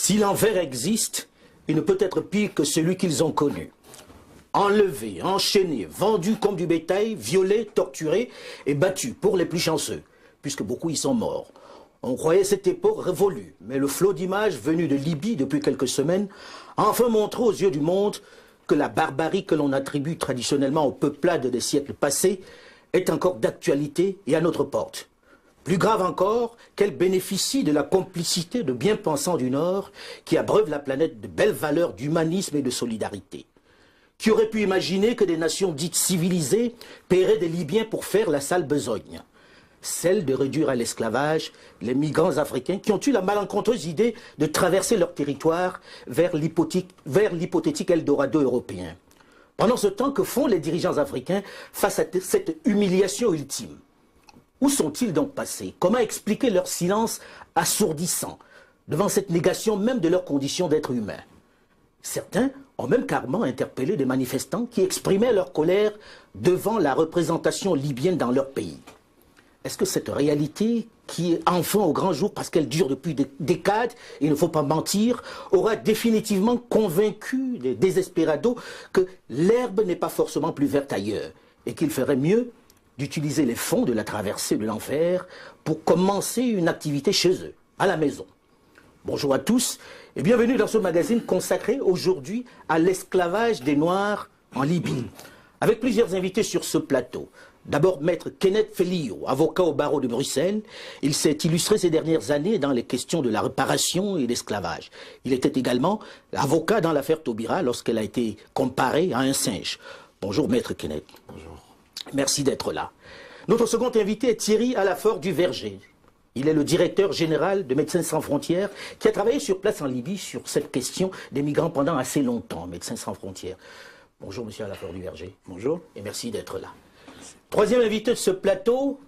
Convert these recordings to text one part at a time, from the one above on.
Si l'enfer existe, il ne peut être pire que celui qu'ils ont connu. Enlevés, enchaînés, vendus comme du bétail, violés, torturés et battus pour les plus chanceux, puisque beaucoup y sont morts. On croyait cette époque révolue, mais le flot d'images venues de Libye depuis quelques semaines a enfin montré aux yeux du monde que la barbarie que l'on attribue traditionnellement aux peuplades des siècles passés est encore d'actualité et à notre porte. Plus grave encore, qu'elle bénéficie de la complicité de bien-pensants du Nord qui abreuvent la planète de belles valeurs d'humanisme et de solidarité. Qui aurait pu imaginer que des nations dites civilisées paieraient des Libyens pour faire la sale besogne? Celle de réduire à l'esclavage les migrants africains qui ont eu la malencontreuse idée de traverser leur territoire vers l'hypothétique Eldorado européen. Pendant ce temps, que font les dirigeants africains face à cette humiliation ultime? Où sont-ils donc passés? Comment expliquer leur silence assourdissant devant cette négation même de leurs conditions d'être humains? Certains ont même carrément interpellé des manifestants qui exprimaient leur colère devant la représentation libyenne dans leur pays. Est-ce que cette réalité, qui est enfin au grand jour parce qu'elle dure depuis des décades, il ne faut pas mentir, aura définitivement convaincu les désespérados que l'herbe n'est pas forcément plus verte ailleurs et qu'il ferait mieux d'utiliser les fonds de la traversée de l'enfer pour commencer une activité chez eux, à la maison? Bonjour à tous et bienvenue dans ce magazine consacré aujourd'hui à l'esclavage des Noirs en Libye. Avec plusieurs invités sur ce plateau. D'abord, maître Kenneth Felio, avocat au barreau de Bruxelles. Il s'est illustré ces dernières années dans les questions de la réparation et l'esclavage. Il était également avocat dans l'affaire Taubira lorsqu'elle a été comparée à un singe. Bonjour, maître Kenneth. Bonjour. Merci d'être là. Notre second invité est Thierry Alafort du Verger. Il est le directeur général de Médecins sans frontières qui a travaillé sur place en Libye sur cette question des migrants pendant assez longtemps. Médecins sans frontières. Bonjour, monsieur Alafort du Verger. Bonjour. Et merci d'être là. Troisième invité de ce plateau,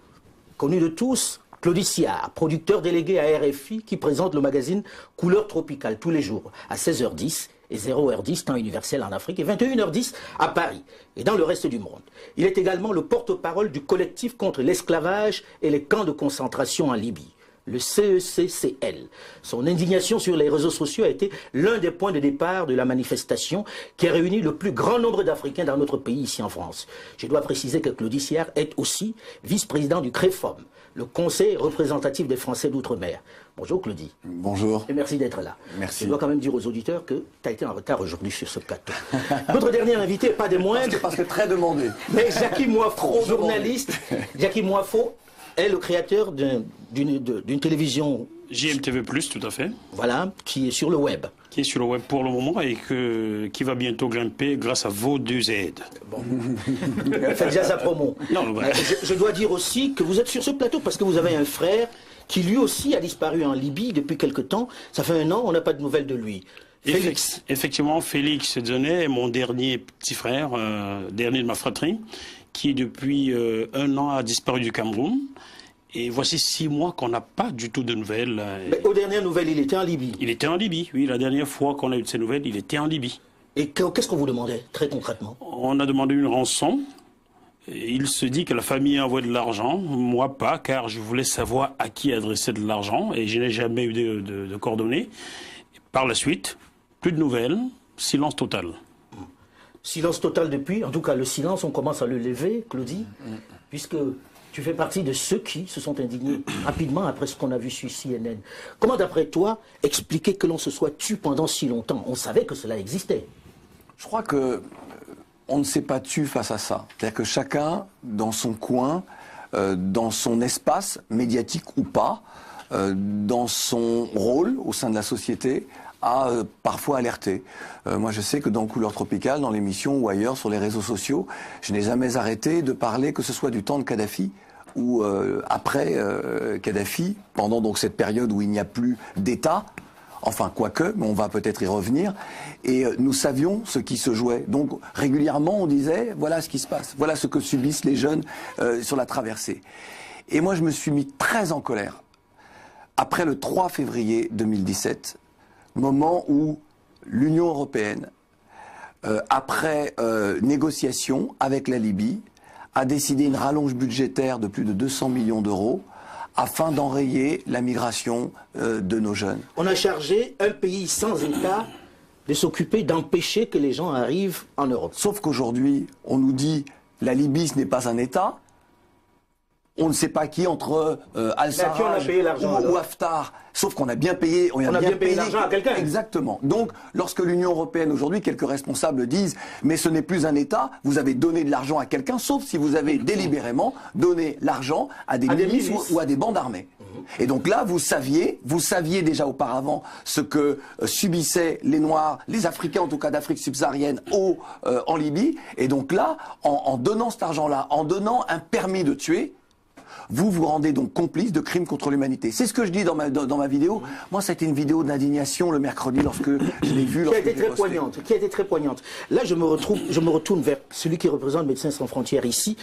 connu de tous, Claudie Siard, producteur délégué à RFI qui présente le magazine Couleurs Tropicales tous les jours à 16h10 et 0h10 temps universel en Afrique et 21h10 à Paris et dans le reste du monde. Il est également le porte-parole du collectif contre l'esclavage et les camps de concentration en Libye, le CECCL. Son indignation sur les réseaux sociaux a été l'un des points de départ de la manifestation qui a réuni le plus grand nombre d'Africains dans notre pays, ici en France. Je dois préciser que Claudie Siard est aussi vice-président du CREFOM, le Conseil représentatif des Français d'Outre-mer. Bonjour Claudie. Bonjour. Et merci d'être là. Merci. Je dois quand même dire aux auditeurs que tu as été en retard aujourd'hui sur ce plateau. Notre dernier invité, pas des moindres. Parce que très demandé. Mais Jackie Moifo, journaliste. Jackie Moifo est le créateur d'une télévision... JMTV+, tout à fait. Voilà, qui est sur le web. Qui est sur le web pour le moment et qui va bientôt grimper grâce à vos deux aides. Bon. Faites déjà sa promo. Non, voilà. Je dois dire aussi que vous êtes sur ce plateau parce que vous avez un frère qui lui aussi a disparu en Libye depuis quelque temps. Ça fait 1 an, on n'a pas de nouvelles de lui. Félix. Effectivement, Félix Dzenet est mon dernier petit frère, dernier de ma fratrie, qui depuis 1 an a disparu du Cameroun. Et voici 6 mois qu'on n'a pas du tout de nouvelles. Mais aux dernières nouvelles, il était en Libye. Il était en Libye, oui. La dernière fois qu'on a eu de ces nouvelles, il était en Libye. Et qu'est-ce qu'on vous demandait, très concrètement? On a demandé une rançon. Et il se dit que la famille a envoyé de l'argent. Moi, pas, car je voulais savoir à qui adresser de l'argent. Et je n'ai jamais eu de coordonnées. Par la suite, plus de nouvelles, silence total. Silence total depuis. En tout cas, le silence, on commence à le lever, Claudie, puisque tu fais partie de ceux qui se sont indignés rapidement après ce qu'on a vu sur CNN. Comment, d'après toi, expliquer que l'on se soit tué pendant si longtemps? On savait que cela existait. Je crois que on ne s'est pas tu face à ça. C'est-à-dire que chacun, dans son coin, dans son espace, médiatique ou pas, dans son rôle au sein de la société, a parfois alerté. Moi, je sais que dans Couleurs Tropicales, dans l'émission ou ailleurs, sur les réseaux sociaux, je n'ai jamais arrêté de parler, que ce soit du temps de Kadhafi ou après Kadhafi, pendant donc cette période où il n'y a plus d'État, enfin quoique, mais on va peut-être y revenir, et nous savions ce qui se jouait. Donc régulièrement, on disait, voilà ce qui se passe, voilà ce que subissent les jeunes sur la traversée. Et moi, je me suis mis très en colère. Après le 3 février 2017, moment où l'Union européenne, après négociation avec la Libye, a décidé une rallonge budgétaire de plus de 200 millions d'euros, afin d'enrayer la migration de nos jeunes. On a chargé un pays sans État de s'occuper d'empêcher que les gens arrivent en Europe. Sauf qu'aujourd'hui, on nous dit la Libye, ce n'est pas un État. On ne sait pas qui entre Al-Sarraj ou Haftar. Sauf qu'on a bien payé. On a bien payé l'argent à quelqu'un. Exactement. Donc, lorsque l'Union européenne aujourd'hui, quelques responsables disent, mais ce n'est plus un État, vous avez donné de l'argent à quelqu'un, sauf si vous avez délibérément donné l'argent à des milices ou à des bandes armées. Et donc là, vous saviez déjà auparavant ce que subissaient les Noirs, les Africains en tout cas d'Afrique subsaharienne en Libye. Et donc là, en donnant cet argent-là, en donnant un permis de tuer, vous vous rendez donc complice de crimes contre l'humanité. C'est ce que je dis dans ma vidéo. Moi, ça a été une vidéo d'indignation le mercredi lorsque je l'ai vue. Qui a été très poignante. Là, je me retourne vers celui qui représente Médecins sans frontières ici.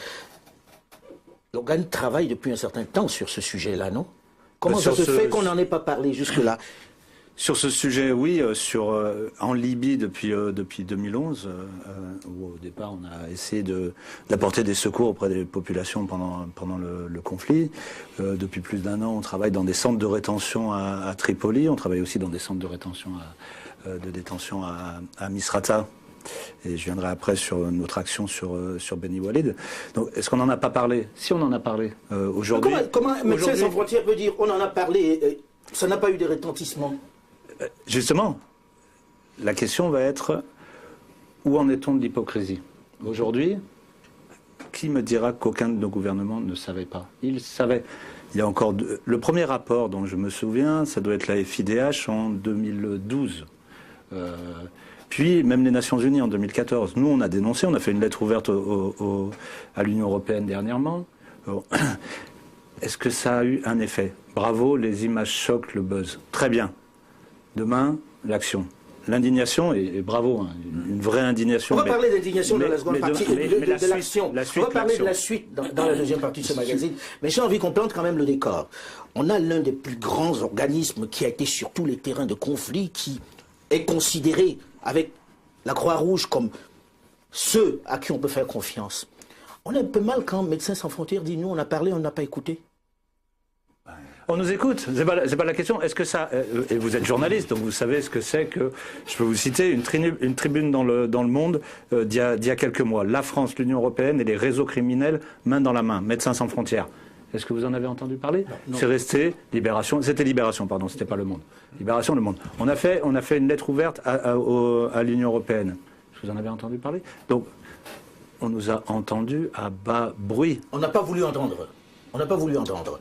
L'organe travaille depuis un certain temps sur ce sujet-là, non? Comment ça se fait qu'on n'en ait pas parlé jusque-là? Sur ce sujet, oui, en Libye depuis 2011, où au départ on a essayé d'apporter des secours auprès des populations pendant le conflit. Depuis plus d'1 an, on travaille dans des centres de rétention à Tripoli, on travaille aussi dans des centres de rétention de détention à Misrata. Et je viendrai après sur notre action sur Beni Walid. Donc, est-ce qu'on n'en a pas parlé? Si on en a parlé aujourd'hui. Comment Médecins sans frontières peut dire on en a parlé, ça n'a pas eu de retentissement? Justement, la question va être où en est-on de l'hypocrisie? Aujourd'hui, qui me dira qu'aucun de nos gouvernements ne savait pas? Ils savaient. Il y a encore le premier rapport dont je me souviens, ça doit être la FIDH en 2012. Puis même les Nations Unies en 2014. Nous, on a dénoncé, on a fait une lettre ouverte à l'Union européenne dernièrement. Est-ce que ça a eu un effet? Bravo, les images choquent, le buzz. Très bien. Demain, l'action. L'indignation, et bravo, hein, une vraie indignation. On va parler d'indignation dans la seconde partie, de l'action. On va parler de la suite dans la deuxième partie de ce magazine. Mais j'ai envie qu'on plante quand même le décor. On a l'un des plus grands organismes qui a été sur tous les terrains de conflit, qui est considéré avec la Croix-Rouge comme ceux à qui on peut faire confiance. On a un peu mal quand Médecins sans frontières dit nous on a parlé, on n'a pas écouté. On nous écoute, c'est pas la question. Est-ce que ça, et vous êtes journaliste, donc vous savez ce que c'est que, je peux vous citer, une tribune dans le Monde d'il y a quelques mois. La France, l'Union européenne et les réseaux criminels main dans la main, Médecins sans frontières. Est-ce que vous en avez entendu parler? C'est resté Libération, c'était Libération, pardon, c'était pas Le Monde. Libération, Le Monde. On a fait une lettre ouverte à l'Union européenne. Est-ce que vous en avez entendu parler? Donc, on nous a entendus à bas bruit. On n'a pas voulu entendre. On n'a pas voulu entendre.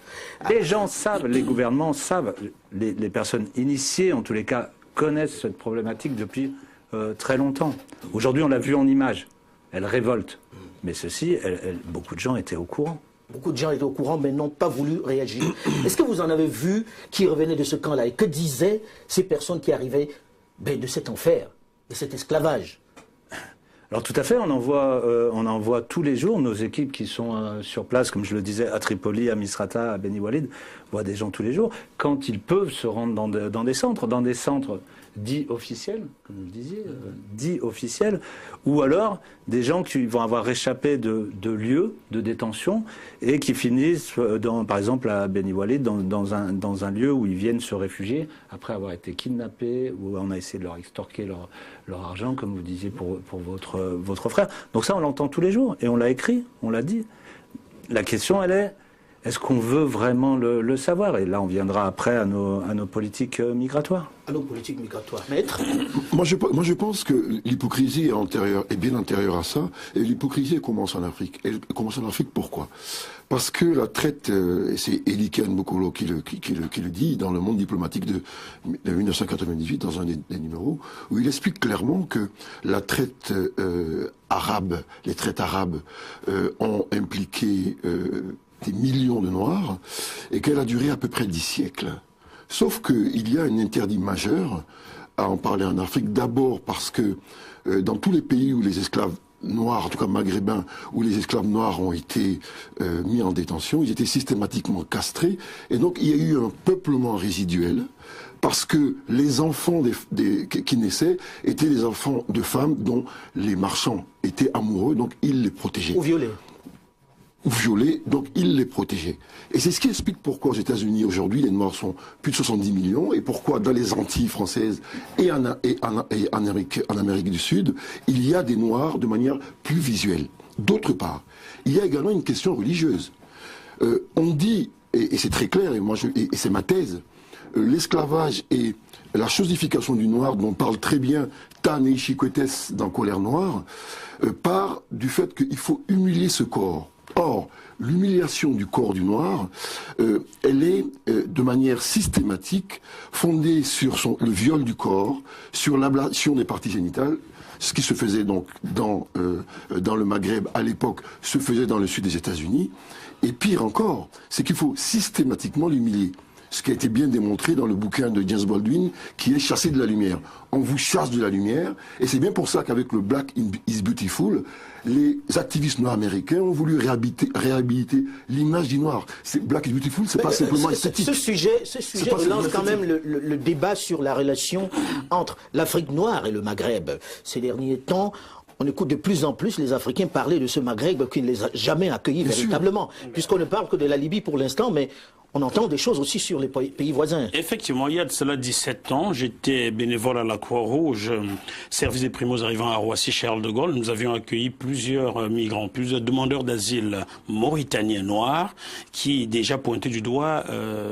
Les gens savent, les gouvernements savent, les personnes initiées, en tous les cas, connaissent cette problématique depuis très longtemps. Aujourd'hui, on l'a vu en images. Elle révolte. Mais ceci, beaucoup de gens étaient au courant. Beaucoup de gens étaient au courant, mais n'ont pas voulu réagir. Est-ce que vous en avez vu qui revenaient de ce camp-là? Et que disaient ces personnes qui arrivaient de cet enfer, de cet esclavage? Alors tout à fait, on en voit tous les jours. Nos équipes qui sont sur place, comme je le disais, à Tripoli, à Misrata, à Beni Walid, voient des gens tous les jours. Quand ils peuvent se rendre dans des centres dits officiels, comme vous le disiez, dits officiels, ou alors des gens qui vont avoir échappé de lieux de détention et qui finissent, par exemple à Beni Walid, dans un lieu où ils viennent se réfugier après avoir été kidnappés, où on a essayé de leur extorquer leur argent, comme vous disiez pour votre frère. Donc ça, on l'entend tous les jours, et on l'a écrit, on l'a dit. La question, elle est, est-ce qu'on veut vraiment le savoir? Et là, on viendra après à nos politiques migratoires. À nos politiques migratoires. Maître? Moi, je pense que l'hypocrisie est bien antérieure à ça. Et l'hypocrisie, elle commence en Afrique. Elle commence en Afrique, pourquoi? Parce que la traite, c'est Eliken Mokolo qui le dit dans le Monde diplomatique de 1998, dans un des numéros, où il explique clairement que la traite arabe, les traites arabes ont impliqué des millions de Noirs, et qu'elle a duré à peu près 10 siècles. Sauf qu'il y a un interdit majeur à en parler en Afrique, d'abord parce que dans tous les pays où les esclaves noirs, en tout cas maghrébins, où les esclaves noirs ont été mis en détention, ils étaient systématiquement castrés, et donc il y a eu un peuplement résiduel, parce que les enfants qui naissaient étaient des enfants de femmes dont les marchands étaient amoureux, donc ils les protégeaient. Ou violés. ou violés, donc il les protégeait. Et c'est ce qui explique pourquoi aux États-Unis aujourd'hui les Noirs sont plus de 70 millions et pourquoi dans les Antilles françaises et en Amérique du Sud, il y a des Noirs de manière plus visuelle. D'autre part, il y a également une question religieuse. On dit, et c'est très clair, et c'est ma thèse, l'esclavage et la chosification du noir, dont parle très bien Ta-Nehisi Coates dans Colère noire, part du fait qu'il faut humilier ce corps. Or, l'humiliation du corps du noir, elle est de manière systématique fondée sur le viol du corps, sur l'ablation des parties génitales, ce qui se faisait donc dans le Maghreb à l'époque, se faisait dans le sud des États-Unis. Et pire encore, c'est qu'il faut systématiquement l'humilier. Ce qui a été bien démontré dans le bouquin de James Baldwin, qui est Chasser de la lumière. On vous chasse de la lumière, et c'est bien pour ça qu'avec le Black is Beautiful, les activistes noirs américains ont voulu réhabiliter l'image du noir. Black is Beautiful, c'est pas simplement esthétique. Ce sujet relance quand même le débat sur la relation entre l'Afrique noire et le Maghreb. Ces derniers temps, on écoute de plus en plus les Africains parler de ce Maghreb qui ne les a jamais accueillis véritablement, puisqu'on ne parle que de la Libye pour l'instant, mais on entend des choses aussi sur les pays voisins. Effectivement, il y a de cela 17 ans, j'étais bénévole à la Croix-Rouge, service des primos arrivant à Roissy-Charles de Gaulle. Nous avions accueilli plusieurs migrants, plusieurs demandeurs d'asile mauritaniens noirs qui déjà pointaient du doigt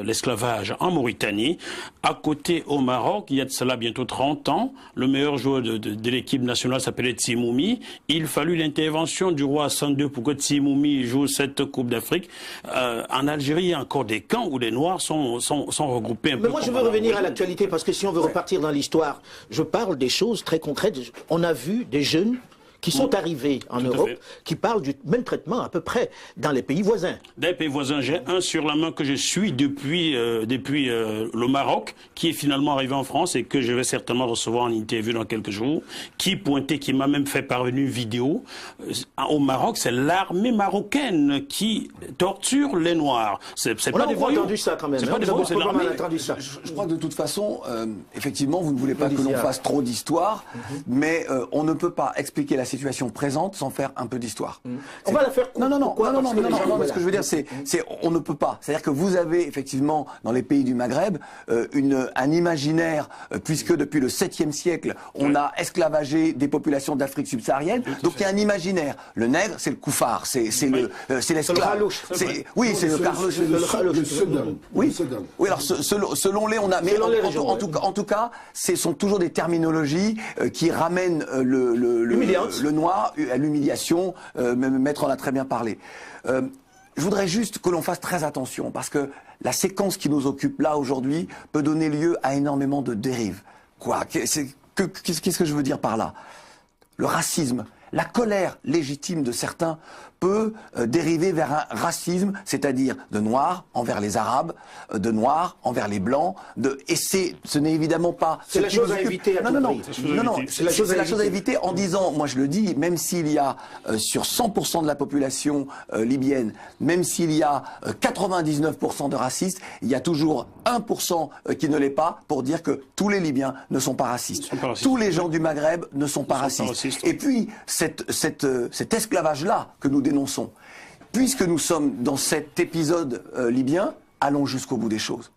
l'esclavage en Mauritanie. À côté, au Maroc, il y a de cela bientôt 30 ans, le meilleur joueur de l'équipe nationale s'appelait Timoumi. Il fallut l'intervention du roi Hassan II pour que Timoumi joue cette Coupe d'Afrique. En Algérie, il y a encore des camps où les Noirs sont regroupés un peu. Mais moi, je veux revenir à l'actualité, parce que si on veut repartir dans l'histoire, je parle des choses très concrètes. On a vu des jeunes qui sont arrivés en Europe, qui parlent du même traitement à peu près dans les pays voisins. Dans les pays voisins, j'ai un sur la main que je suis depuis le Maroc, qui est finalement arrivé en France et que je vais certainement recevoir en interview dans quelques jours, qui pointait, qui m'a même fait parvenir une vidéo. Au Maroc, c'est l'armée marocaine qui torture les Noirs. C'est pas des voyous. Entendu ça quand même. C'est pas des voyous, c'est l'armée. Je crois que de toute façon, effectivement, vous ne voulez pas que l'on fasse trop d'histoire, mais on ne peut pas expliquer la situation présente sans faire un peu d'histoire. On va la faire courte. Non, mais ce que je veux dire, c'est on ne peut pas. C'est-à-dire que vous avez effectivement dans les pays du Maghreb un imaginaire, puisque depuis le 7e siècle, on a esclavagé des populations d'Afrique subsaharienne. Donc il y a un imaginaire. Le nègre, c'est le koufar, c'est l'esclave. Oui, c'est le carlouche. Oui, alors selon les, on a. Mais en tout cas, ce sont toujours des terminologies qui ramènent le noir à l'humiliation. Maître en a très bien parlé. Je voudrais juste que l'on fasse très attention, parce que la séquence qui nous occupe là aujourd'hui peut donner lieu à énormément de dérives. Qu'est-ce que je veux dire par là? Le racisme, la colère légitime de certains peut dériver vers un racisme, c'est-à-dire de noirs envers les arabes, de noirs envers les blancs, et ce n'est évidemment pas... C'est la chose à éviter à tout prix. Non, c'est la chose à éviter en disant, moi je le dis, même s'il y a sur 100% de la population libyenne, même s'il y a 99% de racistes, il y a toujours 1% qui ne l'est pas pour dire que tous les Libyens ne sont pas racistes. Tous les gens du Maghreb ne sont pas racistes. Et puis, cet esclavage-là que nous dénonçons, puisque nous sommes dans cet épisode libyen, allons jusqu'au bout des choses.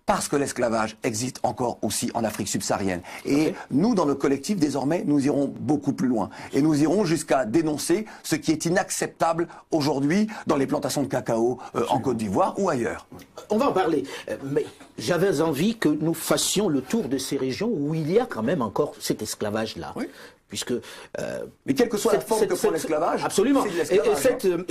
Parce que l'esclavage existe encore aussi en Afrique subsaharienne. Et nous, dans le collectif, désormais, nous irons beaucoup plus loin. Et nous irons jusqu'à dénoncer ce qui est inacceptable aujourd'hui dans les plantations de cacao en Côte d'Ivoire ou ailleurs. On va en parler. Mais j'avais envie que nous fassions le tour de ces régions où il y a quand même encore cet esclavage-là. Oui. Puisque, mais quelle que soit la forme que prend l'esclavage, absolument. C'est de l'esclavage.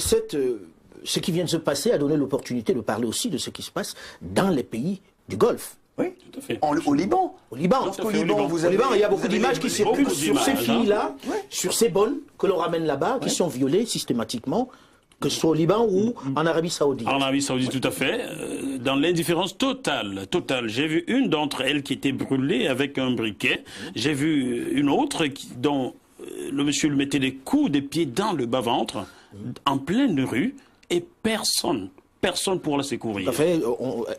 Ce qui vient de se passer a donné l'opportunité de parler aussi de ce qui se passe dans les pays du Golfe. Oui, tout à fait. Au Liban. Au Liban. Au Liban, il y a beaucoup d'images qui circulent sur ces filles-là, sur ces bonnes que l'on ramène là-bas, qui sont violées systématiquement, que ce soit au Liban ou en Arabie Saoudite. En Arabie Saoudite, tout à fait. Dans l'indifférence totale. J'ai vu une d'entre elles qui était brûlée avec un briquet. J'ai vu une autre dont le monsieur lui mettait des coups de pied dans le bas-ventre, en pleine rue, et personne personne pour la secourir. Tout à fait.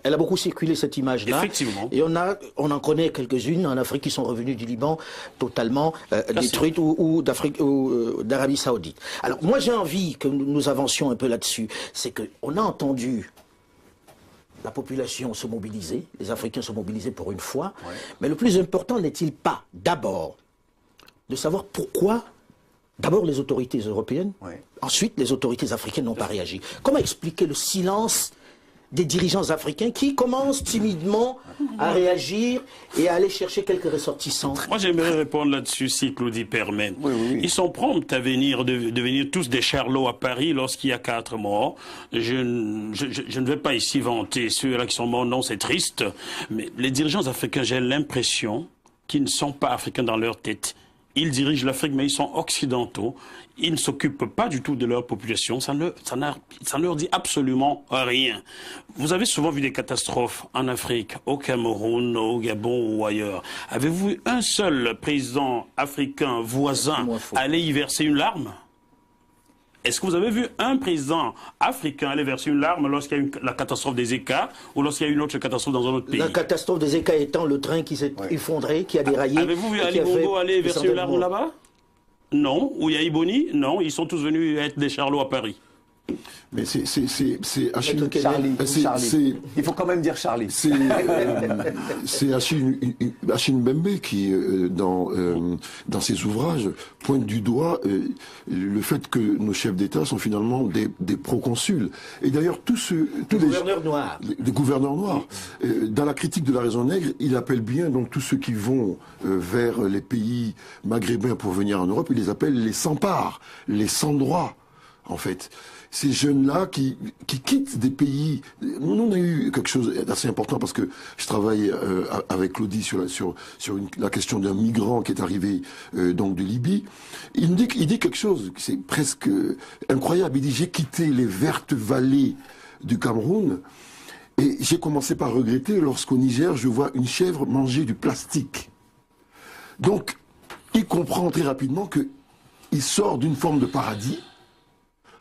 Elle a beaucoup circulé cette image-là. Effectivement. Et on en connaît quelques-unes en Afrique qui sont revenues du Liban totalement détruites ou d'Arabie Saoudite. Alors moi j'ai envie que nous avancions un peu là-dessus. C'est qu'on a entendu la population se mobiliser, les Africains se mobiliser pour une fois. Ouais. Mais le plus important n'est-il pas d'abord de savoir pourquoi d'abord les autorités européennes, ensuite les autorités africaines n'ont pas réagi. Comment expliquer le silence des dirigeants africains qui commencent timidement à réagir et à aller chercher quelques ressortissants? Moi, j'aimerais répondre là-dessus, si Claudie permet. Oui. Ils sont prompts à devenir tous des charlots à Paris lorsqu'il y a 4 morts. Je ne vais pas ici vanter ceux-là qui sont morts, non, c'est triste. Mais les dirigeants africains, j'ai l'impression qu'ils ne sont pas africains dans leur tête. Ils dirigent l'Afrique, mais ils sont occidentaux. Ils ne s'occupent pas du tout de leur population. Ça ne leur dit absolument rien. Vous avez souvent vu des catastrophes en Afrique, au Cameroun, au Gabon ou ailleurs. Avez-vous vu un seul président africain voisin aller y verser une larme? Est-ce que vous avez vu un président africain aller verser une larme lorsqu'il y a eu la catastrophe des Eka ou lorsqu'il y a eu une autre catastrophe dans un autre pays? La catastrophe des Eka étant le train qui s'est effondré, qui a déraillé. Avez-vous vu Ali Bongo aller verser une larme là-bas? Non. Ou Yahi Non. Ils sont tous venus être des charlots à Paris. Mais c'est Achille. Charlie. Il faut quand même dire Charlie. C'est Achille Mbembe qui, dans ses ouvrages, pointe du doigt le fait que nos chefs d'État sont finalement des proconsuls. Et d'ailleurs, les gouverneurs noirs. Les gouverneurs noirs. Dans la critique de la raison nègre, il appelle bien donc tous ceux qui vont vers les pays maghrébins pour venir en Europe, il les appelle les sans-parts, les sans-droits, en fait. Ces jeunes-là qui quittent des pays... Nous, on a eu quelque chose d'assez important parce que je travaille avec Claudie sur la question d'un migrant qui est arrivé donc de Libye. Il dit quelque chose, c'est presque incroyable. Il dit, j'ai quitté les vertes vallées du Cameroun et j'ai commencé par regretter lorsqu'au Niger, je vois une chèvre manger du plastique. Donc, il comprend très rapidement qu'il sort d'une forme de paradis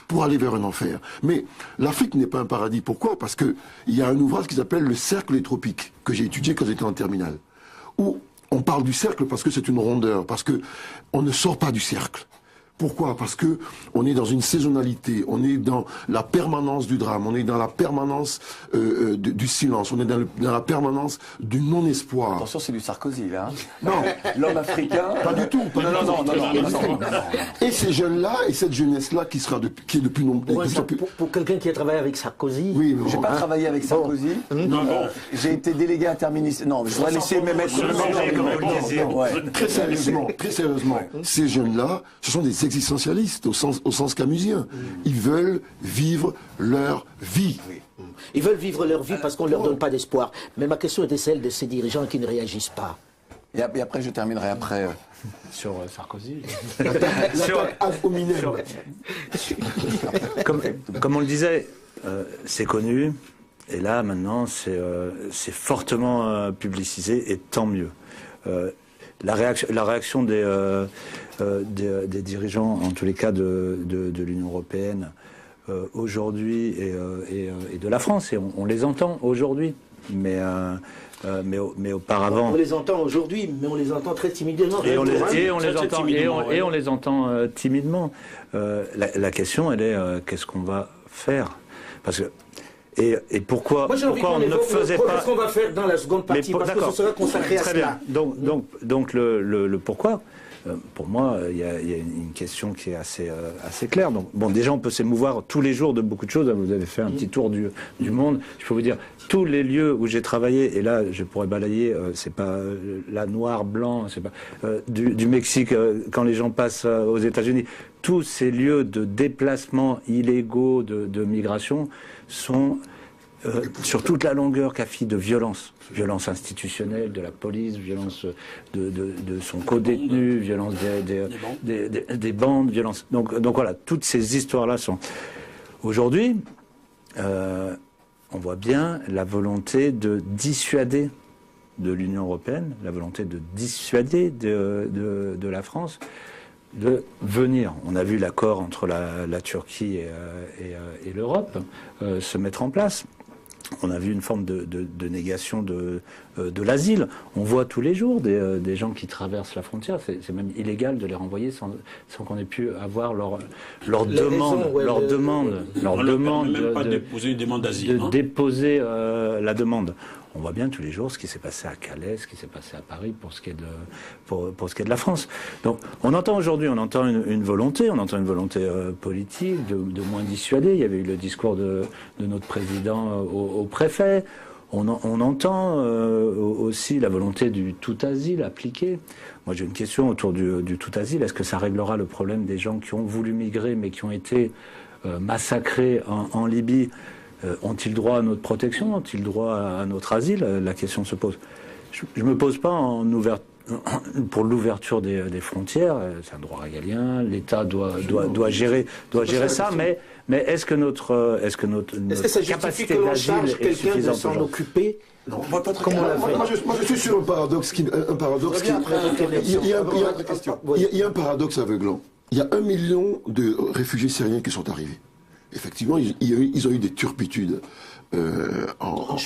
pour aller vers un enfer. Mais l'Afrique n'est pas un paradis. Pourquoi? Parce qu'il y a un ouvrage qui s'appelle Le Cercle des Tropiques, que j'ai étudié quand j'étais en terminale, où on parle du cercle parce que c'est une rondeur, parce que on ne sort pas du cercle. Pourquoi? Parce que on est dans une saisonnalité, on est dans la permanence du drame, on est dans la permanence du silence, on est dans la permanence du non-espoir. Attention, c'est du Sarkozy, là. Non. L'homme africain... Pas du tout. Non. Et ces jeunes-là, et cette jeunesse-là qui est depuis nombreux... Pour quelqu'un qui a travaillé avec Sarkozy... Oui, j'ai pas travaillé avec Sarkozy. Non. J'ai été délégué interministériel. Non, je dois laisser mes maîtres... Très sérieusement, ces jeunes-là, ce sont des existentialistes au sens camusien. Ils veulent vivre leur vie. Ils veulent vivre leur vie parce qu'on ne leur donne pas d'espoir. Mais ma question était celle de ces dirigeants qui ne réagissent pas. Et après, je terminerai après... Sur Sarkozy. Comme on le disait, c'est connu. Et là, maintenant, c'est fortement publicisé, et tant mieux. La réaction des dirigeants, en tous les cas de l'Union européenne, aujourd'hui, et de la France, et on les entend aujourd'hui, mais auparavant... On les entend aujourd'hui, mais on les entend très timidement. Et on les entend timidement. La question, elle est, qu'est-ce qu'on va faire? Parce que... Et pourquoi on ne faisait pas... Qu'est-ce qu'on va faire dans la seconde partie? Parce que ce sera consacré à cela. Donc le pourquoi, pour moi, il y a une question qui est assez claire. Donc, bon, déjà, on peut s'émouvoir tous les jours de beaucoup de choses. Vous avez fait un petit tour du monde. Je peux vous dire, tous les lieux où j'ai travaillé, et là, je pourrais balayer, c'est pas la noir, blanc, c'est pas du Mexique, quand les gens passent aux États-Unis, tous ces lieux de déplacement illégaux, de migration, sont sur toute la longueur CAFI de violence institutionnelle, de la police, violence de son co-détenu, violence des bandes, violence. Donc voilà, toutes ces histoires-là sont... Aujourd'hui, on voit bien la volonté de dissuader de l'Union européenne, la volonté de dissuader de la France, de venir. On a vu l'accord entre la Turquie et l'Europe se mettre en place. On a vu une forme de négation de l'asile. On voit tous les jours des gens qui traversent la frontière. C'est même illégal de les renvoyer sans qu'on ait pu avoir leur demande. On ne peut même pas déposer une demande d'asile. De déposer la demande. On voit bien tous les jours ce qui s'est passé à Calais, ce qui s'est passé à Paris pour ce qui est de la France. Donc on entend aujourd'hui, une volonté politique de moins dissuader. Il y avait eu le discours de notre président au préfet. On entend aussi la volonté du tout asile appliqué. Moi j'ai une question autour du tout asile. Est-ce que ça réglera le problème des gens qui ont voulu migrer mais qui ont été massacrés en Libye? Ont-ils droit à notre protection? Ont-ils droit à notre asile? La question se pose. Je ne me pose pas pour l'ouverture des frontières. C'est un droit régalien. L'État doit gérer ça. Mais est-ce que notre capacité d'asile est suffisante? S'en occuper? Non, moi je suis sur un paradoxe il y a un paradoxe aveuglant. Il y a 1 million de réfugiés syriens qui sont arrivés. Effectivement, ils ont eu des turpitudes en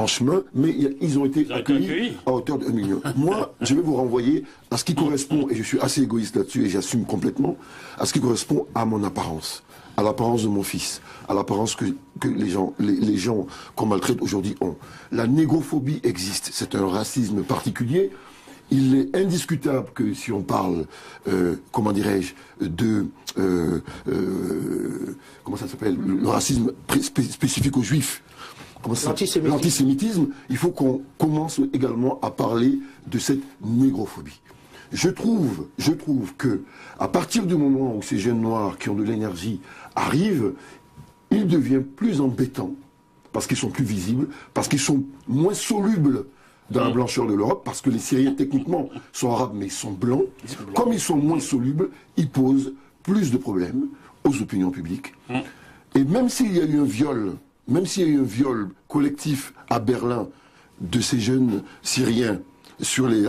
chemin, mais ils ont été accueillis à hauteur de 1 million. Moi, je vais vous renvoyer à ce qui correspond, et je suis assez égoïste là-dessus et j'assume complètement, à ce qui correspond à mon apparence, à l'apparence de mon fils, à l'apparence que les gens qu'on maltraite aujourd'hui ont. La négrophobie existe, c'est un racisme particulier. Il est indiscutable que si on parle, comment dirais-je, comment ça s'appelle, le racisme spécifique aux Juifs, l'antisémitisme, il faut qu'on commence également à parler de cette négrophobie. Je trouve que à partir du moment où ces jeunes noirs qui ont de l'énergie arrivent, il devient plus embêtant parce qu'ils sont plus visibles, parce qu'ils sont moins solubles dans la blancheur de l'Europe, parce que les Syriens, techniquement, sont arabes, mais ils sont blancs. Comme ils sont moins solubles, ils posent plus de problèmes aux opinions publiques. Et même s'il y a eu un viol collectif à Berlin de ces jeunes Syriens sur les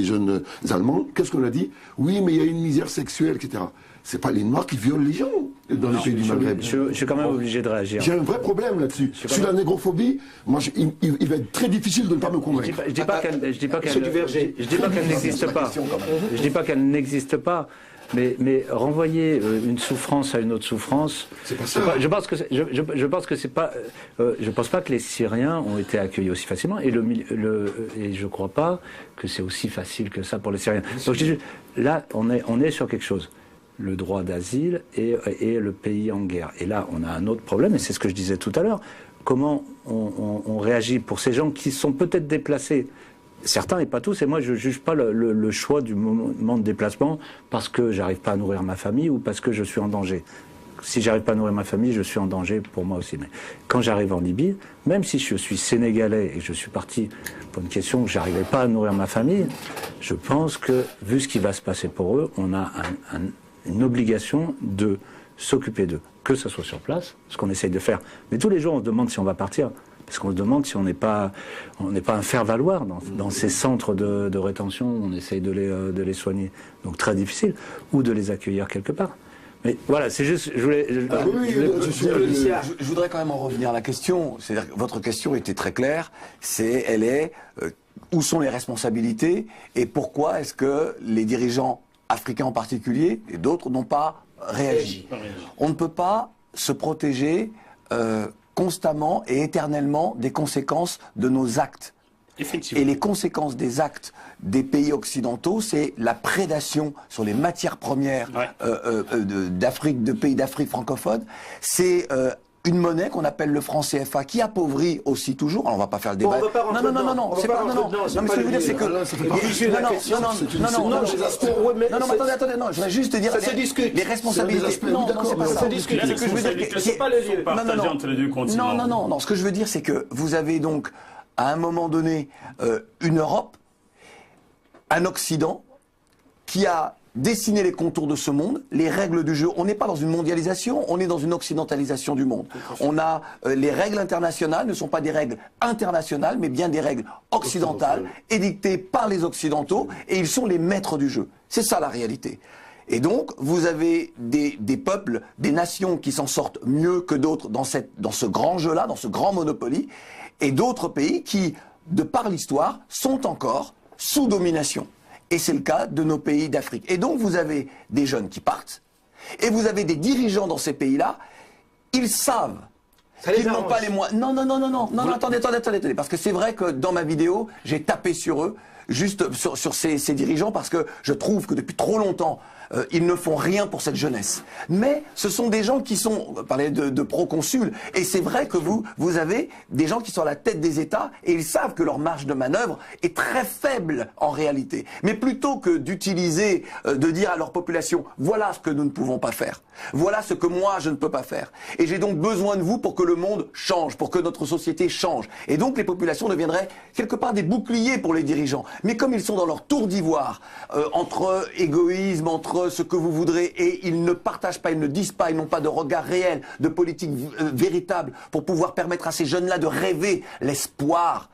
jeunes Allemands, qu'est-ce qu'on a dit? Oui, mais il y a une misère sexuelle, etc. C'est pas les Noirs qui violent les gens dans les pays du Maghreb. Je suis quand même obligé de réagir. J'ai un vrai problème là-dessus. Sur la négrophobie, moi, il va être très difficile de ne pas me convaincre. Je dis pas qu'elle n'existe pas. Je dis pas qu'elle n'existe pas. Mais renvoyer une souffrance à une autre souffrance, c'est pas ça. Je pense pas que les Syriens ont été accueillis aussi facilement, et je crois pas que c'est aussi facile que ça pour les Syriens. Donc là, on est sur quelque chose. Le droit d'asile et le pays en guerre. Et là, on a un autre problème, et c'est ce que je disais tout à l'heure. Comment on réagit pour ces gens qui sont peut-être déplacés, certains et pas tous, et moi je ne juge pas le choix du moment de déplacement parce que j'arrive pas à nourrir ma famille ou parce que je suis en danger. Si j'arrive pas à nourrir ma famille, je suis en danger pour moi aussi. Mais quand j'arrive en Libye, même si je suis sénégalais et que je suis parti pour une question que j'arrivais pas à nourrir ma famille, je pense que, vu ce qui va se passer pour eux, on a une obligation de s'occuper d'eux, que ce soit sur place, ce qu'on essaye de faire. Mais tous les jours, on se demande si on va partir, parce qu'on se demande si on n'est pas un faire-valoir dans ces centres de rétention où on essaye de les soigner. Donc très difficile, ou de les accueillir quelque part. Mais voilà, c'est juste, je voudrais quand même en revenir à la question. C'est-à-dire que votre question était très claire. Où sont les responsabilités et pourquoi est-ce que les dirigeants africains en particulier, et d'autres n'ont pas réagi. On ne peut pas se protéger constamment et éternellement des conséquences de nos actes. Et les conséquences des actes des pays occidentaux, c'est la prédation sur les matières premières de pays d'Afrique francophone. C'est une monnaie qu'on appelle le franc CFA, qui appauvrit aussi toujours. Alors on va pas faire le débat. Non, c'est pas. Non, mais ce que je veux dire, c'est que. Attendez, non, je vais juste dire. Ça se discute. Les responsabilités. Non, c'est pas ça. C'est pas les lieux partagés entre les deux continents. Non. Ce que je veux dire, c'est que vous avez donc, à un moment donné, une Europe, un Occident, qui a dessiner les contours de ce monde, les règles du jeu. On n'est pas dans une mondialisation, on est dans une occidentalisation du monde. On a les règles internationales ne sont pas des règles internationales, mais bien des règles occidentales, édictées par les Occidentaux, et ils sont les maîtres du jeu. C'est ça la réalité. Et donc, vous avez des peuples, des nations qui s'en sortent mieux que d'autres dans ce grand jeu-là, dans ce grand Monopoly, et d'autres pays qui, de par l'histoire, sont encore sous domination. Et c'est le cas de nos pays d'Afrique. Et donc, vous avez des jeunes qui partent, et vous avez des dirigeants dans ces pays-là, ils savent qu'ils n'ont pas les moyens. Non, attendez, parce que c'est vrai que dans ma vidéo, j'ai tapé sur eux, juste sur ces dirigeants, parce que je trouve que depuis trop longtemps, ils ne font rien pour cette jeunesse. Mais ce sont des gens qui sont, on parlait de proconsuls, et c'est vrai que vous avez des gens qui sont à la tête des États, et ils savent que leur marge de manœuvre est très faible en réalité. Mais plutôt que d'utiliser, de dire à leur population, voilà ce que nous ne pouvons pas faire, voilà ce que moi je ne peux pas faire. Et j'ai donc besoin de vous pour que le monde change, pour que notre société change. Et donc les populations deviendraient quelque part des boucliers pour les dirigeants. Mais comme ils sont dans leur tour d'ivoire, entre égoïsme, entre ce que vous voudrez, et ils ne partagent pas, ils ne disent pas, ils n'ont pas de regard réel, de politique véritable pour pouvoir permettre à ces jeunes-là de rêver l'espoir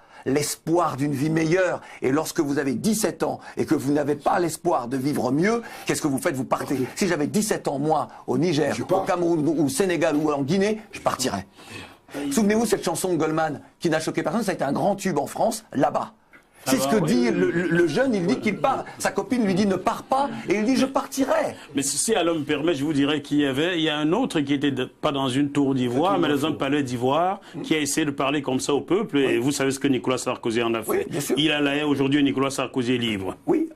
d'une vie meilleure. Et lorsque vous avez 17 ans et que vous n'avez pas l'espoir de vivre mieux, qu'est-ce que vous faites? Vous partez. Si j'avais 17 ans, moi, au Niger, au Cameroun, ou au Sénégal, ou en Guinée, je partirais. Souvenez-vous cette chanson de Goldman qui n'a choqué personne, ça a été un grand tube en France, là-bas. C'est ce que dit le jeune, il dit qu'il part. Sa copine lui dit ne pars pas, et il dit je partirai. Mais si Allah me permet, je vous dirais qu'il y a un autre qui était pas dans une tour d'ivoire, mais dans un palais d'ivoire, qui a essayé de parler comme ça au peuple, et vous savez ce que Nicolas Sarkozy en a fait. Oui, il a la haine aujourd'hui, Nicolas Sarkozy est libre. Oui,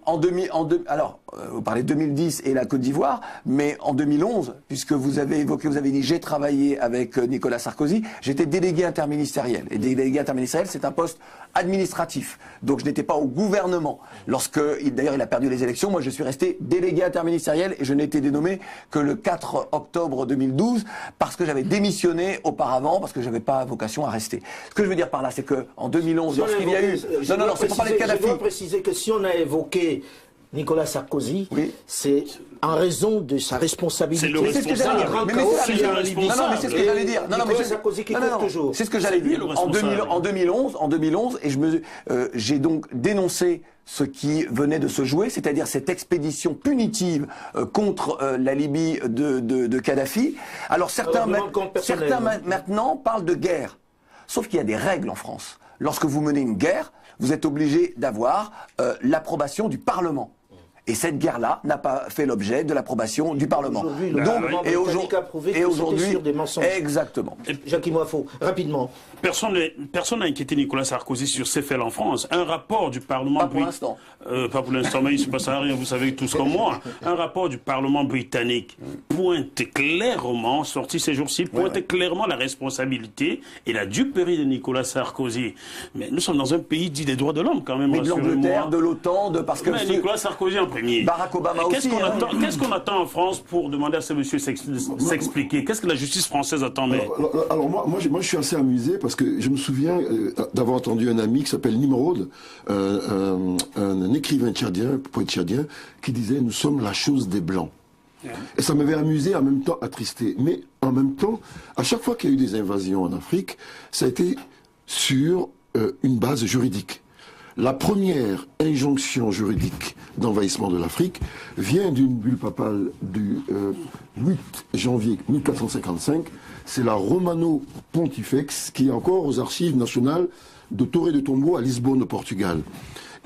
alors, vous parlez de 2010 et la Côte d'Ivoire, mais en 2011, puisque vous avez dit j'ai travaillé avec Nicolas Sarkozy, j'étais délégué interministériel. Et délégué interministériel, c'est un poste administratif. Donc je n'étais pas au gouvernement. D'ailleurs il a perdu les élections, moi je suis resté délégué interministériel et je n'ai été dénommé que le 4 octobre 2012 parce que j'avais démissionné auparavant, parce que je n'avais pas vocation à rester. Ce que je veux dire par là, c'est qu'en 2011, lorsqu'il y a eu... Non, c'est pas parler de Kadhafi. Je dois préciser que si on a évoqué Nicolas Sarkozy, c'est en raison de sa responsabilité. C'est le responsable. C'est ce que j'allais dire. Nicolas Sarkozy qui court toujours. C'est ce que j'allais dire. En 2011, et j'ai donc dénoncé ce qui venait de se jouer, c'est-à-dire cette expédition punitive contre la Libye de Kadhafi. Alors certains maintenant parlent de guerre. Sauf qu'il y a des règles en France. Lorsque vous menez une guerre, vous êtes obligé d'avoir l'approbation du Parlement. Et cette guerre-là n'a pas fait l'objet de l'approbation du Parlement. Et aujourd'hui, sur des mensonges. Exactement. Jacques Moifo, rapidement. Personne n'a inquiété Nicolas Sarkozy sur ses faits en France. Un rapport du Parlement... Pas pour l'instant. Pas pour l'instant, mais il ne se passe rien, vous savez tous comme moi. Un rapport du Parlement britannique pointe clairement, sorti ces jours-ci, pointe clairement la responsabilité et la duperie de Nicolas Sarkozy. Mais nous sommes dans un pays dit des droits de l'homme quand même. Mais de l'Angleterre, de l'OTAN, parce que... Mais Nicolas Sarkozy en premier. Barack Obama aussi. Qu'est-ce qu'on attend en France pour demander à ce monsieur s'expliquer? Qu'est-ce que la justice française attendait? Alors moi, je suis assez amusé parce que je me souviens d'avoir entendu un ami qui s'appelle Nimrod, un écrivain tchadien, poète tchadien, qui disait « Nous sommes la chose des Blancs ». Et ça m'avait amusé, en même temps attristé. Mais en même temps, à chaque fois qu'il y a eu des invasions en Afrique, ça a été sur une base juridique. La première injonction juridique d'envahissement de l'Afrique vient d'une bulle papale du 8 janvier 1455. C'est la Romano Pontifex qui est encore aux archives nationales de Torre de Tombeau à Lisbonne, au Portugal.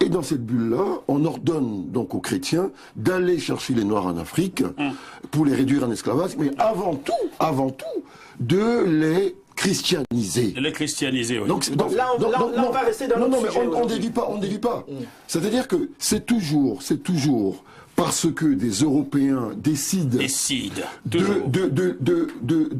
Et dans cette bulle-là, on ordonne donc aux chrétiens d'aller chercher les Noirs en Afrique pour les réduire en esclavage, mais avant tout, de les christianiser. De les christianiser, oui. Donc là, on va rester dans notre sujet. On ne dévie pas. C'est-à-dire que c'est toujours parce que des Européens décident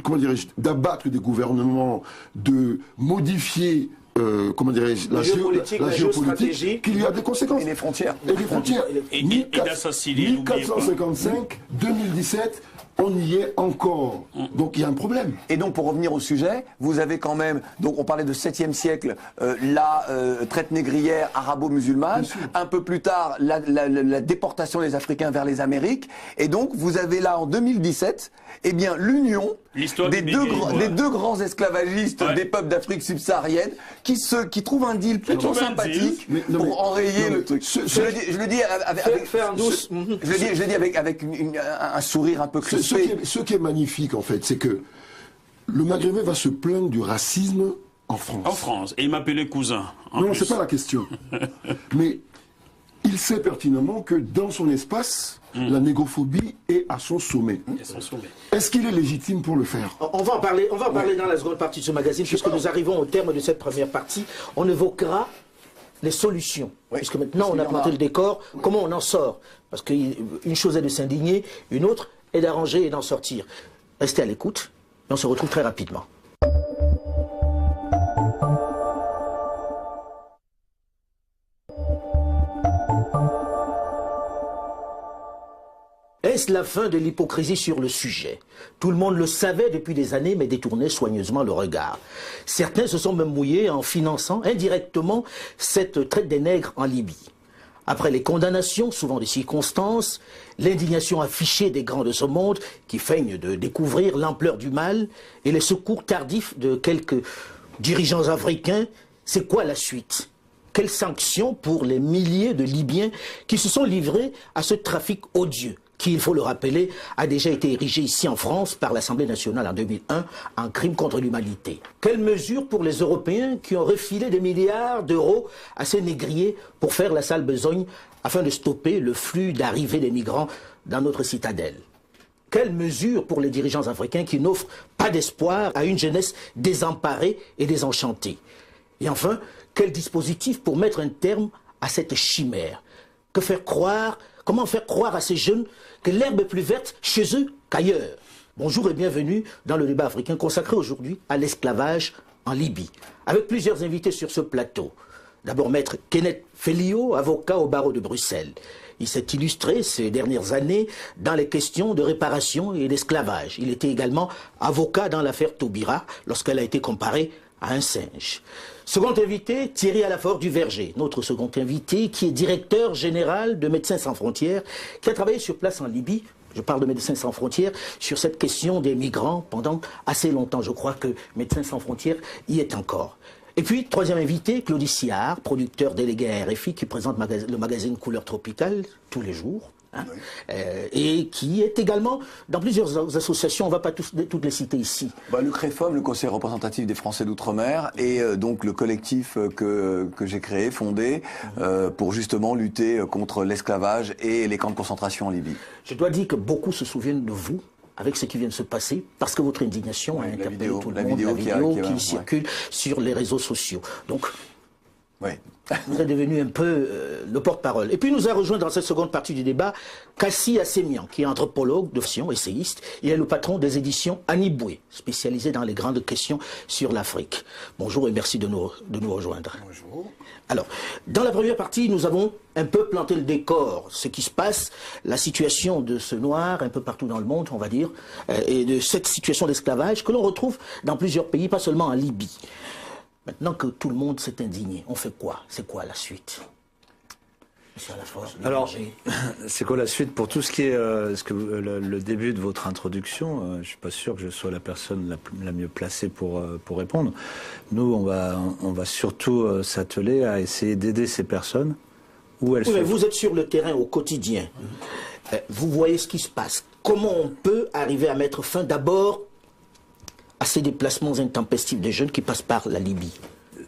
comment dirais-je, d'abattre des gouvernements, de modifier la géopolitique, qu'il y a des conséquences. Et les frontières. Et les frontières. Et d'assassiner. 1455, 2017, on y est encore. Donc il y a un problème. Et donc pour revenir au sujet, vous avez quand même, donc on parlait de 7e siècle, la traite négrière arabo-musulmane, un peu plus tard la déportation des Africains vers les Amériques, et donc vous avez là en 2017, eh bien l'union des deux grands esclavagistes des peuples d'Afrique subsaharienne qui trouvent un deal plutôt sympathique pour enrayer le truc. Je le dis avec un sourire un peu crispé. Ce qui est magnifique, en fait, c'est que le Maghrébin va se plaindre du racisme en France. En France. Et il m'appelait cousin. Non, c'est pas la question. Mais il sait pertinemment que dans son espace, la négrophobie est à son sommet. Est-ce qu'il est légitime pour le faire? On va en parler dans la seconde partie de ce magazine, puisque nous arrivons au terme de cette première partie. On évoquera les solutions. Oui, puisque maintenant on a planté le décor, comment on en sort? Parce qu'une chose est de s'indigner, une autre est d'arranger et d'en sortir. Restez à l'écoute, et on se retrouve très rapidement. Est-ce la fin de l'hypocrisie sur le sujet? Tout le monde le savait depuis des années, mais détournait soigneusement le regard. Certains se sont même mouillés en finançant indirectement cette traite des nègres en Libye. Après les condamnations, souvent des circonstances, l'indignation affichée des grands de ce monde qui feignent de découvrir l'ampleur du mal et les secours tardifs de quelques dirigeants africains, c'est quoi la suite? Quelles sanctions pour les milliers de Libyens qui se sont livrés à ce trafic odieux qui, il faut le rappeler, a déjà été érigé ici en France par l'Assemblée nationale en 2001 en crime contre l'humanité. Quelles mesures pour les Européens qui ont refilé des milliards d'euros à ces négriers pour faire la sale besogne afin de stopper le flux d'arrivée des migrants dans notre citadelle? Quelles mesures pour les dirigeants africains qui n'offrent pas d'espoir à une jeunesse désemparée et désenchantée? Et enfin, quel dispositif pour mettre un terme à cette chimère? Comment faire croire à ces jeunes que l'herbe est plus verte chez eux qu'ailleurs? Bonjour et bienvenue dans le débat africain consacré aujourd'hui à l'esclavage en Libye, avec plusieurs invités sur ce plateau. D'abord maître Kenneth Fellio, avocat au barreau de Bruxelles. Il s'est illustré ces dernières années dans les questions de réparation et d'esclavage. Il était également avocat dans l'affaire Taubira lorsqu'elle a été comparée à un singe. Second invité, Thierry Alafort du Verger, notre second invité, qui est directeur général de Médecins sans frontières, qui a travaillé sur place en Libye. Je parle de Médecins sans frontières sur cette question des migrants pendant assez longtemps. Je crois que Médecins sans frontières y est encore. Et puis, troisième invité, Claudie Siard, producteur délégué à RFI, qui présente le magazine Couleur Tropicale tous les jours. Hein, oui. Et qui est également dans plusieurs associations, on ne va pas toutes les citer ici. Le CREFOM, le Conseil représentatif des Français d'Outre-mer, et donc le collectif que j'ai créé, fondé, pour justement lutter contre l'esclavage et les camps de concentration en Libye. Je dois dire que beaucoup se souviennent de vous avec ce qui vient de se passer, parce que votre indignation a interpellé tout le monde, la vidéo qui circule sur les réseaux sociaux. Donc, vous êtes devenu un peu le porte-parole. Et puis nous a rejoint dans cette seconde partie du débat Kassi Assemian, qui est anthropologue de fiction, essayiste. Il est le patron des éditions Aniboué, spécialisé dans les grandes questions sur l'Afrique. Bonjour et merci de nous rejoindre. Bonjour. Alors, dans la première partie, nous avons un peu planté le décor, ce qui se passe, la situation de ce noir un peu partout dans le monde, on va dire, et de cette situation d'esclavage que l'on retrouve dans plusieurs pays, pas seulement en Libye. Maintenant que tout le monde s'est indigné, on fait quoi? C'est quoi la suite? Alors, c'est quoi la suite pour tout ce qui est le début de votre introduction? Je ne suis pas sûr que je sois la personne la mieux placée pour répondre. Nous, on va surtout s'atteler à essayer d'aider ces personnes où elles sont. Vous êtes sur le terrain au quotidien. Vous voyez ce qui se passe. Comment on peut arriver à mettre fin d'abord à ces déplacements intempestifs des jeunes qui passent par la Libye?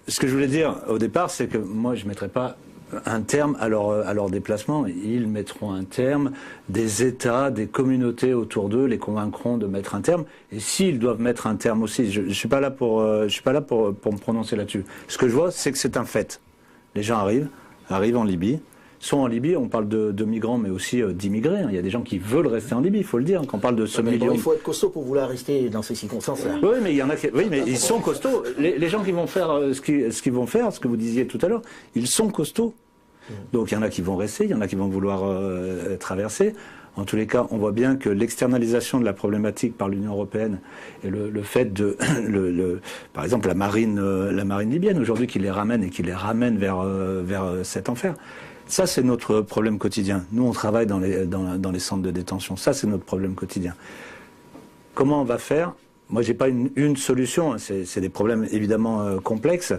Ce que je voulais dire au départ, c'est que moi, je ne mettrais pas un terme à leur déplacement. Ils mettront un terme, des États, des communautés autour d'eux les convaincront de mettre un terme. Et s'ils doivent mettre un terme aussi, je ne suis pas là pour me prononcer là-dessus. Ce que je vois, c'est que c'est un fait. Les gens arrivent en Libye. Sont en Libye, on parle de migrants, mais aussi d'immigrés. Il y a des gens qui veulent rester en Libye, il faut le dire. Quand on parle de ce million... il faut être costaud pour vouloir rester dans ces circonstances-là. Oui, mais il y en a qui... Oui, mais ils sont costauds. Les gens qui vont faire ce qu'ils vont faire, ce que vous disiez tout à l'heure, ils sont costauds. Donc il y en a qui vont rester, il y en a qui vont vouloir traverser. En tous les cas, on voit bien que l'externalisation de la problématique par l'Union européenne et le fait de, par exemple, la marine libyenne aujourd'hui qui les ramène vers cet enfer. Ça, c'est notre problème quotidien. Nous, on travaille dans les centres de détention. Ça, c'est notre problème quotidien. Comment on va faire ? Moi, j'ai pas une solution. Hein. C'est des problèmes évidemment complexes,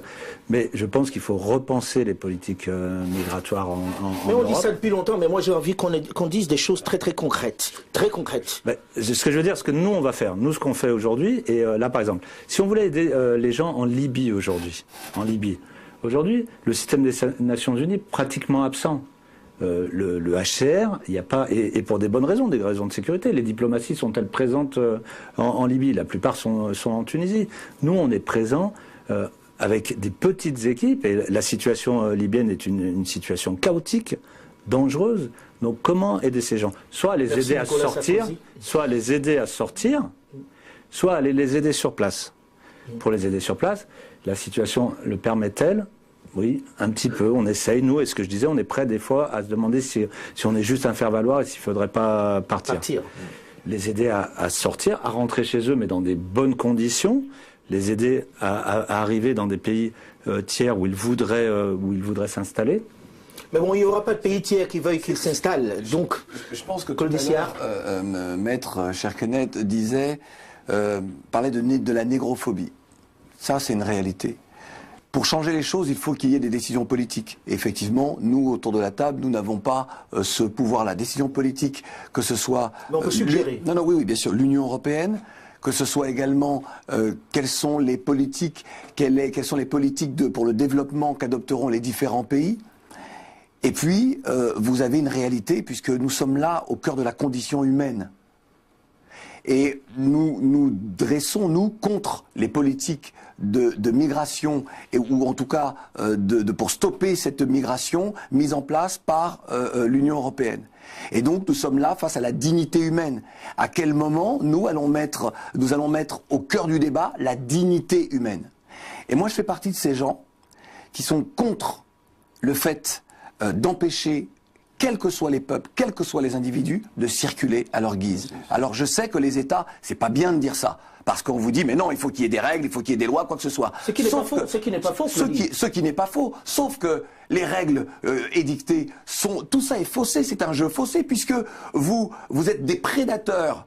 mais je pense qu'il faut repenser les politiques migratoires en Mais on Europe. dit ça depuis longtemps, mais moi j'ai envie qu'on dise des choses très très concrètes. Très concrètes. Ben, ce que je veux dire, ce que nous on va faire, nous ce qu'on fait aujourd'hui, et là par exemple, si on voulait aider les gens en Libye aujourd'hui, aujourd'hui, le système des Nations Unies pratiquement absent. Le HCR, il n'y a pas, et pour des bonnes raisons, des raisons de sécurité. Les diplomaties sont-elles présentes en Libye? La plupart sont en Tunisie. Nous, on est présents avec des petites équipes, et la situation libyenne est une situation chaotique, dangereuse. Donc, comment aider ces gens? Soit les aider à sortir, soit les aider à sortir, soit aller les aider sur place. Pour les aider sur place, la situation le permet-elle? Oui, un petit peu, on essaye. Nous, et ce que je disais, on est prêt des fois à se demander si on est juste un faire-valoir et s'il ne faudrait pas partir. Les aider à sortir, à rentrer chez eux, mais dans des bonnes conditions. Les aider à arriver dans des pays tiers où ils voudraient s'installer. Mais bon, il n'y aura pas de pays tiers qui veuille qu'ils s'installent. Donc, je pense que tout à l'heure, Maître Cherkenet parlait de la négrophobie. Ça, c'est une réalité. Pour changer les choses, il faut qu'il y ait des décisions politiques. Et effectivement, nous, autour de la table, nous n'avons pas ce pouvoir-là. Décision politique, que ce soit... Mais on peut suggérer. Oui, bien sûr. L'Union européenne, que ce soit également quelles sont les politiques, pour le développement qu'adopteront les différents pays. Et puis, vous avez une réalité, puisque nous sommes là au cœur de la condition humaine. Et nous dressons, nous, contre les politiques de migration, ou en tout cas pour stopper cette migration mise en place par l'Union européenne. Et donc nous sommes là face à la dignité humaine. À quel moment nous allons mettre au cœur du débat la dignité humaine? Et moi je fais partie de ces gens qui sont contre le fait d'empêcher quels que soient les peuples, quels que soient les individus, de circuler à leur guise. Alors je sais que les États, c'est pas bien de dire ça, parce qu'on vous dit mais non, il faut qu'il y ait des règles, il faut qu'il y ait des lois, quoi que ce soit. Ce qui n'est pas faux, ce qui n'est pas faux. Ce qui n'est pas faux, sauf que les règles édictées tout ça est faussé, c'est un jeu faussé, puisque vous êtes des prédateurs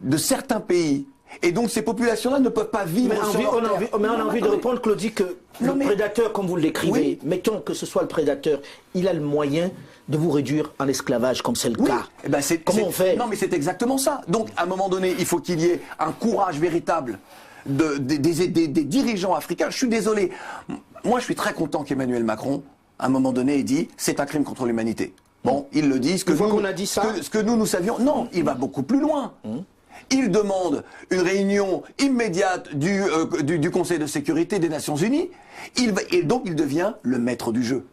de certains pays. Et donc ces populations-là ne peuvent pas vivre sur leur terre. Mais on a envie de répondre, Claudie, que prédateur, comme vous le décrivez, mettons que ce soit le prédateur, il a le moyen de vous réduire en esclavage, comme c'est le cas. Eh ben comment on fait? Non, mais c'est exactement ça. Donc, à un moment donné, il faut qu'il y ait un courage véritable des dirigeants africains. Je suis désolé. Moi, je suis très content qu'Emmanuel Macron, à un moment donné, ait dit « c'est un crime contre l'humanité ». Bon, il le dit. Ce que nous savions. Non, il va beaucoup plus loin. Il demande une réunion immédiate du Conseil de sécurité des Nations Unies. Et donc, il devient le maître du jeu.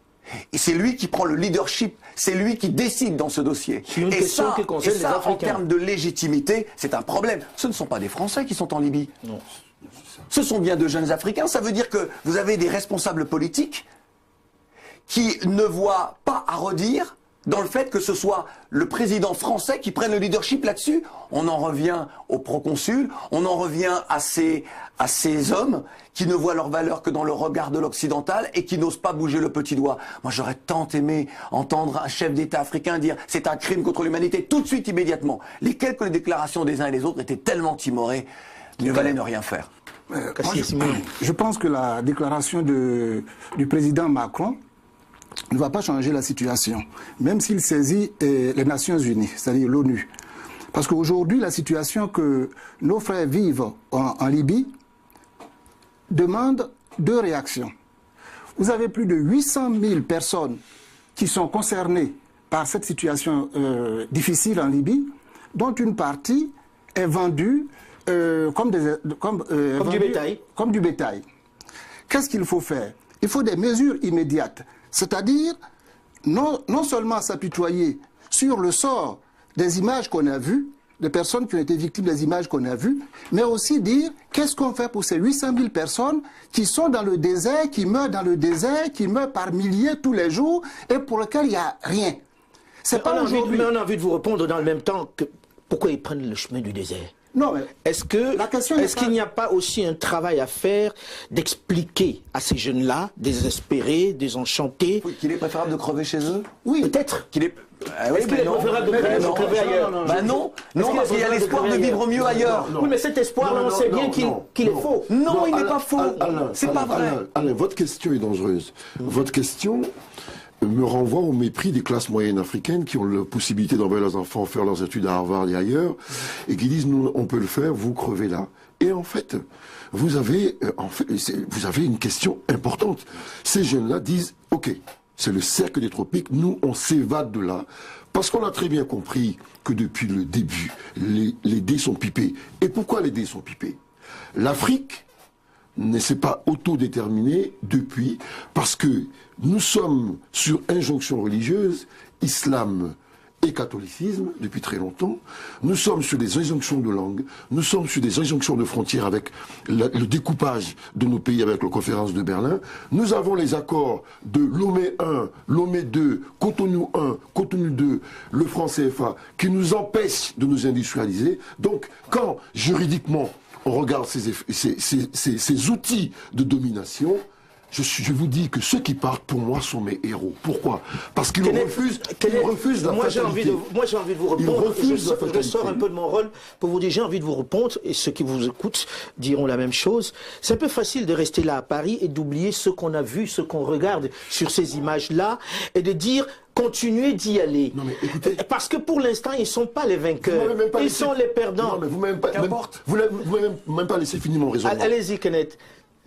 Et c'est lui qui prend le leadership, c'est lui qui décide dans ce dossier. Et ça, en termes de légitimité, c'est un problème. Ce ne sont pas des Français qui sont en Libye. Non. Ce sont bien de jeunes Africains. Ça veut dire que vous avez des responsables politiques qui ne voient pas à redire dans le fait que ce soit le président français qui prenne le leadership là-dessus. On en revient au proconsul, on en revient à ces hommes qui ne voient leur valeur que dans le regard de l'occidental et qui n'osent pas bouger le petit doigt. Moi, j'aurais tant aimé entendre un chef d'État africain dire « c'est un crime contre l'humanité » tout de suite, immédiatement. Les quelques déclarations des uns et des autres étaient tellement timorées, il ne valait ne rien faire. Je pense que la déclaration du président Macron ne va pas changer la situation, même s'il saisit les Nations Unies, c'est-à-dire l'ONU. Parce qu'aujourd'hui, la situation que nos frères vivent en Libye demande deux réactions. Vous avez plus de 800 000 personnes qui sont concernées par cette situation difficile en Libye, dont une partie est vendue comme du bétail. Qu'est-ce qu'il faut faire? Il faut des mesures immédiates. C'est-à-dire, non seulement s'apitoyer sur le sort des images qu'on a vues, des personnes qui ont été victimes des images qu'on a vues, mais aussi dire qu'est-ce qu'on fait pour ces 800 000 personnes qui sont dans le désert, qui meurent dans le désert, qui meurent par milliers tous les jours et pour lesquels il n'y a rien. C'est pas aujourd'hui. Mais on a envie de vous répondre dans le même temps que pourquoi ils prennent le chemin du désert. Non, mais est-ce qu'il n'y a pas aussi un travail à faire d'expliquer à ces jeunes-là, désespérés, désenchantés, qu'il est préférable de crever chez eux? Oui, peut-être. Qu'il est... Est-ce qu'il est préférable de crever ailleurs? Non, parce qu'il y a l'espoir de vivre mieux ailleurs. Oui, mais cet espoir-là, on sait bien qu'il est faux. Non, il n'est pas faux. C'est pas vrai. Alain, votre question est dangereuse. Votre question me renvoie au mépris des classes moyennes africaines qui ont la possibilité d'envoyer leurs enfants faire leurs études à Harvard et ailleurs, et qui disent, nous, on peut le faire, vous crevez là. Et en fait, vous avez une question importante. Ces jeunes-là disent, ok, c'est le cercle des tropiques, nous, on s'évade de là, parce qu'on a très bien compris que depuis le début, les dés sont pipés. Et pourquoi les dés sont pipés? L'Afrique ne s'est pas autodéterminée depuis, parce que nous sommes sur injonction religieuse, islam et catholicisme, depuis très longtemps. Nous sommes sur des injonctions de langue, nous sommes sur des injonctions de frontières avec le découpage de nos pays avec la conférence de Berlin. Nous avons les accords de Lomé 1, Lomé 2, Cotonou 1, Cotonou 2, le franc CFA, qui nous empêchent de nous industrialiser. Donc, quand, juridiquement, on regarde ces outils de domination, je vous dis que ceux qui partent, pour moi, sont mes héros. Pourquoi? Parce qu'ils refusent la fatalité. Moi, j'ai envie de vous répondre. Je sors un peu de mon rôle pour vous dire, j'ai envie de vous répondre, et ceux qui vous écoutent diront la même chose. C'est un peu facile de rester là à Paris et d'oublier ce qu'on a vu, ce qu'on regarde sur ces images-là, et de dire, continuez d'y aller. Non, mais écoutez, parce que pour l'instant, ils ne sont pas les vainqueurs. Ils sont les perdants. Non, mais vous n'avez même pas laissé finir mon raisonnement. Allez-y, Kenneth.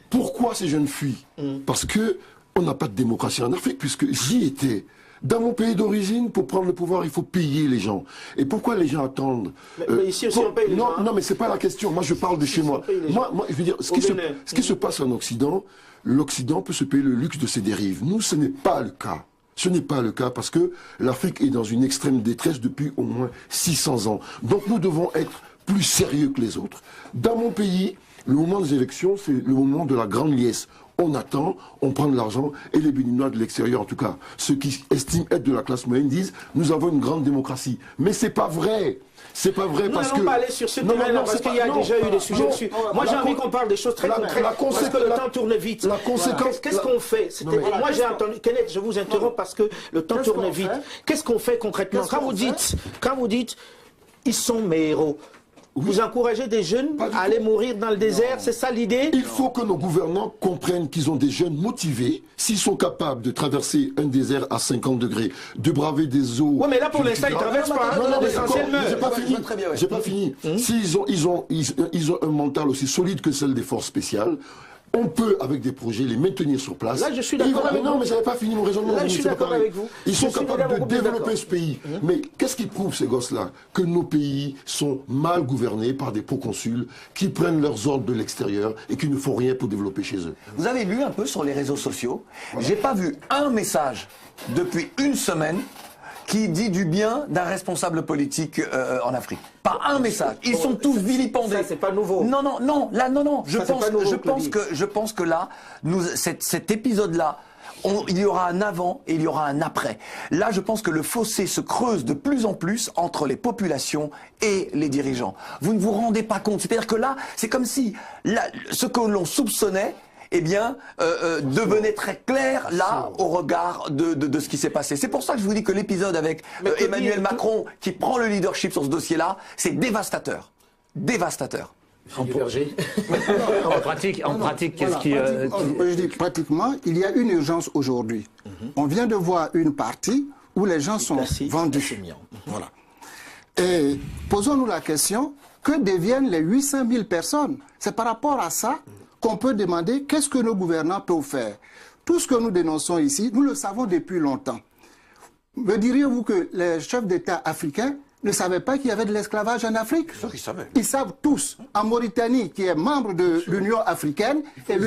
Pourquoi ces jeunes fuient? Parce que on n'a pas de démocratie en Afrique, puisque j'y étais. Dans mon pays d'origine, pour prendre le pouvoir, il faut payer les gens. Et pourquoi les gens attendent? Mais ici aussi, on paye les gens. Non, mais c'est pas la question. Moi, je parle de chez moi. Moi, je veux dire, ce qui se passe en Occident, l'Occident peut se payer le luxe de ses dérives. Nous, ce n'est pas le cas. Ce n'est pas le cas parce que l'Afrique est dans une extrême détresse depuis au moins 600 ans. Donc nous devons être plus sérieux que les autres. Dans mon pays, le moment des élections, c'est le moment de la grande liesse. On attend, on prend de l'argent, et les Béninois de l'extérieur, en tout cas, ceux qui estiment être de la classe moyenne, disent « nous avons une grande démocratie ». Mais c'est pas vrai. C'est pas vrai parce que... Nous n'allons pas aller sur ce terrain-là parce qu'il y a déjà eu des sujets dessus. Moi, j'ai envie qu'on parle des choses très concrètes parce que le temps tourne vite. La conséquence... Qu'est-ce qu'on fait? Moi, j'ai entendu... Kenneth, je vous interromps parce que le temps tourne vite. Qu'est-ce qu'on fait concrètement? Quand vous dites « ils sont mes héros », vous encouragez des jeunes à aller mourir dans le désert, c'est ça l'idée? Il faut que nos gouvernants comprennent qu'ils ont des jeunes motivés, s'ils sont capables de traverser un désert à 50 degrés, de braver des eaux... Oui, mais là pour l'instant, ils ne traversent pas. J'ai pas fini. S'ils ont un mental aussi solide que celle des forces spéciales, on peut, avec des projets, les maintenir sur place. Là, je suis d'accord avec vous. Non, mais j'avais pas fini mon raisonnement. Là, je suis d'accord avec vous. Ils sont capables de développer ce pays. Mais qu'est-ce qu'ils prouvent, ces gosses-là? Que nos pays sont mal gouvernés par des proconsuls qui prennent leurs ordres de l'extérieur et qui ne font rien pour développer chez eux. Vous avez lu un peu sur les réseaux sociaux. J'ai pas vu un message depuis une semaine qui dit du bien d'un responsable politique en Afrique. Pas un message. Ils sont tous vilipendés. Ça, c'est pas nouveau. Non. Je pense que là, cet épisode-là, il y aura un avant et il y aura un après. Là, je pense que le fossé se creuse de plus en plus entre les populations et les dirigeants. Vous ne vous rendez pas compte. C'est-à-dire que là, c'est comme si ce que l'on soupçonnait, devenait très clair là au regard de ce qui s'est passé. C'est pour ça que je vous dis que l'épisode avec Emmanuel Macron qui prend le leadership sur ce dossier-là, c'est dévastateur. Dévastateur. En pratique, qu'est-ce qui... Je dis pratiquement, il y a une urgence aujourd'hui. On vient de voir une partie où les gens sont vendus. Voilà. Et posons-nous la question, que deviennent les 800 000 personnes? C'est par rapport à ça qu'on peut demander qu'est-ce que nos gouvernants peuvent faire. Tout ce que nous dénonçons ici, nous le savons depuis longtemps. Me diriez-vous que les chefs d'État africains ne savaient pas qu'il y avait de l'esclavage en Afrique? Ils savaient. Ils savent tous. En Mauritanie, qui est membre de l'Union africaine, et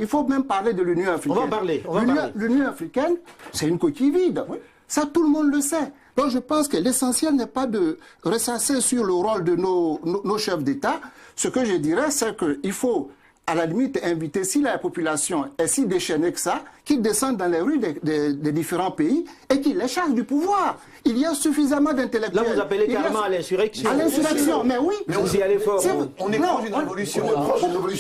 il faut même parler de l'Union africaine. On va parler. L'Union africaine, c'est une coquille vide. Oui. Ça, tout le monde le sait. Donc je pense que l'essentiel n'est pas de ressasser sur le rôle de nos chefs d'État. Ce que je dirais, c'est qu'il faut à la limite inviter, si la population est si déchaînée que ça, qu'ils descendent dans les rues des différents pays et qu'ils les chassent du pouvoir. Il y a suffisamment d'intellectuels. Là, vous appelez carrément à l'insurrection. À l'insurrection, mais oui. Mais vous y allez fort. On est proche d'une révolution.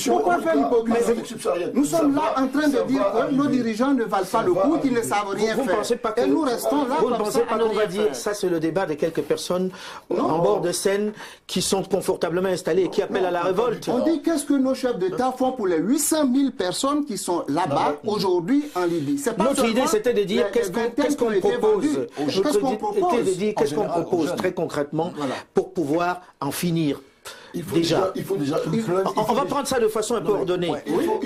Pourquoi faire l'hypocrisie? Nous sommes là en train de dire que nos dirigeants ne valent pas le coup, qu'ils ne savent rien faire. Et nous restons là vous ne comme pensez ça pas à ne qu'on va rien dire, faire. ça c'est le débat de quelques personnes en bord de scène qui sont confortablement installées et qui appellent à la révolte. On dit qu'est-ce que nos chefs d'État font pour les 800 000 personnes qui sont là-bas aujourd'hui en Libye. Notre idée c'était de dire qu'est-ce qu'on propose. Qu'est-ce qu'on propose très concrètement pour pouvoir en finir. Il faut déjà on va prendre ça de façon un peu ordonnée.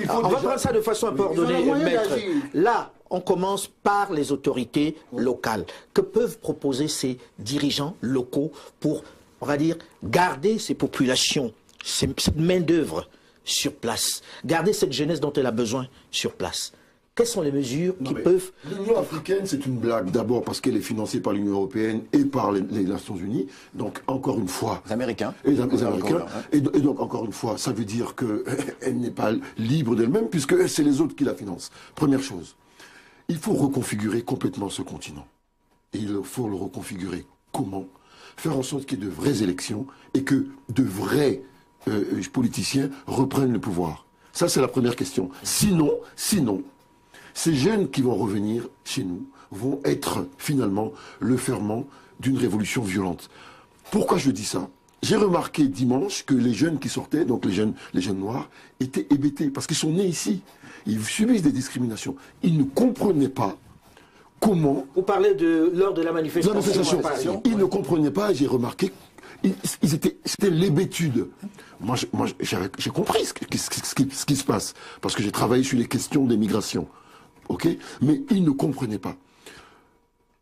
On va prendre ça de façon un peu ordonnée, maître. Là, on commence par les autorités locales. Que peuvent proposer ces dirigeants locaux pour, on va dire, garder ces populations, cette main-d'œuvre sur place, garder cette jeunesse dont elle a besoin sur place? Quelles sont les mesures qui peuvent... L'Union africaine, c'est une blague. D'abord parce qu'elle est financée par l'Union européenne et par les Nations unies. Donc, encore une fois... Les Américains. Et les Américains. Et donc, encore une fois, ça veut dire qu'elle n'est pas libre d'elle-même, puisque c'est les autres qui la financent. Première chose, il faut reconfigurer complètement ce continent. Et il faut le reconfigurer. Comment? Faire en sorte qu'il y ait de vraies élections et que de vrais politiciens reprennent le pouvoir. Ça, c'est la première question. Sinon, ces jeunes qui vont revenir chez nous vont être finalement le ferment d'une révolution violente. Pourquoi je dis ça? J'ai remarqué dimanche que les jeunes qui sortaient, donc les jeunes noirs, étaient hébétés parce qu'ils sont nés ici. Ils subissent des discriminations. Ils ne comprenaient pas comment... Vous parlez lors de la manifestation. Ils ne comprenaient pas, j'ai remarqué, c'était l'hébétude. Moi, j'ai compris ce qui se passe, parce que j'ai travaillé sur les questions des migrations. Okay? Mais ils ne comprenaient pas.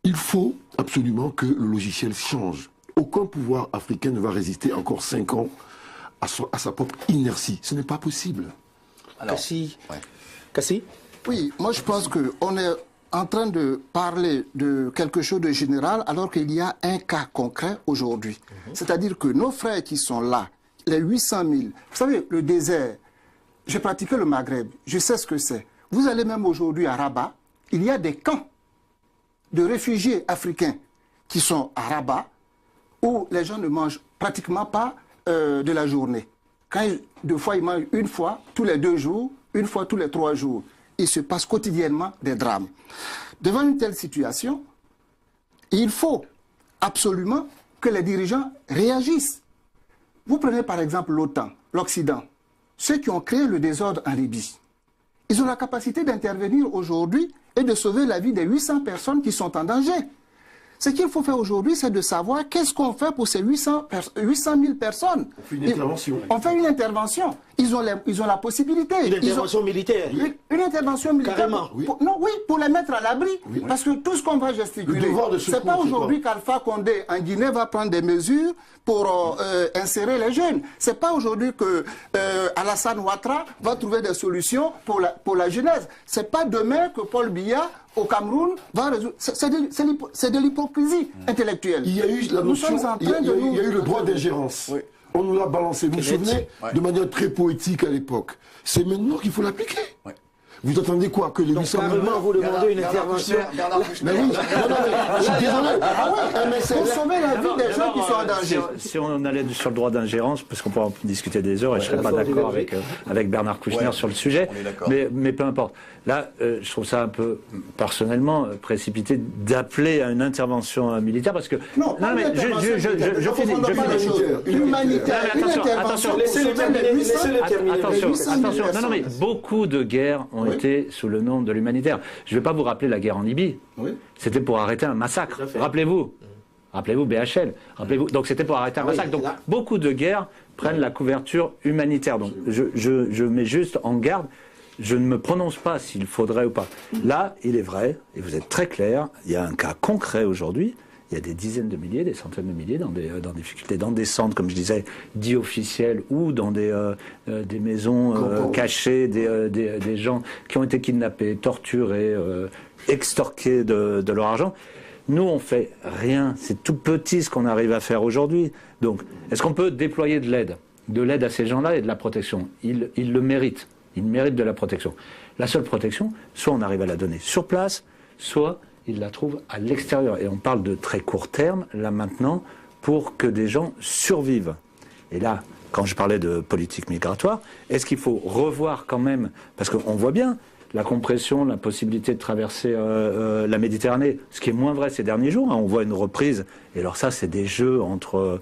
Il faut absolument que le logiciel change. Aucun pouvoir africain ne va résister encore 5 ans à sa propre inertie. Ce n'est pas possible. Cassie? Oui, moi je pense qu'on est en train de parler de quelque chose de général alors qu'il y a un cas concret aujourd'hui. C'est-à-dire que nos frères qui sont là, les 800 000, vous savez, le désert, j'ai pratiqué le Maghreb, je sais ce que c'est. Vous allez même aujourd'hui à Rabat, il y a des camps de réfugiés africains qui sont à Rabat où les gens ne mangent pratiquement pas de la journée. Deux fois, ils mangent une fois tous les 2 jours, une fois tous les 3 jours. Il se passe quotidiennement des drames. Devant une telle situation, il faut absolument que les dirigeants réagissent. Vous prenez par exemple l'OTAN, l'Occident, ceux qui ont créé le désordre en Libye. Ils ont la capacité d'intervenir aujourd'hui et de sauver la vie des 800 personnes qui sont en danger. Ce qu'il faut faire aujourd'hui, c'est de savoir qu'est-ce qu'on fait pour ces 800 000 personnes. On fait une intervention. On fait une intervention. Ils ont la possibilité. Une intervention militaire. Une intervention militaire. Carrément. Pour les mettre à l'abri. Oui. Parce que tout ce qu'on va gesticuler, c'est pas aujourd'hui qu'Alpha Condé en Guinée va prendre des mesures pour insérer les jeunes. C'est pas aujourd'hui que Alassane Ouattara va trouver des solutions pour la jeunesse. C'est pas demain que Paul Biya au Cameroun va résoudre. C'est de l'hypocrisie intellectuelle. Il y a eu la notion, il y a eu le droit d'ingérence. Oui. On nous l'a balancé, vous vous souvenez, de manière très poétique à l'époque. C'est maintenant qu'il faut l'appliquer. Oui. Vous attendez quoi? Que les 800 000... Carrément, vous demandez une intervention. Mais oui, je suis désolé. Pour sauver la vie des gens qui sont en danger. Si on allait sur le droit d'ingérence, parce qu'on pourrait en discuter des heures, et je ne serais pas d'accord avec Bernard Kouchner sur le sujet, mais peu importe. Là, je trouve ça un peu, personnellement, précipité d'appeler à une intervention militaire, parce que... Non, mais je finis. L'humanitaire, attention, laissez-le terminer. Attention, non, mais beaucoup de guerres ont été sous le nom de l'humanitaire. Je ne vais pas vous rappeler la guerre en Libye. Oui. C'était pour arrêter un massacre. Rappelez-vous. Rappelez-vous BHL. Rappelez-vous. Donc c'était pour arrêter un massacre. Donc beaucoup de guerres prennent la couverture humanitaire. Donc je mets juste en garde. Je ne me prononce pas s'il faudrait ou pas. Là, il est vrai, et vous êtes très clair, il y a un cas concret aujourd'hui. Il y a des dizaines de milliers, des centaines de milliers dans des difficultés, dans des centres, comme je disais, dits officiels, ou dans des maisons cachées, des gens qui ont été kidnappés, torturés, extorqués de leur argent. Nous, on fait rien. C'est tout petit ce qu'on arrive à faire aujourd'hui. Donc, est-ce qu'on peut déployer de l'aide à ces gens-là et de la protection? Ils le méritent. Ils méritent de la protection. La seule protection, soit on arrive à la donner sur place, soit ils la trouvent à l'extérieur. Et on parle de très court terme, là maintenant, pour que des gens survivent. Et là, quand je parlais de politique migratoire, est-ce qu'il faut revoir quand même, parce qu'on voit bien la compression, la possibilité de traverser la Méditerranée, ce qui est moins vrai ces derniers jours, hein, on voit une reprise, et alors ça c'est des jeux entre...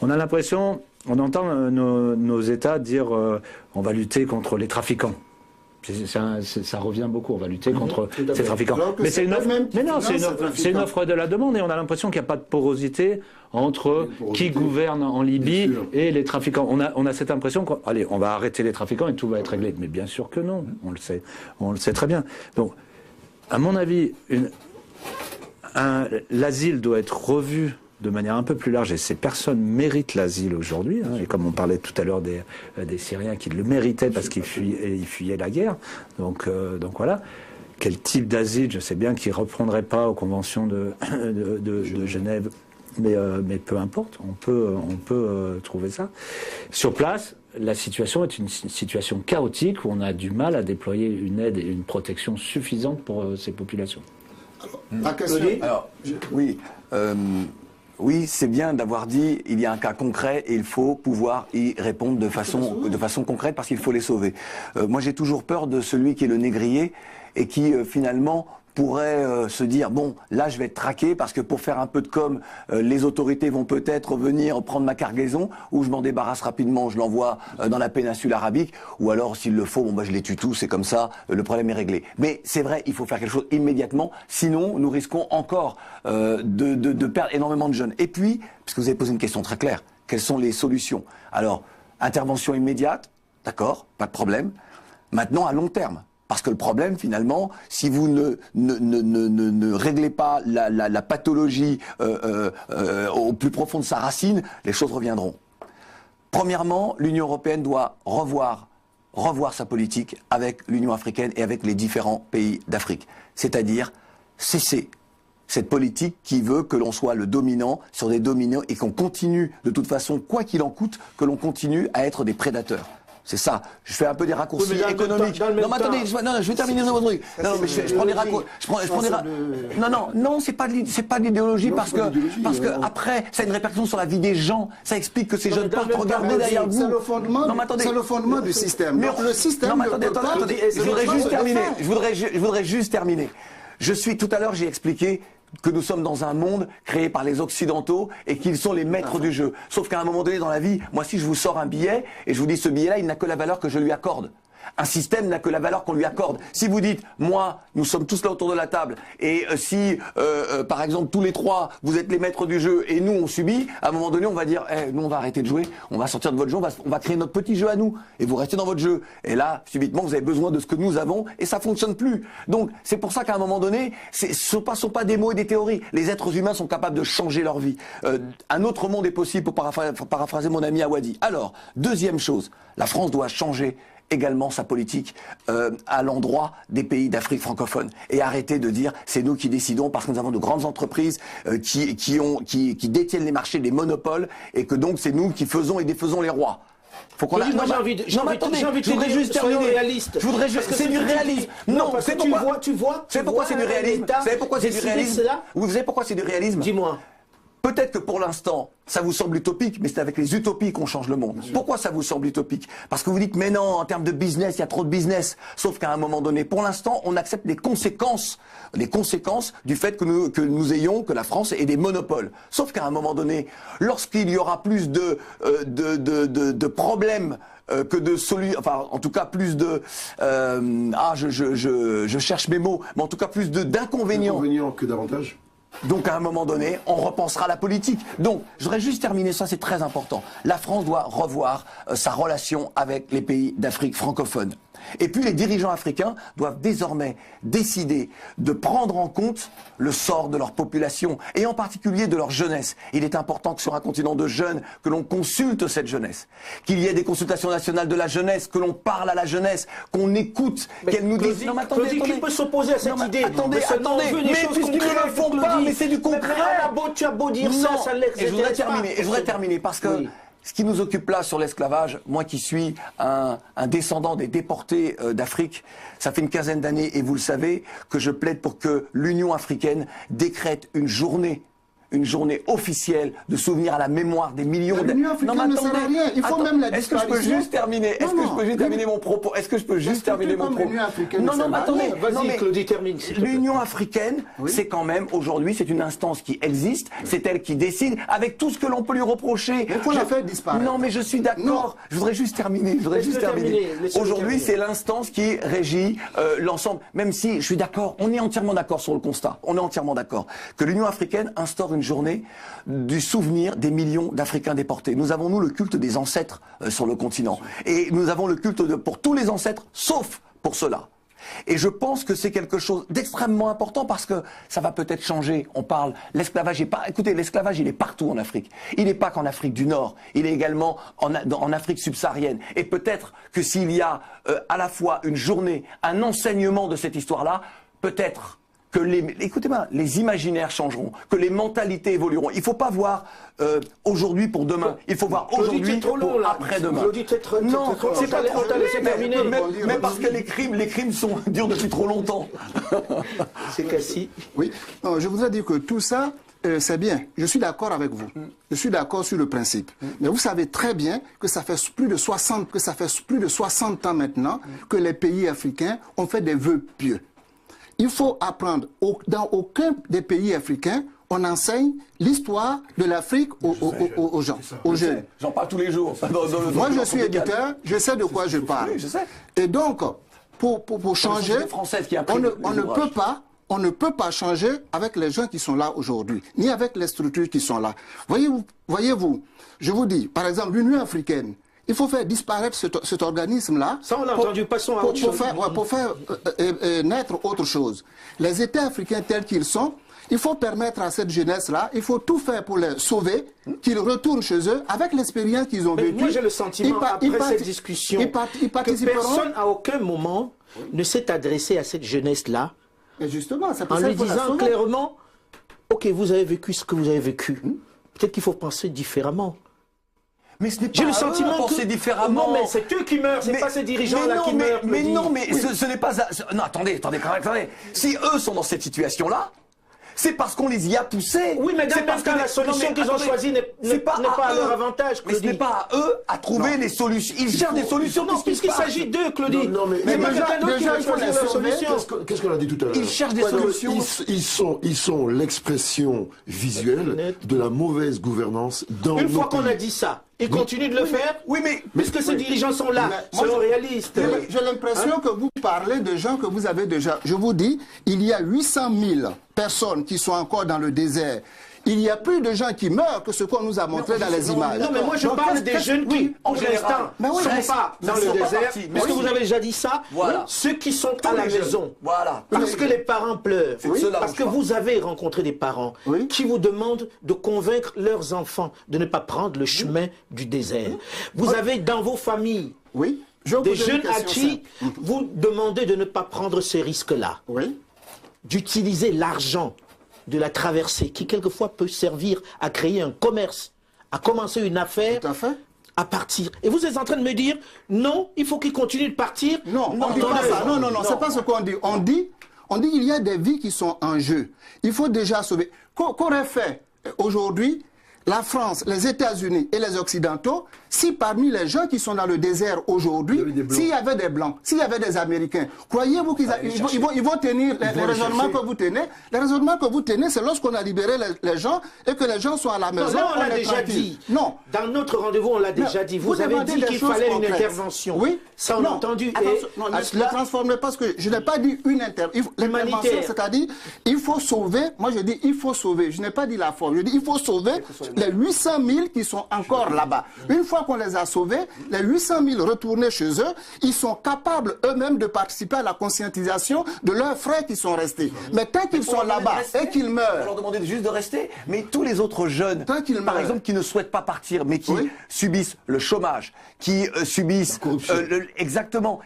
on a l'impression, on entend nos États dire on va lutter contre les trafiquants. Ça revient beaucoup, on va lutter contre ces trafiquants. Mais c'est une offre, mais non, c'est une offre de la demande, et on a l'impression qu'il n'y a pas de porosité entre qui gouverne en Libye et les trafiquants. On a cette impression qu'allez, on va arrêter les trafiquants et tout va être réglé. Mais bien sûr que non, on le sait très bien. Donc, à mon avis, l'asile doit être revu de manière un peu plus large, et ces personnes méritent l'asile aujourd'hui, hein, et comme on parlait tout à l'heure des Syriens qui le méritaient parce qu'ils fuyaient la guerre, donc voilà. Quel type d'asile? Je sais bien qu'ils ne reprendraient pas aux conventions de Genève, mais peu importe, on peut trouver ça. Sur place, la situation est une situation chaotique où on a du mal à déployer une aide et une protection suffisante pour ces populations. Oui, c'est bien d'avoir dit il y a un cas concret et il faut pouvoir y répondre de façon concrète parce qu'il faut les sauver. Moi, j'ai toujours peur de celui qui est le négrier et qui finalement pourrait se dire bon, là je vais être traqué parce que pour faire un peu de com, les autorités vont peut-être venir prendre ma cargaison, ou je m'en débarrasse rapidement, je l'envoie dans la péninsule arabique, ou alors s'il le faut, je les tue tous, c'est comme ça, le problème est réglé. Mais c'est vrai, il faut faire quelque chose immédiatement, sinon nous risquons encore de perdre énormément de jeunes. Et puis, parce que vous avez posé une question très claire, quelles sont les solutions? Alors, intervention immédiate, d'accord, pas de problème. Maintenant, à long terme. Parce que le problème, finalement, si vous ne réglez pas la pathologie au plus profond de sa racine, les choses reviendront. Premièrement, l'Union européenne doit revoir sa politique avec l'Union africaine et avec les différents pays d'Afrique. C'est-à-dire cesser cette politique qui veut que l'on soit le dominant sur des dominants et qu'on continue, de toute façon, quoi qu'il en coûte, que l'on continue à être des prédateurs. C'est ça. Je fais un peu des raccourcis économiques. Non, mais attendez, je vais terminer votre truc. Non, mais je prends des raccourcis. Non, c'est pas de l'idéologie parce que après, ça a une répercussion sur la vie des gens. Ça explique que ces jeunes partent regarder derrière vous. C'est le fondement du système. Mais le système. Non, mais attendez. Je voudrais juste terminer. Tout à l'heure, j'ai expliqué que nous sommes dans un monde créé par les Occidentaux et qu'ils sont les maîtres du jeu. Sauf qu'à un moment donné dans la vie, moi si je vous sors un billet et je vous dis ce billet-là, il n'a que la valeur que je lui accorde. Un système n'a que la valeur qu'on lui accorde. Si vous dites, moi, nous sommes tous là autour de la table, et si, par exemple, tous les trois, vous êtes les maîtres du jeu, et nous, on subit, à un moment donné, on va dire, nous, on va arrêter de jouer, on va sortir de votre jeu, on va créer notre petit jeu à nous, et vous restez dans votre jeu. Et là, subitement, vous avez besoin de ce que nous avons, et ça fonctionne plus. Donc, c'est pour ça qu'à un moment donné, ce sont pas des mots et des théories. Les êtres humains sont capables de changer leur vie. Un autre monde est possible, pour paraphraser mon ami Awadi. Alors, deuxième chose, la France doit changer également sa politique à l'endroit des pays d'Afrique francophone et arrêter de dire c'est nous qui décidons parce que nous avons de grandes entreprises qui détiennent les marchés, des monopoles, et que donc c'est nous qui faisons et défaisons les rois. Faut qu'on moi j'ai envie de réaliste. C'est du réalisme. Non, c'est pourquoi tu vois. Vous savez pourquoi c'est du réalisme? Vous savez pourquoi c'est du réalisme? Vous savez pourquoi c'est du réalisme? Dis-moi. Peut-être que pour l'instant, ça vous semble utopique, mais c'est avec les utopies qu'on change le monde. Pourquoi ça vous semble utopique? Parce que vous dites, mais non, en termes de business, il y a trop de business. Sauf qu'à un moment donné, pour l'instant, on accepte les conséquences du fait que la France ait des monopoles. Sauf qu'à un moment donné, lorsqu'il y aura plus de problèmes que de solutions, enfin, en tout cas, plus de, je cherche mes mots, mais en tout cas, plus d'inconvénients. Inconvénients que d'avantages. Donc à un moment donné, on repensera la politique. Donc, je voudrais juste terminer ça, c'est très important. La France doit revoir sa relation avec les pays d'Afrique francophone. Et puis les dirigeants africains doivent désormais décider de prendre en compte le sort de leur population, et en particulier de leur jeunesse. Il est important que sur un continent de jeunes, que l'on consulte cette jeunesse, qu'il y ait des consultations nationales de la jeunesse, que l'on parle à la jeunesse, qu'on écoute, qu'elle nous dise... Non, mais attendez, qui peut s'opposer à cette idée? Attendez, mais puisqu'ils ne le font pas, mais c'est du concret. Tu as beau dire ça, ça Et je voudrais terminer, parce que Oui. ce qui nous occupe là sur l'esclavage, moi qui suis un descendant des déportés d'Afrique, ça fait une quinzaine d'années, et vous le savez, que je plaide pour que l'Union africaine décrète une journée officielle de souvenir à la mémoire des millions L'Union africaine ne sert à rien. Il faut même la Est-ce que je peux disparition. juste terminer Est-ce que je peux juste terminer mon propos Est-ce que je peux juste terminer mon propos L'Union africaine Non, ne non, sert mais à attendez. rien. Non, Vas-y, mais Claudie, termine. s'il te plaît. L'Union africaine, c'est quand même, aujourd'hui, c'est une instance qui existe, c'est elle qui décide, avec tout ce que l'on peut lui reprocher. Il faut la faire disparaître. Non, mais je suis d'accord. Je voudrais juste terminer. Laisse-le terminer. Aujourd'hui, c'est l'instance qui régit l'ensemble. Même si, je suis d'accord, on est entièrement d'accord sur le constat. On est entièrement d'accord que l'Union africaine instaure une journée du souvenir des millions d'Africains déportés. Nous avons, nous, le culte des ancêtres sur le continent. Et nous avons le culte pour tous les ancêtres, sauf pour ceux-là. Et je pense que c'est quelque chose d'extrêmement important, parce que ça va peut-être changer. On parle, l'esclavage est pas, écoutez, l'esclavage, il est partout en Afrique. Il n'est pas qu'en Afrique du Nord. Il est également en Afrique subsaharienne. Et peut-être que s'il y a à la fois une journée, un enseignement de cette histoire-là, peut-être que écoutez-moi, les imaginaires changeront, que les mentalités évolueront. Il ne faut pas voir aujourd'hui pour demain. Il faut voir aujourd'hui pour après-demain. Non, c'est pas on t'a laissé terminer. Mais parce que les crimes durent depuis trop longtemps. C'est Cassie. Oui, non, je voudrais dire que tout ça, c'est bien. Je suis d'accord avec vous. Je suis d'accord sur le principe. Mais vous savez très bien que ça fait plus de 60 ans maintenant que les pays africains ont fait des vœux pieux. Il faut apprendre, dans aucun des pays africains, on enseigne l'histoire de l'Afrique aux gens, aux jeunes. J'en parle tous les jours. Moi, je suis éducateur, je sais de quoi je parle. Oui, je sais. Et donc, pour changer, on ne peut pas changer avec les gens qui sont là aujourd'hui, ni avec les structures qui sont là. Voyez-vous, je vous dis, par exemple, l'Union africaine, il faut faire disparaître cet organisme-là. Ça, on l'a entendu, passons à autre chose. Pour faire naître autre chose. Les États africains tels qu'ils sont, il faut permettre à cette jeunesse-là, il faut tout faire pour les sauver, qu'ils retournent chez eux avec l'expérience qu'ils ont vécue. Moi, j'ai le sentiment, après cette discussion, que personne, à aucun moment, ne s'est adressé à cette jeunesse-là, et justement, en lui disant clairement, ok, vous avez vécu ce que vous avez vécu. Peut-être qu'il faut penser différemment. Mais ce n'est pas J'ai le sentiment que penser différemment. Non, mais c'est eux qui meurent, c'est pas ces dirigeants-là qui meurent. Mais non, mais ce n'est pas... Non, attendez. Si eux sont dans cette situation-là, c'est parce qu'on les y a poussés. Oui, mais dans le même cas, la solution qu'ils ont choisie n'est pas à leur avantage, Claudie. Mais ce n'est pas à eux à trouver les solutions. Ils cherchent des solutions. Non, puisqu'il s'agit d'eux, Claudie. Non, mais quelqu'un d'autre qui va choisir leur solution. Qu'est-ce qu'on a dit tout à l'heure? Ils cherchent des solutions. Ils sont l'expression visuelle de la mauvaise gouvernance dans Une nos fois qu'on pays. a dit ça, ils continuent de le faire. Oui, mais... Puisque ces dirigeants sont là, soyons réalistes. J'ai l'impression que vous parlez de gens que vous avez déjà... Je vous dis, il y a 800 000 personnes qui sont encore dans le désert. Il y a plus de gens qui meurent que ce qu'on nous a montré dans les images. Non, mais moi je parle des jeunes qui, pour l'instant, ne sont pas dans le désert. Est-ce que vous avez déjà dit ça? Voilà. Ceux qui sont à la maison. Voilà. Parce que les parents pleurent. Parce que vous avez rencontré des parents qui vous demandent de convaincre leurs enfants de ne pas prendre le chemin du désert. Vous avez dans vos familles des jeunes à qui vous demandez de ne pas prendre ces risques-là. D'utiliser l'argent de la traversée, qui quelquefois peut servir à créer un commerce, à commencer une affaire, à partir. Et vous êtes en train de me dire, non, il faut qu'ils continuent de partir. Non, on ne dit pas ça. Non, c'est pas ce qu'on dit. On dit qu'il y a des vies qui sont en jeu. Il faut déjà sauver. Qu'aurait fait aujourd'hui la France, les États-Unis et les Occidentaux, si parmi les gens qui sont dans le désert aujourd'hui, s'il y avait des Blancs, s'il y avait des Américains, croyez-vous qu'ils vont tenir les raisonnements que vous tenez? Les raisonnements que vous tenez, c'est lorsqu'on a libéré les gens et que les gens sont à la maison. Non, on l'a déjà dit. Non. Dans notre rendez-vous, on l'a déjà dit. Vous avez dit qu'il fallait une intervention. Oui. Ça, on l'a entendu. Non, ne transformez pas ce que... Je n'ai pas dit une intervention. L'intervention, c'est-à-dire, il faut sauver. Moi, je dis, il faut sauver. Je n'ai pas dit la forme. Je dis, il faut sauver les 800 000 qui sont encore là-bas. Une fois fois qu'on les a sauvés, les 800 000 retournés chez eux, ils sont capables eux-mêmes de participer à la conscientisation de leurs frères qui sont restés. Mais tant qu'ils sont là-bas et qu'ils meurent... On leur demandait juste de rester. Mais tous les autres jeunes, par exemple, qui ne souhaitent pas partir, mais qui subissent le chômage, qui subissent... exactement.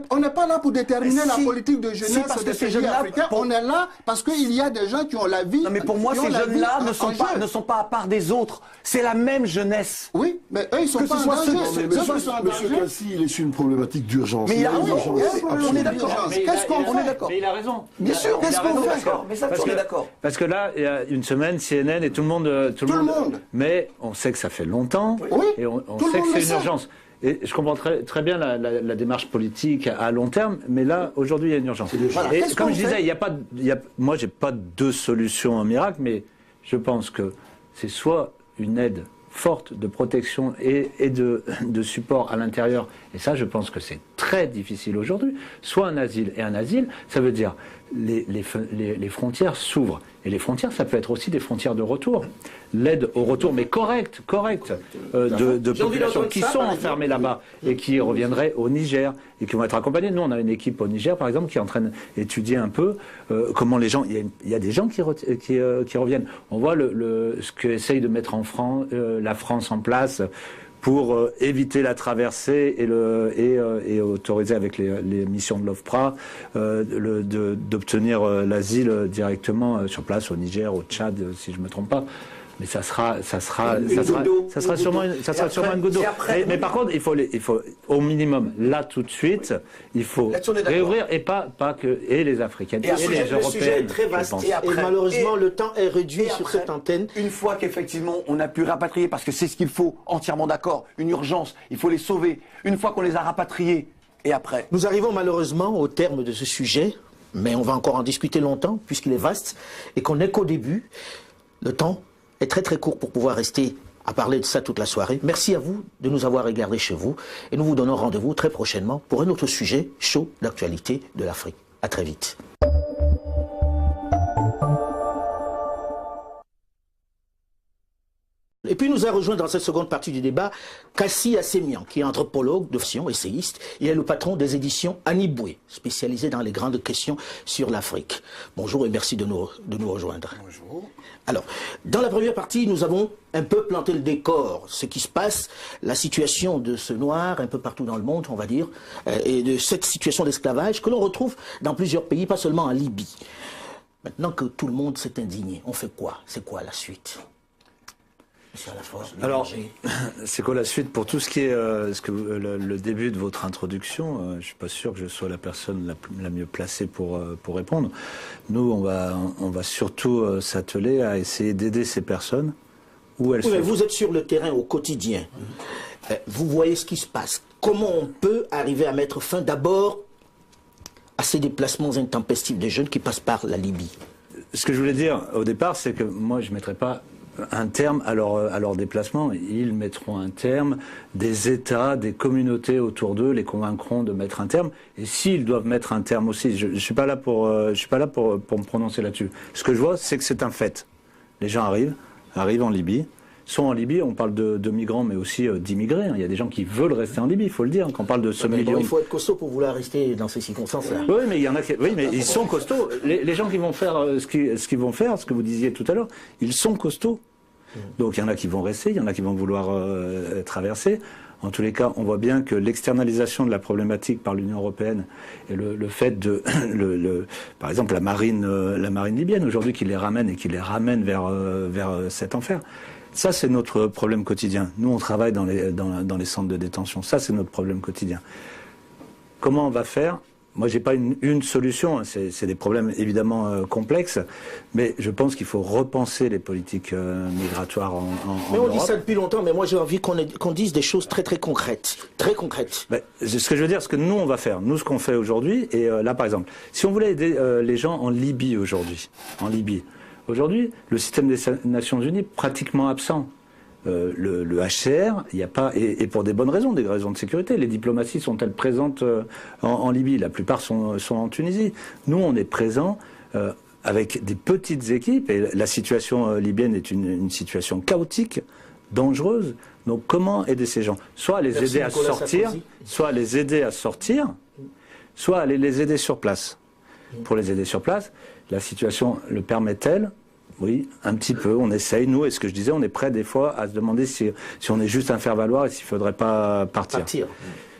On n'est pas là pour déterminer la politique de jeunesse parce de que ces pays jeunes-là, africains. On est là parce qu'il y a des gens qui ont la vie. Non, mais pour moi, ces jeunes-là ne sont pas à part des autres. C'est la même jeunesse. Oui, mais eux, ils sont pas en danger. Monsieur Cassi, il est sur une problématique d'urgence. Mais il a raison. On est d'accord. Qu'est-ce qu'on fait? Mais il a raison. Bien sûr, qu'est-ce qu'on fait? Mais ça, on est d'accord. Parce que là, il y a une semaine, CNN et tout le monde. Mais on sait que ça fait longtemps. Oui. Et on sait que c'est une urgence. Et je comprends très bien la démarche politique à long terme, mais là, aujourd'hui, il y a une urgence. Voilà. Et comme je disais, moi, j'ai pas de solution en miracle, mais je pense que c'est soit une aide forte de protection et de support à l'intérieur, et ça, je pense que c'est très difficile aujourd'hui, soit un asile. Et un asile, ça veut dire les frontières s'ouvrent. Et les frontières, ça peut être aussi des frontières de retour. L'aide au retour, mais correcte, de populations qui sont enfermées là-bas et qui reviendraient au Niger et qui vont être accompagnées. Nous, on a une équipe au Niger, par exemple, qui est en train d'étudier un peu comment les gens... Il y a des gens qui reviennent. On voit ce qu'essaye de mettre la France en place pour éviter la traversée et autoriser avec les missions de l'OFPRA d'obtenir l'asile directement sur place au Niger, au Tchad, si je ne me trompe pas. Mais ça sera sûrement une goutte d'eau. Mais par contre, il faut au minimum, là tout de suite, il faut réouvrir et pas que les Africaines et les Européennes. Le sujet est très vaste et malheureusement le temps est réduit sur cette antenne. Une fois qu'effectivement on a pu rapatrier, parce que c'est ce qu'il faut, entièrement d'accord, une urgence, il faut les sauver. Une fois qu'on les a rapatriés, et après. Nous arrivons malheureusement au terme de ce sujet, mais on va encore en discuter longtemps puisqu'il est vaste et qu'on n'est qu'au début. Le temps est très très court pour pouvoir rester à parler de ça toute la soirée. Merci à vous de nous avoir regardés chez vous et nous vous donnons rendez-vous très prochainement pour un autre sujet chaud d'actualité de l'Afrique. À très vite. Et puis nous a rejoint dans cette seconde partie du débat Kassi Assemian, qui est anthropologue de fiction, essayiste. Il est le patron des éditions Aniboué, spécialisé dans les grandes questions sur l'Afrique. Bonjour et merci de nous rejoindre. Bonjour. Alors, dans la première partie, nous avons un peu planté le décor, ce qui se passe, la situation de ce noir un peu partout dans le monde, on va dire, et de cette situation d'esclavage que l'on retrouve dans plusieurs pays, pas seulement en Libye. Maintenant que tout le monde s'est indigné, on fait quoi? C'est quoi la suite? Alors, c'est quoi la suite pour tout ce qui est le début de votre introduction? Je ne suis pas sûr que je sois la personne la mieux placée pour répondre. Nous, on va surtout s'atteler à essayer d'aider ces personnes où elles sont. Mais vous êtes sur le terrain au quotidien. Vous voyez ce qui se passe. Comment on peut arriver à mettre fin d'abord à ces déplacements intempestifs des jeunes qui passent par la Libye? Ce que je voulais dire au départ, c'est que moi, je ne mettrais pas un terme à leur déplacement. Ils mettront un terme, des États, des communautés autour d'eux les convaincront de mettre un terme. Et s'ils doivent mettre un terme aussi, je suis pas là pour me prononcer là-dessus. Ce que je vois, c'est que c'est un fait. Les gens arrivent en Libye. Sont en Libye, on parle de migrants, mais aussi d'immigrés. Il y a des gens qui veulent rester en Libye, il faut le dire. Quand on parle de ce million... il faut être costaud pour vouloir rester dans ces circonstances-là. Oui, mais il y en a qui... Oui, mais ils sont costauds. Les gens qui vont faire ce qu'ils vont faire, ce que vous disiez tout à l'heure, ils sont costauds. Donc il y en a qui vont rester, il y en a qui vont vouloir traverser. En tous les cas, on voit bien que l'externalisation de la problématique par l'Union européenne et le fait de, par exemple, la marine libyenne aujourd'hui qui les ramène et qui les ramène vers cet enfer. Ça, c'est notre problème quotidien. Nous, on travaille dans les centres de détention. Ça, c'est notre problème quotidien. Comment on va faire ? Moi, j'ai pas une solution. C'est des problèmes évidemment complexes, mais je pense qu'il faut repenser les politiques migratoires en Mais on Europe. dit ça depuis longtemps, mais moi j'ai envie qu'on dise des choses très très concrètes. Très concrètes. Ben, ce que je veux dire, ce que nous on va faire, nous ce qu'on fait aujourd'hui, et là par exemple, si on voulait aider les gens en Libye aujourd'hui, aujourd'hui, le système des Nations Unies pratiquement absent. Le HCR, il n'y a pas, et pour des bonnes raisons, des raisons de sécurité. Les diplomaties sont-elles présentes en Libye? La plupart sont en Tunisie. Nous, on est présents avec des petites équipes, et la situation libyenne est une situation chaotique. dangereuses. Donc comment aider ces gens? Soit les aider à sortir, soit les aider à sortir, soit aller les aider sur place. Pour les aider sur place, la situation le permet-elle? Oui, un petit peu, on essaye. Nous, et ce que je disais, on est prêt des fois à se demander si on est juste un faire-valoir et s'il ne faudrait pas partir.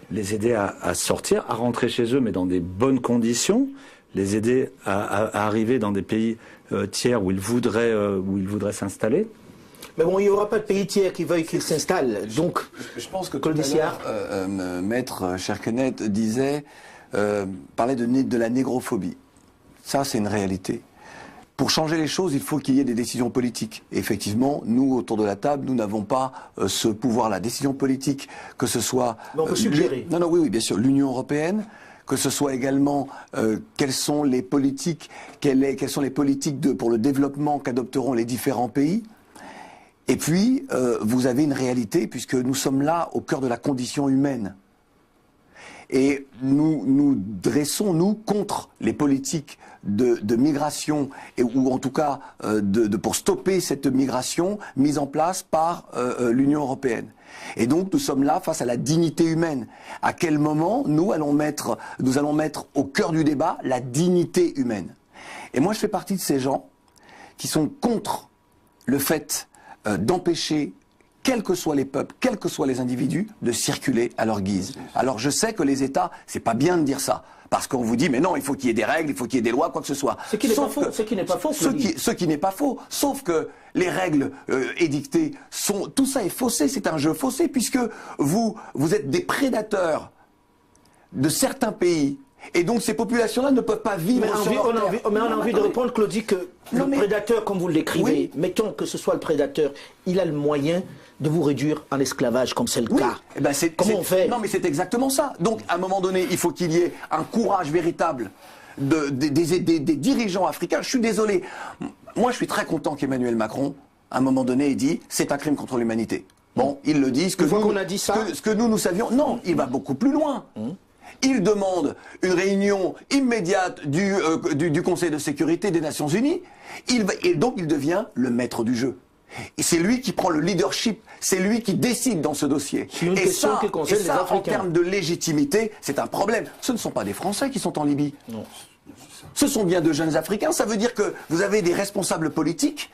Les aider à sortir, à rentrer chez eux, mais dans des bonnes conditions. Les aider à arriver dans des pays tiers où ils voudraient s'installer. Mais bon, il n'y aura pas de pays tiers qui veuille qu'ils s'installent. Donc, je pense que tout à l'heure, Maître Cherkenet parlait de la négrophobie. Ça, c'est une réalité. Pour changer les choses, il faut qu'il y ait des décisions politiques. Et effectivement, nous, autour de la table, nous n'avons pas ce pouvoir-là. Décision politique, que ce soit... Mais on peut suggérer. Oui, bien sûr. L'Union européenne, que ce soit également quelles sont les politiques, pour le développement qu'adopteront les différents pays. Et puis, vous avez une réalité, puisque nous sommes là au cœur de la condition humaine. Et nous dressons, nous, contre les politiques de migration, ou en tout cas pour stopper cette migration mise en place par l'Union européenne. Et donc nous sommes là face à la dignité humaine. À quel moment nous allons mettre au cœur du débat la dignité humaine? Et moi je fais partie de ces gens qui sont contre le fait d'empêcher, quels que soient les peuples, quels que soient les individus, de circuler à leur guise. Alors je sais que les États, c'est pas bien de dire ça, parce qu'on vous dit mais non, il faut qu'il y ait des règles, il faut qu'il y ait des lois, quoi que ce soit. Ce qui n'est pas faux. Ce qui n'est pas faux, sauf que les règles édictées tout ça est faussé, c'est un jeu faussé, puisque vous êtes des prédateurs de certains pays. Et donc ces populations-là ne peuvent pas vivre sur leur terre. Mais on a envie de répondre, Claudie, que le prédateur, comme vous le décrivez, mettons que ce soit le prédateur, il a le moyen de vous réduire en esclavage, comme c'est le cas. Eh ben comment on fait? Non, mais c'est exactement ça. Donc, à un moment donné, il faut qu'il y ait un courage véritable des dirigeants africains. Je suis désolé. Moi, je suis très content qu'Emmanuel Macron, à un moment donné, ait dit « c'est un crime contre l'humanité ». Bon, il le dit. Ce que nous savions. Non, il va beaucoup plus loin. Il demande une réunion immédiate du Conseil de sécurité des Nations Unies. Et donc, il devient le maître du jeu. Et c'est lui qui prend le leadership, c'est lui qui décide dans ce dossier. Et ça, en termes de légitimité, c'est un problème. Ce ne sont pas des Français qui sont en Libye. Non. Ce sont bien de jeunes Africains. Ça veut dire que vous avez des responsables politiques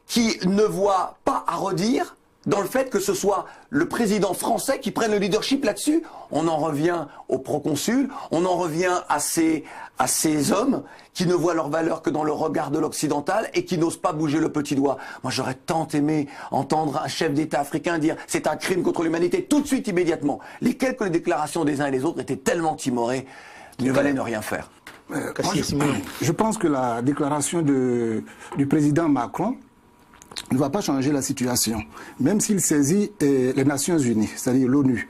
qui ne voient pas à redire dans le fait que ce soit le président français qui prenne le leadership là-dessus. On en revient aux proconsuls, on en revient à ces hommes qui ne voient leur valeur que dans le regard de l'occidental et qui n'osent pas bouger le petit doigt. Moi, j'aurais tant aimé entendre un chef d'État africain dire « c'est un crime contre l'humanité » tout de suite, immédiatement. Les déclarations des uns et des autres étaient tellement timorées, il ne valait ne rien faire. Je pense que la déclaration du président Macron ne va pas changer la situation, même s'il saisit les Nations Unies, c'est-à-dire l'ONU.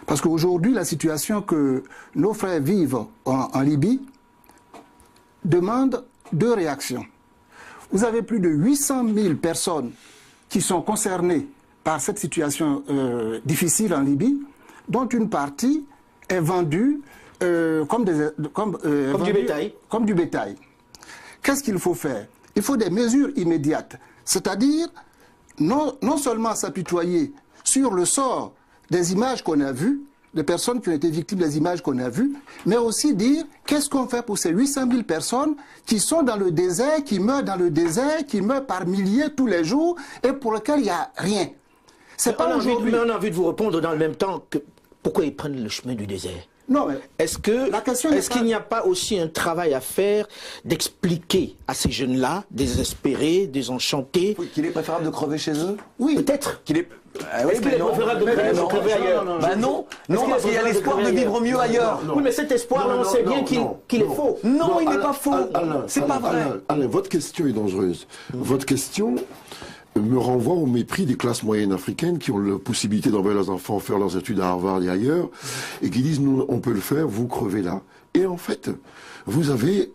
Parce qu'aujourd'hui, la situation que nos frères vivent en Libye demande deux réactions. Vous avez plus de 800 000 personnes qui sont concernées par cette situation difficile en Libye, dont une partie est vendue comme du bétail. Qu'est-ce qu'il faut faire? Il faut des mesures immédiates. C'est-à-dire, non seulement s'apitoyer sur le sort des images qu'on a vues, des personnes qui ont été victimes des images qu'on a vues, mais aussi dire qu'est-ce qu'on fait pour ces 800 000 personnes qui sont dans le désert, qui meurent dans le désert, qui meurent par milliers tous les jours et pour lesquels il n'y a rien. C'est pas aujourd'hui. Mais on a envie de vous répondre dans le même temps que pourquoi ils prennent le chemin du désert? Non, mais est-ce qu'il n'y a pas aussi un travail à faire d'expliquer à ces jeunes-là, désespérés, désenchantés, qu'il est préférable de crever chez eux? Oui, peut-être. Est-ce qu'il est préférable de crever ailleurs? Non, parce qu'il y a l'espoir de vivre mieux ailleurs. Oui, mais cet espoir-là, on sait bien qu'il est faux. Non, il n'est pas faux. C'est pas vrai. Alain, votre question est dangereuse. Votre question me renvoie au mépris des classes moyennes africaines qui ont la possibilité d'envoyer leurs enfants faire leurs études à Harvard et ailleurs, et qui disent, nous, on peut le faire, vous crevez là. Et en fait, vous avez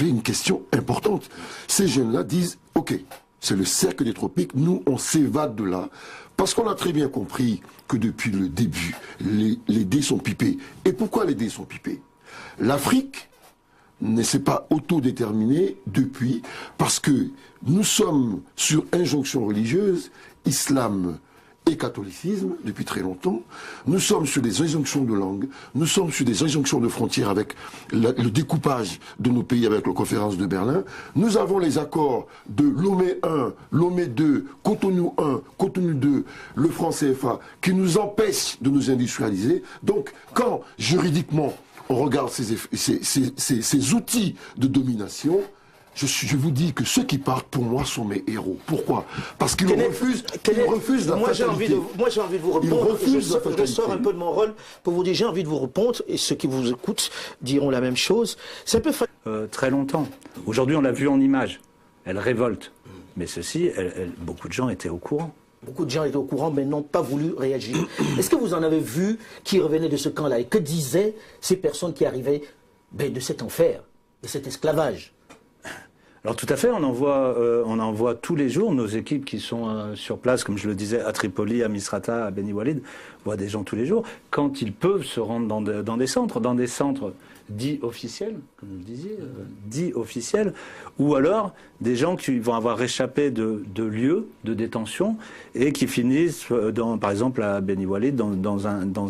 une question importante. Ces jeunes-là disent, ok, c'est le cercle des tropiques, nous, on s'évade de là, parce qu'on a très bien compris que depuis le début, les dés sont pipés. Et pourquoi les dés sont pipés? L'Afrique ne s'est pas autodéterminé depuis, parce que nous sommes sur injonction religieuse, islam et catholicisme depuis très longtemps. Nous sommes sur des injonctions de langue, nous sommes sur des injonctions de frontières avec le découpage de nos pays avec la conférence de Berlin. Nous avons les accords de Lomé 1, Lomé 2, Cotonou 1, Cotonou 2, le franc CFA, qui nous empêchent de nous industrialiser. Donc, quand juridiquement on regarde ces outils de domination, je vous dis que ceux qui partent, pour moi, sont mes héros. Pourquoi? Parce qu'ils refusent la fatalité. Moi, j'ai envie de vous répondre. Je sors un peu de mon rôle pour vous dire, j'ai envie de vous répondre, et ceux qui vous écoutent diront la même chose. C'est un peu très longtemps. Aujourd'hui, on l'a vu en images. Elle révolte. Mais ceci, beaucoup de gens étaient au courant. Beaucoup de gens étaient au courant, mais n'ont pas voulu réagir. Est-ce que vous en avez vu qui revenaient de ce camp-là? Et que disaient ces personnes qui arrivaient de cet enfer, de cet esclavage? Alors tout à fait, on en voit tous les jours. Nos équipes qui sont sur place, comme je le disais, à Tripoli, à Misrata, à Beni Walid, voient des gens tous les jours. Quand ils peuvent se rendre dans des centres dits officiels, comme vous le disiez, dits officiels, ou alors des gens qui vont avoir échappé de lieux de détention et qui finissent, par exemple à Beni Walid, dans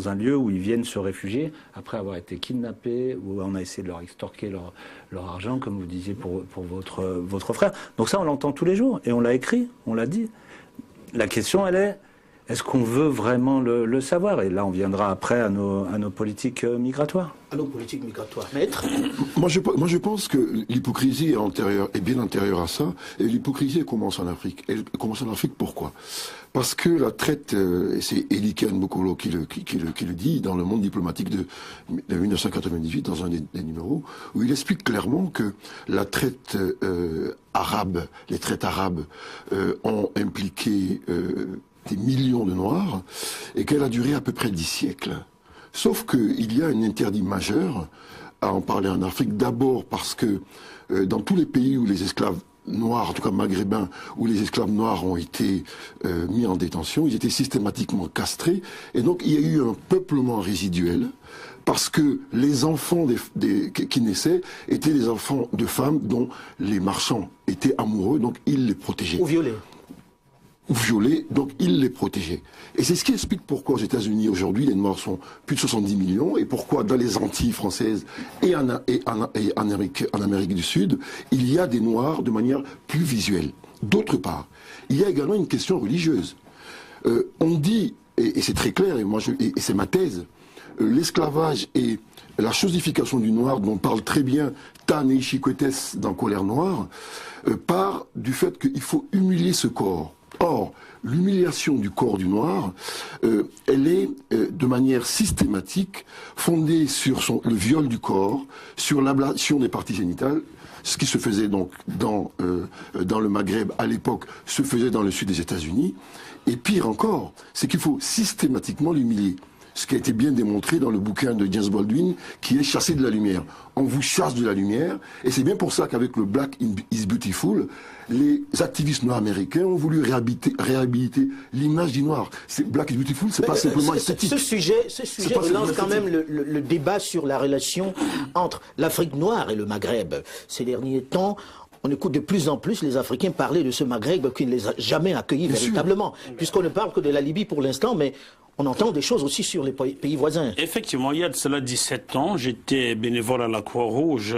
un lieu où ils viennent se réfugier après avoir été kidnappés, où on a essayé de leur extorquer leur argent, comme vous disiez pour votre frère. Donc ça, on l'entend tous les jours, et on l'a écrit, on l'a dit. La question, elle est, est-ce qu'on veut vraiment le savoir? Et là, on viendra après à nos politiques migratoires. À nos politiques migratoires. Maître? Moi, je pense que l'hypocrisie est bien antérieure à ça. Et l'hypocrisie, elle commence en Afrique. Elle commence en Afrique, pourquoi? Parce que la traite, et c'est Eliken Mokolo qui le dit dans le Monde diplomatique de 1998, dans un des numéros, où il explique clairement que la traite arabe, les traites arabes ont impliqué des millions de Noirs, et qu'elle a duré à peu près 10 siècles. Sauf qu'il y a un interdit majeur à en parler en Afrique, d'abord parce que dans tous les pays où les esclaves noirs, en tout cas maghrébins, où les esclaves noirs ont été mis en détention, ils étaient systématiquement castrés, et donc il y a eu un peuplement résiduel, parce que les enfants qui naissaient étaient des enfants de femmes dont les marchands étaient amoureux, donc ils les protégeaient. Ou violés. Violés, donc ils les protégeaient. Et c'est ce qui explique pourquoi aux États-Unis aujourd'hui les Noirs sont plus de 70 millions, et pourquoi dans les Antilles françaises et en Amérique du Sud, il y a des Noirs de manière plus visuelle. D'autre part, il y a également une question religieuse. On dit, et c'est très clair, et c'est ma thèse, l'esclavage et la chosification du noir, dont parle très bien Ta-Nehisi Coates dans Colère noire, part du fait qu'il faut humilier ce corps. Or, l'humiliation du corps du noir, elle est de manière systématique fondée sur le viol du corps, sur l'ablation des parties génitales, ce qui se faisait donc dans le Maghreb à l'époque, se faisait dans le sud des États-Unis. Et pire encore, c'est qu'il faut systématiquement l'humilier. Ce qui a été bien démontré dans le bouquin de James Baldwin, qui est Chasser de la lumière. On vous chasse de la lumière, et c'est bien pour ça qu'avec le Black is Beautiful, les activistes noirs américains ont voulu réhabiliter l'image du noir. Black is Beautiful, c'est pas simplement esthétique. Ce sujet relance quand même le débat sur la relation entre l'Afrique noire et le Maghreb. Ces derniers temps, on écoute de plus en plus les Africains parler de ce Maghreb qui ne les a jamais accueillis véritablement, puisqu'on ne parle que de la Libye pour l'instant, mais on entend des choses aussi sur les pays voisins. Effectivement, il y a de cela 17 ans, j'étais bénévole à la Croix-Rouge,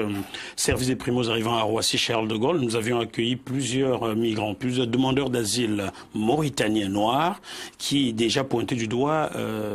service des primos arrivant à Roissy-Charles de Gaulle. Nous avions accueilli plusieurs migrants, plusieurs demandeurs d'asile mauritaniens noirs qui déjà pointaient du doigt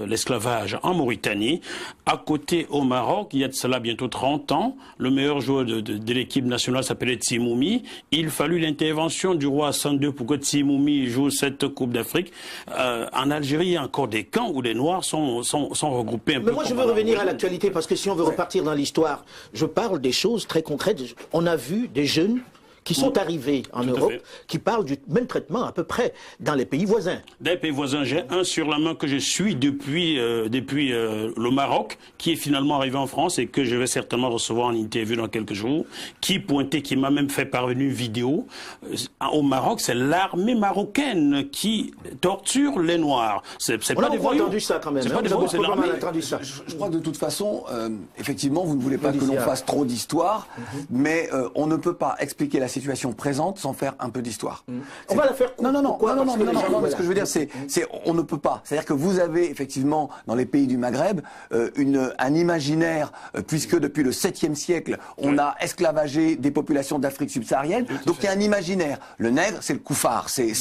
l'esclavage en Mauritanie. À côté, au Maroc, il y a de cela bientôt 30 ans, le meilleur joueur de l'équipe nationale s'appelait Timoumi. Il fallut l'intervention du roi Hassan II pour que Timoumi joue cette Coupe d'Afrique. En Algérie, il y a encore des camps où les Noirs sont regroupés un peu. Mais moi, je veux revenir à l'actualité, parce que si on veut repartir dans l'histoire, je parle des choses très concrètes. On a vu des jeunes qui sont arrivés en Europe, qui parlent du même traitement à peu près dans les pays voisins. Dans les pays voisins, j'ai un sur la main que je suis depuis le Maroc, qui est finalement arrivé en France et que je vais certainement recevoir en interview dans quelques jours, qui pointait, qui m'a même fait parvenir une vidéo. Au Maroc, c'est l'armée marocaine qui torture les Noirs. C'est pas des voyous. Entendu ça quand même. C'est pas des voyous, c'est l'armée. Je crois que de toute façon, effectivement, vous ne voulez pas que l'on fasse trop d'histoire, mais on ne peut pas expliquer la situation présente sans faire un peu d'histoire. On va la faire courte. Non, mais ce que je veux dire, c'est on ne peut pas. C'est-à-dire que vous avez effectivement, dans les pays du Maghreb, un imaginaire, puisque depuis le 7e siècle, on a esclavagé des populations d'Afrique subsaharienne, donc il y a un imaginaire. Le nègre, c'est le koufar, c'est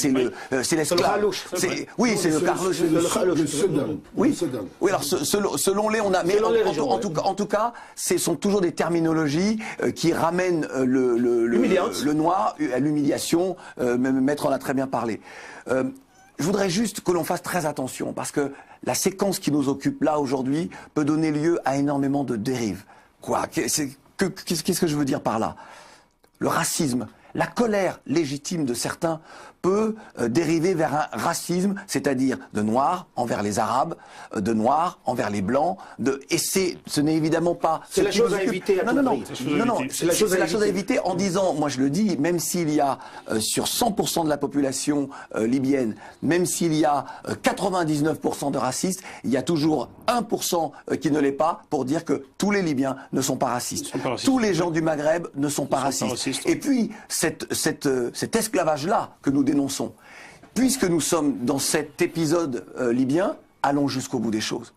l'esclave. Oui, c'est le carlouche. Oui, alors selon les, on a, mais en tout cas, ce sont toujours des terminologies qui ramènent le noir à l'humiliation. Maître en a très bien parlé. Je voudrais juste que l'on fasse très attention, parce que la séquence qui nous occupe là aujourd'hui peut donner lieu à énormément de dérives. Qu'est-ce que je veux dire par là? Le racisme, la colère légitime de certains peut dériver vers un racisme, c'est-à-dire de noirs envers les arabes, de noirs envers les blancs, et ce n'est évidemment pas... C'est la chose à éviter à tout prix. Non, c'est la chose à éviter en disant, moi je le dis, même s'il y a sur 100% de la population libyenne, même s'il y a 99% de racistes, il y a toujours 1% qui ne l'est pas pour dire que tous les Libyens ne sont pas racistes. Tous les gens du Maghreb ne sont pas racistes. Et puis, cet esclavage-là que nous dénonçons, puisque nous sommes dans cet épisode libyen, allons jusqu'au bout des choses.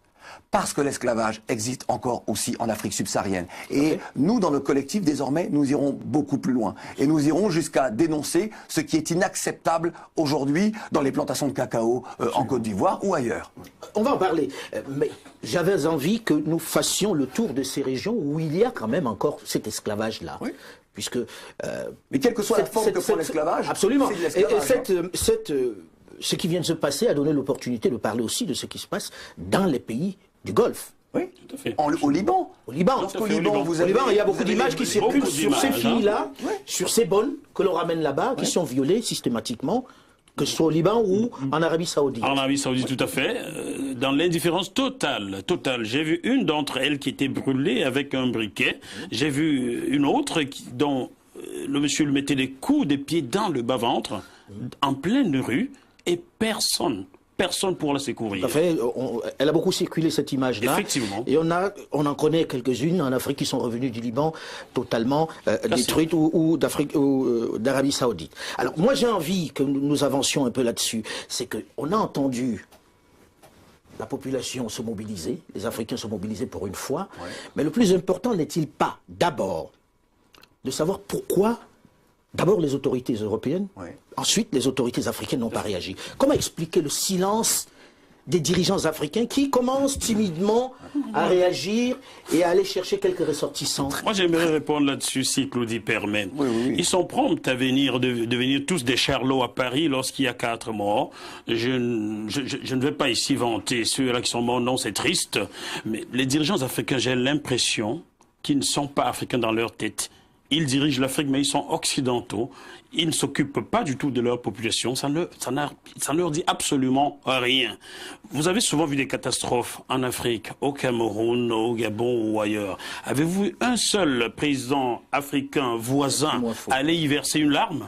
Parce que l'esclavage existe encore aussi en Afrique subsaharienne. Et nous, dans le collectif, désormais, nous irons beaucoup plus loin. Et nous irons jusqu'à dénoncer ce qui est inacceptable aujourd'hui dans les plantations de cacao en Côte d'Ivoire ou ailleurs. On va en parler. Mais j'avais envie que nous fassions le tour de ces régions où il y a quand même encore cet esclavage-là. Oui. Puisque, mais quelle que soit la forme que prend l'esclavage, absolument. C'est de l'esclavage, ce qui vient de se passer a donné l'opportunité de parler aussi de ce qui se passe dans les pays du Golfe. Oui, tout à fait. Au Liban. Au Liban. Au Liban, il y a beaucoup d'images qui circulent sur ces filles-là, sur ces bonnes que l'on ramène là-bas, qui sont violées systématiquement, que ce soit au Liban ou en Arabie Saoudite. En Arabie Saoudite, tout à fait. Dans l'indifférence totale. J'ai vu une d'entre elles qui était brûlée avec un briquet. J'ai vu une autre dont le monsieur lui mettait des coups de pied dans le bas-ventre, en pleine rue, et personne pour la secourir. Tout à fait. Elle a beaucoup circulé, cette image-là. Effectivement. Et on en connaît quelques-unes en Afrique qui sont revenues du Liban totalement détruites ou d'Arabie Saoudite. Alors, moi, j'ai envie que nous avancions un peu là-dessus. C'est qu'on a entendu la population se mobiliser, les Africains se mobiliser pour une fois. Ouais. Mais le plus important n'est-il pas, d'abord, de savoir pourquoi d'abord les autorités européennes, ensuite les autorités africaines n'ont pas réagi. Comment expliquer le silence des dirigeants africains qui commencent timidement à réagir et à aller chercher quelques ressortissants? Moi j'aimerais répondre là-dessus si Claudie permet. Oui. Ils sont prompts à devenir tous des charlots à Paris lorsqu'il y a 4 morts. Je ne vais pas ici vanter ceux-là qui sont morts, non c'est triste. Mais les dirigeants africains, j'ai l'impression qu'ils ne sont pas africains dans leur tête. Ils dirigent l'Afrique, mais ils sont occidentaux. Ils ne s'occupent pas du tout de leur population. Ça ne leur dit absolument rien. Vous avez souvent vu des catastrophes en Afrique, au Cameroun, au Gabon ou ailleurs. Avez-vous vu un seul président africain voisin aller y verser une larme?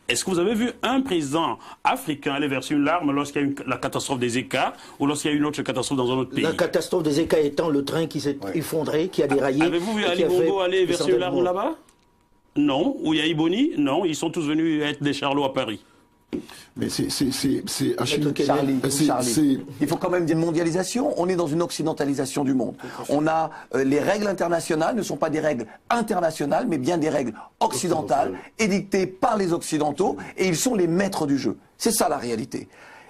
Est-ce que vous avez vu un président africain aller verser une larme lorsqu'il y a eu la catastrophe des Eka ou lorsqu'il y a eu une autre catastrophe dans un autre pays? La catastrophe des Eka étant le train qui s'est effondré, qui a déraillé. Avez-vous vu Ali Bongo aller verser une larme là-bas? Non. Ou Yahi Boni? Non. Ils sont tous venus être des charlots à Paris. Mais c'est Charlie. Il faut quand même dire mondialisation. On est dans une occidentalisation du monde. On a les règles internationales ne sont pas des règles internationales, mais bien des règles occidentales édictées par les occidentaux, et ils sont les maîtres du jeu. C'est ça la réalité.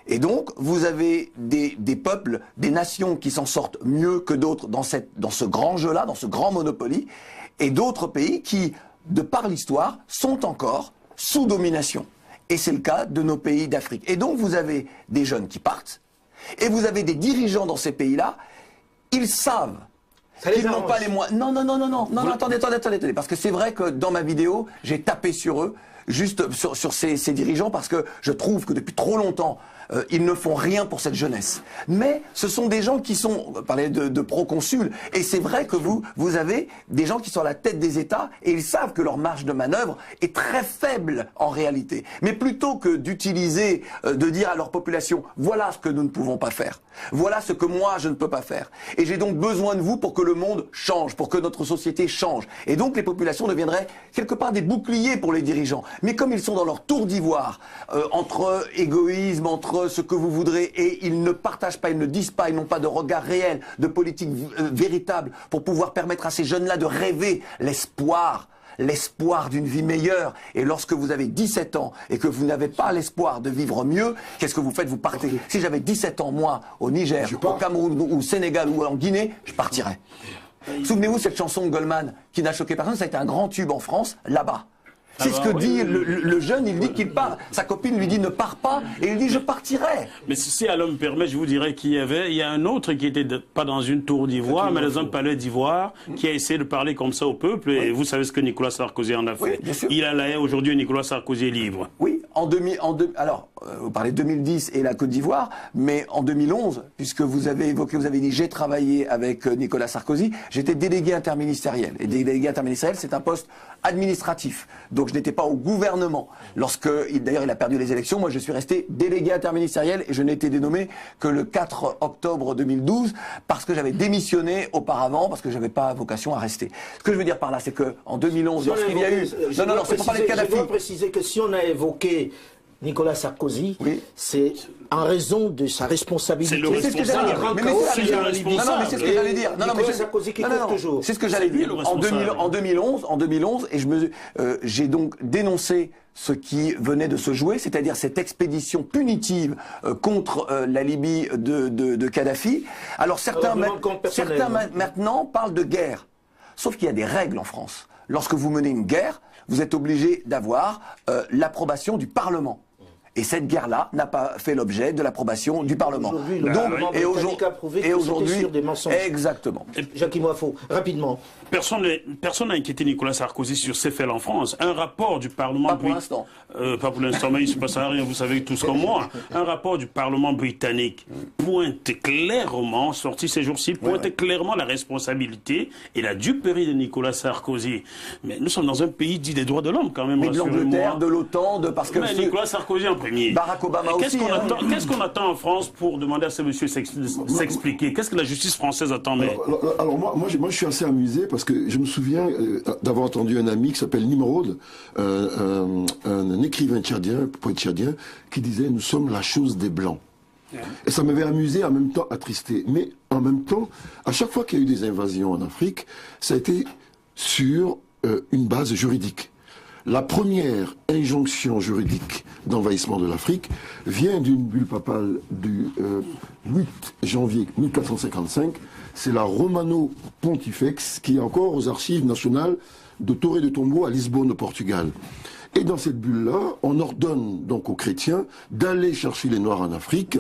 Et donc, vous avez des peuples, des nations qui s'en sortent mieux que d'autres dans ce grand jeu-là, dans ce grand Monopoly, et d'autres pays qui, de par l'histoire, sont encore sous domination. Et c'est le cas de nos pays d'Afrique. Et donc vous avez des jeunes qui partent, et vous avez des dirigeants dans ces pays-là, ils savent Ça les qu'ils n'ont arrange. pas les moyens. Non, attendez, parce que c'est vrai que dans ma vidéo, j'ai tapé sur eux, juste sur ces dirigeants, parce que je trouve que depuis trop longtemps, ils ne font rien pour cette jeunesse. Mais ce sont des gens qui sont, on parlait de proconsuls, et c'est vrai que vous avez des gens qui sont à la tête des États, et ils savent que leur marge de manœuvre est très faible en réalité. Mais plutôt que d'utiliser, de dire à leur population, voilà ce que nous ne pouvons pas faire, voilà ce que moi je ne peux pas faire. Et j'ai donc besoin de vous pour que le monde change, pour que notre société change. Et donc les populations deviendraient quelque part des boucliers pour les dirigeants. Mais comme ils sont dans leur tour d'ivoire, entre égoïsme, entre ce que vous voudrez, et ils ne partagent pas, ils ne disent pas, ils n'ont pas de regard réel, de politique véritable pour pouvoir permettre à ces jeunes-là de rêver l'espoir d'une vie meilleure. Et lorsque vous avez 17 ans et que vous n'avez pas l'espoir de vivre mieux, qu'est-ce que vous faites? Vous partez. Si j'avais 17 ans, moi, au Niger, au Cameroun, ou au Sénégal, ou en Guinée, je partirais. Souvenez-vous cette chanson de Goldman qui n'a choqué personne, ça a été un grand tube en France, là-bas. C'est ce que dit le jeune, il dit qu'il part. Sa copine lui dit ne pars pas, et il dit je partirai. Mais si Allah me permet, je vous dirais qu'il y a un autre qui était pas dans une tour d'ivoire, mais dans un palais d'ivoire, qui a essayé de parler comme ça au peuple, et vous savez ce que Nicolas Sarkozy en a fait. Oui, bien sûr. Il a la haine aujourd'hui, Nicolas Sarkozy est libre. Oui, alors, vous parlez de 2010 et la Côte d'Ivoire, mais en 2011, puisque vous avez dit j'ai travaillé avec Nicolas Sarkozy, j'étais délégué interministériel. Et délégué interministériel, c'est un poste administratif. Donc je n'étais pas au gouvernement. D'ailleurs il a perdu les élections, moi je suis resté délégué interministériel et je n'ai été dénommé que le 4 octobre 2012 parce que j'avais démissionné auparavant, parce que j'avais pas vocation à rester. Ce que je veux dire par là, c'est que en 2011, lorsqu'il y a eu... Non, c'est pour parler de Kadhafi. Je dois préciser que si on a évoqué Nicolas Sarkozy, oui, c'est en raison de sa responsabilité. C'est le responsable. Mais c'est ce que j'allais dire. Nicolas Sarkozy qui court toujours. C'est ce que j'allais dire. En 2011, et j'ai donc dénoncé ce qui venait de se jouer, c'est-à-dire cette expédition punitive contre la Libye de Kadhafi. Alors certains maintenant parlent de guerre. Sauf qu'il y a des règles en France. Lorsque vous menez une guerre, vous êtes obligé d'avoir l'approbation du Parlement. Et cette guerre-là n'a pas fait l'objet de l'approbation du Parlement. Et aujourd'hui, sur des mensonges. Exactement. Jacques Moifo, rapidement. Personne n'a inquiété Nicolas Sarkozy sur ses faits en France. Un rapport du Parlement... Pas pour l'instant. Pas pour l'instant, mais il ne se passe rien, vous savez tous comme moi. Un rapport du Parlement britannique pointe clairement, sorti ces jours-ci, pointe clairement la responsabilité et la duperie de Nicolas Sarkozy. Mais nous sommes dans un pays dit des droits de l'homme quand même. Mais de l'Angleterre, de l'OTAN, parce que... Mais Nicolas Sarkozy en premier. Barack Obama aussi. Qu'est-ce qu'on attend en France pour demander à ce monsieur s'expliquer? Qu'est-ce que la justice française attend? Alors moi, je suis assez amusé parce que je me souviens d'avoir entendu un ami qui s'appelle Nimrod, un écrivain tchadien, poète tchadien, qui disait « Nous sommes la chose des Blancs ». Et ça m'avait amusé, en même temps attristé. Mais en même temps, à chaque fois qu'il y a eu des invasions en Afrique, ça a été sur une base juridique. La première injonction juridique d'envahissement de l'Afrique vient d'une bulle papale du 8 janvier 1455. C'est la Romano Pontifex qui est encore aux archives nationales de Torre de Tombeau à Lisbonne au Portugal. Et dans cette bulle-là, on ordonne donc aux chrétiens d'aller chercher les Noirs en Afrique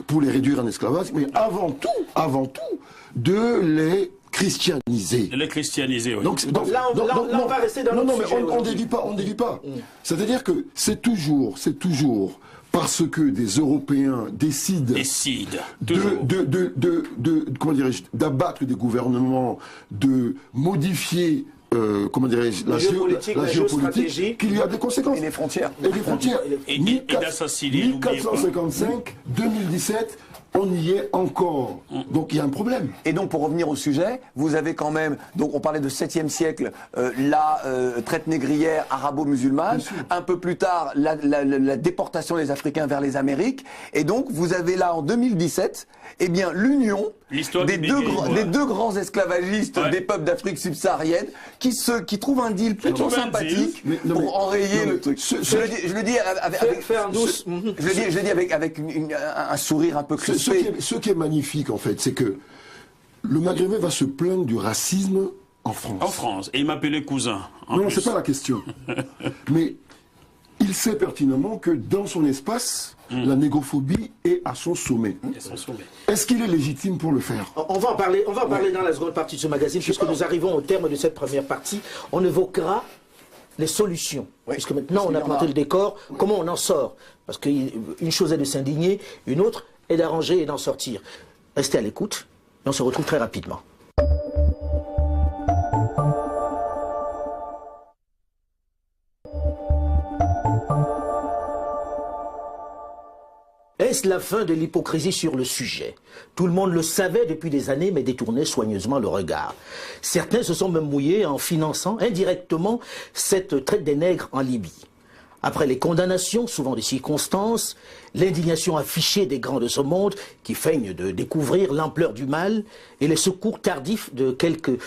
pour les réduire en esclavage, mais avant tout, de les christianiser. De les christianiser, oui. Donc là, on va rester dans notre sujet. On ne dévie pas. C'est-à-dire que c'est toujours parce que des Européens décident comment dirais-je, d'abattre des gouvernements, de modifier comment dirais-je, la géopolitique, qu'il y a des conséquences. Et les frontières. Et d'assassiner. 1455, 2017, on y est encore. Donc il y a un problème. Et donc pour revenir au sujet, vous avez quand même, donc on parlait de 7e siècle, la traite négrière arabo-musulmane, un peu plus tard la déportation des Africains vers les Amériques, et donc vous avez là en 2017, eh bien l'union des deux grands esclavagistes des peuples d'Afrique subsaharienne qui trouvent un deal plutôt sympathique pour enrayer le truc. Je le dis avec un sourire un peu crispé. Ce qui est magnifique, en fait, c'est que le Maghrébin va se plaindre du racisme en France. En France. Et il m'appelait cousin. Non, c'est pas la question. Mais il sait pertinemment que dans son espace, la négrophobie est à son sommet. Est-ce qu'il est légitime pour le faire? On va en parler dans la seconde partie de ce magazine, puisque nous arrivons au terme de cette première partie. On évoquera les solutions. Oui, puisque maintenant on a planté le décor, comment on en sort? Parce qu'une chose est de s'indigner, une autre est d'arranger et d'en sortir. Restez à l'écoute, et on se retrouve très rapidement. Est-ce la fin de l'hypocrisie sur le sujet? Tout le monde le savait depuis des années, mais détournait soigneusement le regard. Certains se sont même mouillés en finançant indirectement cette traite des nègres en Libye. Après les condamnations, souvent des circonstances, l'indignation affichée des grands de ce monde qui feignent de découvrir l'ampleur du mal et les secours tardifs de quelques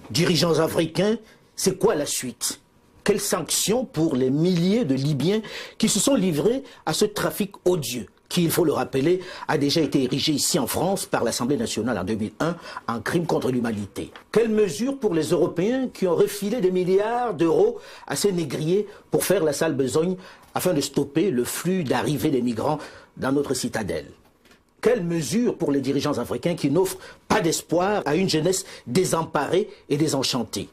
dirigeants africains, c'est quoi la suite? Quelles sanctions pour les milliers de Libyens qui se sont livrés à ce trafic odieux qui, il faut le rappeler, a déjà été érigé ici en France par l'Assemblée nationale en 2001 en crime contre l'humanité? Quelles mesures pour les Européens qui ont refilé des milliards d'euros à ces négriers pour faire la sale besogne afin de stopper le flux d'arrivée des migrants dans notre citadelle? Quelles mesures pour les dirigeants africains qui n'offrent pas d'espoir à une jeunesse désemparée et désenchantée?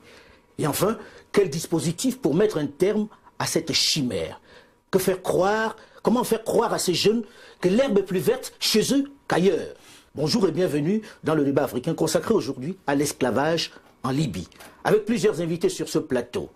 Et enfin, quel dispositif pour mettre un terme à cette chimère? Comment faire croire à ces jeunes que l'herbe est plus verte chez eux qu'ailleurs? Bonjour et bienvenue dans le débat africain consacré aujourd'hui à l'esclavage en Libye, avec plusieurs invités sur ce plateau.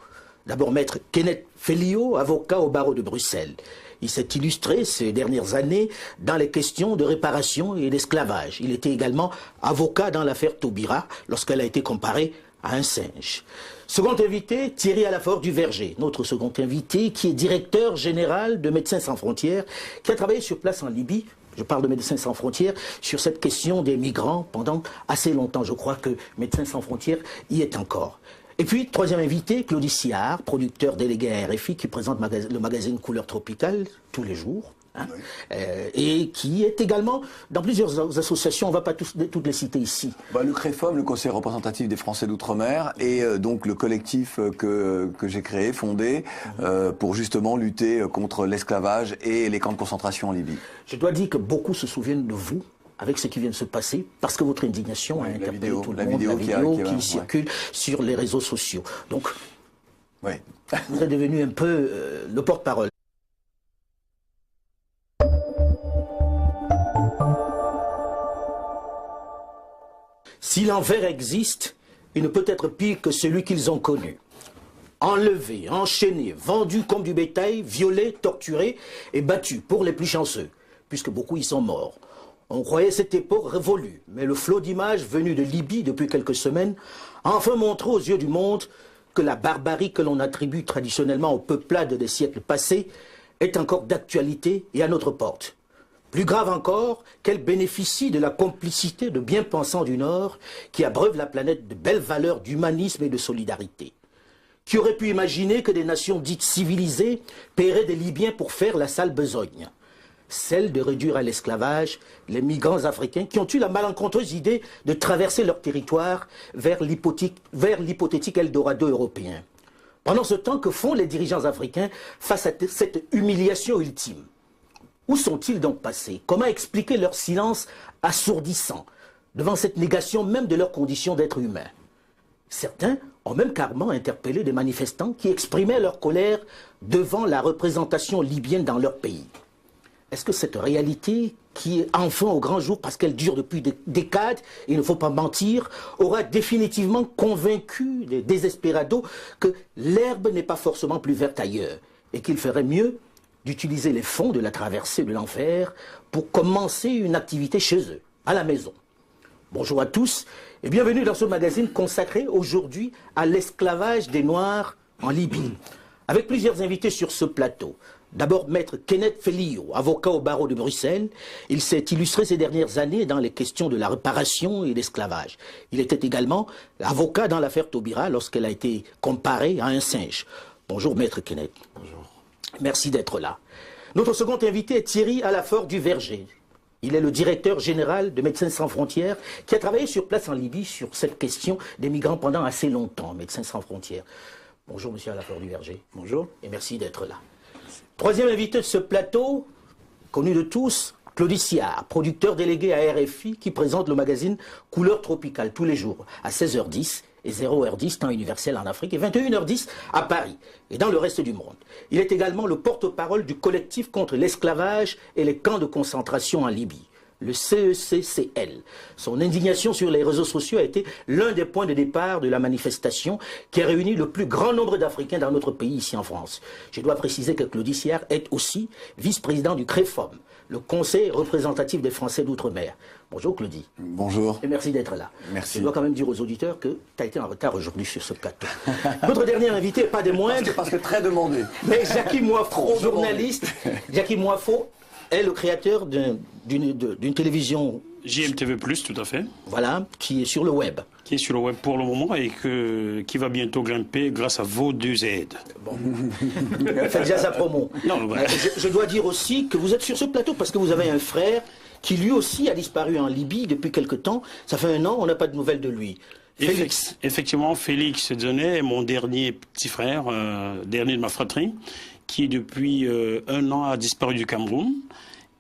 D'abord, maître Kenneth Fellio, avocat au barreau de Bruxelles. Il s'est illustré ces dernières années dans les questions de réparation et d'esclavage. Il était également avocat dans l'affaire Taubira lorsqu'elle a été comparée à un singe. Second invité, Thierry Alafort du Verger, notre second invité qui est directeur général de Médecins sans frontières, qui a travaillé sur place en Libye, je parle de Médecins sans frontières, sur cette question des migrants pendant assez longtemps. Je crois que Médecins sans frontières y est encore. Et puis, troisième invité, Claudie Siard, producteur délégué à RFI, qui présente le magazine Couleur Tropicale tous les jours. Hein, oui. Et qui est également dans plusieurs associations, on ne va pas toutes les citer ici. Le CREFOM, le Conseil représentatif des Français d'Outre-mer, et donc le collectif que j'ai créé, fondé, pour justement lutter contre l'esclavage et les camps de concentration en Libye. Je dois dire que beaucoup se souviennent de vous avec ce qui vient de se passer, parce que votre indignation a interpellé tout le monde, la vidéo qui circule sur les réseaux sociaux. Donc, vous êtes devenu un peu le porte-parole. Si l'enfer existe, il ne peut être pire que celui qu'ils ont connu. Enlevés, enchaînés, vendus comme du bétail, violés, torturés et battus pour les plus chanceux, puisque beaucoup y sont morts. On croyait cette époque révolue, mais le flot d'images venues de Libye depuis quelques semaines a enfin montré aux yeux du monde que la barbarie que l'on attribue traditionnellement aux peuplades des siècles passés est encore d'actualité et à notre porte. Plus grave encore, qu'elle bénéficie de la complicité de bien-pensants du Nord qui abreuvent la planète de belles valeurs d'humanisme et de solidarité. Qui aurait pu imaginer que des nations dites civilisées paieraient des Libyens pour faire la sale besogne? Celle de réduire à l'esclavage les migrants africains qui ont eu la malencontreuse idée de traverser leur territoire vers l'hypothétique Eldorado européen. Pendant ce temps, que font les dirigeants africains face à cette humiliation ultime? Où sont-ils donc passés? Comment expliquer leur silence assourdissant devant cette négation même de leur condition d'être humain? Certains ont même carrément interpellé des manifestants qui exprimaient leur colère devant la représentation libyenne dans leur pays. Est-ce que cette réalité, qui est enfin au grand jour parce qu'elle dure depuis des décades, il ne faut pas mentir, aura définitivement convaincu les désespérados que l'herbe n'est pas forcément plus verte ailleurs et qu'il ferait mieux d'utiliser les fonds de la traversée de l'enfer pour commencer une activité chez eux, à la maison? Bonjour à tous et bienvenue dans ce magazine consacré aujourd'hui à l'esclavage des Noirs en Libye, avec plusieurs invités sur ce plateau. D'abord, maître Kenneth Fellio, avocat au barreau de Bruxelles. Il s'est illustré ces dernières années dans les questions de la réparation et l'esclavage. Il était également avocat dans l'affaire Taubira lorsqu'elle a été comparée à un singe. Bonjour, maître Kenneth. Bonjour. Merci d'être là. Notre second invité est Thierry Alafort du Verger. Il est le directeur général de Médecins sans frontières qui a travaillé sur place en Libye sur cette question des migrants pendant assez longtemps. Médecins sans frontières. Bonjour, monsieur Alafort du Verger. Bonjour. Et merci d'être là. Troisième invité de ce plateau, connu de tous, Claudie Siard, producteur délégué à RFI, qui présente le magazine Couleur Tropicale tous les jours à 16h10 et 0h10 temps universel en Afrique et 21h10 à Paris et dans le reste du monde. Il est également le porte-parole du collectif contre l'esclavage et les camps de concentration en Libye, le CECCL. Son indignation sur les réseaux sociaux a été l'un des points de départ de la manifestation qui a réuni le plus grand nombre d'Africains dans notre pays, ici en France. Je dois préciser que Claudie Siard est aussi vice-président du CREFOM, le Conseil représentatif des Français d'Outre-mer. Bonjour Claudie. Bonjour. Et merci d'être là. Merci. Je dois quand même dire aux auditeurs que tu as été en retard aujourd'hui sur ce plateau. Notre dernier invité, pas des moindres, Parce que très demandé. mais Jackie Moifo, Trop journaliste. Jackie Moifo est le créateur d'une télévision, JMTV+, tout à fait, voilà, qui est sur le web. qui est sur le web pour le moment et qui va bientôt grimper grâce à vos deux aides. Faites déjà sa promo. Non, ouais. Je dois dire aussi que vous êtes sur ce plateau parce que vous avez un frère qui lui aussi a disparu en Libye depuis quelque temps. Ça fait 1 an, on n'a pas de nouvelles de lui. Félix. Effectivement, Félix Dzenet est mon dernier petit frère, dernier de ma fratrie, qui depuis 1 an a disparu du Cameroun.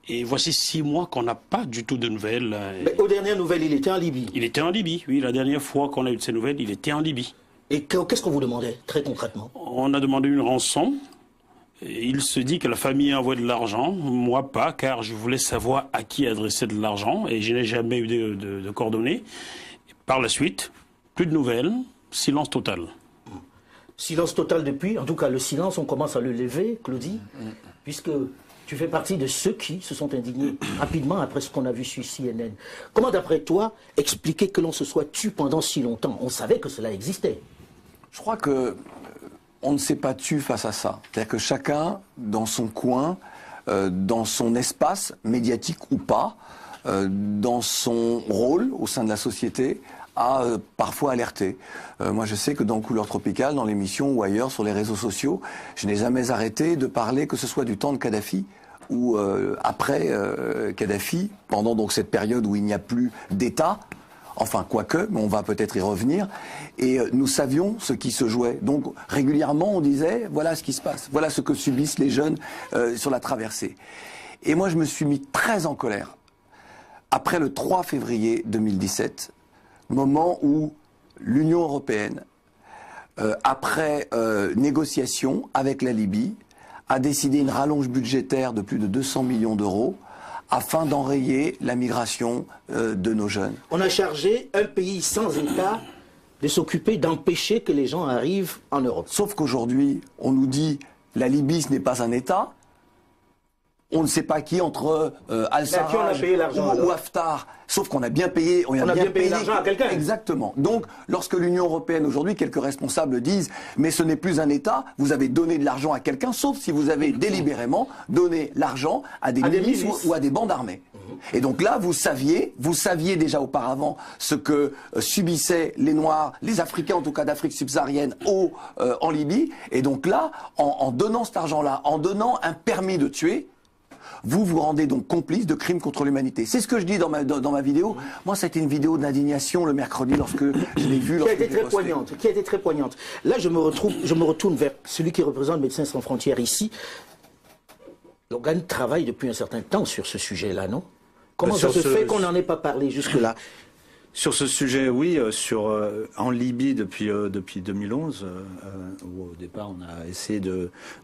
Et voici 6 mois qu'on n'a pas du tout de nouvelles. Mais aux dernières nouvelles, il était en Libye. Il était en Libye, oui. La dernière fois qu'on a eu de ces nouvelles, il était en Libye. Et qu'est-ce qu'on vous demandait, très concrètement? On a demandé une rançon. Et il se dit que la famille a envoyé de l'argent. Moi, pas, car je voulais savoir à qui adresser de l'argent. Et je n'ai jamais eu de coordonnées. Et par la suite, plus de nouvelles, silence total. Silence total depuis. En tout cas, le silence, on commence à le lever, Claudie, puisque tu fais partie de ceux qui se sont indignés rapidement après ce qu'on a vu sur CNN. Comment, d'après toi, expliquer que l'on se soit tué pendant si longtemps? On savait que cela existait. Je crois que on ne s'est pas tu face à ça. C'est-à-dire que chacun, dans son coin, dans son espace, médiatique ou pas, dans son rôle au sein de la société, a parfois alerté. Moi, je sais que dans Couleur Tropicale, dans l'émission ou ailleurs, sur les réseaux sociaux, je n'ai jamais arrêté de parler, que ce soit du temps de Kadhafi ou après Kadhafi, pendant donc cette période où il n'y a plus d'État. Enfin, quoique, mais on va peut-être y revenir. Et nous savions ce qui se jouait. Donc, régulièrement, on disait, voilà ce qui se passe. Voilà ce que subissent les jeunes sur la traversée. Et moi, je me suis mis très en colère. Après le 3 février 2017, moment où l'Union européenne, après négociation avec la Libye, a décidé une rallonge budgétaire de plus de 200 millions d'euros afin d'enrayer la migration de nos jeunes. On a chargé un pays sans État de s'occuper d'empêcher que les gens arrivent en Europe. Sauf qu'aujourd'hui, on nous dit la Libye, ce n'est pas un État. On ne sait pas qui entre Al-Sarraj ou Haftar. Sauf qu'on a bien payé. On a bien payé l'argent à quelqu'un. Exactement. Donc, lorsque l'Union européenne aujourd'hui, quelques responsables disent, mais ce n'est plus un État, vous avez donné de l'argent à quelqu'un, sauf si vous avez délibérément donné l'argent à des milices ou à des bandes armées. Et donc là, vous saviez déjà auparavant ce que subissaient les Noirs, les Africains en tout cas d'Afrique subsaharienne en Libye. Et donc là, en donnant cet argent-là, en donnant un permis de tuer, vous vous rendez donc complice de crimes contre l'humanité. C'est ce que je dis dans ma vidéo. Moi, c'était une vidéo d'indignation le mercredi lorsque je l'ai vue. Qui a été très poignante. Là, je me retourne vers celui qui représente Médecins sans frontières ici. L'organe travaille depuis un certain temps sur ce sujet-là, non? Comment ça se fait qu'on n'en ait pas parlé jusque-là? Sur ce sujet, oui, en Libye depuis 2011, où au départ on a essayé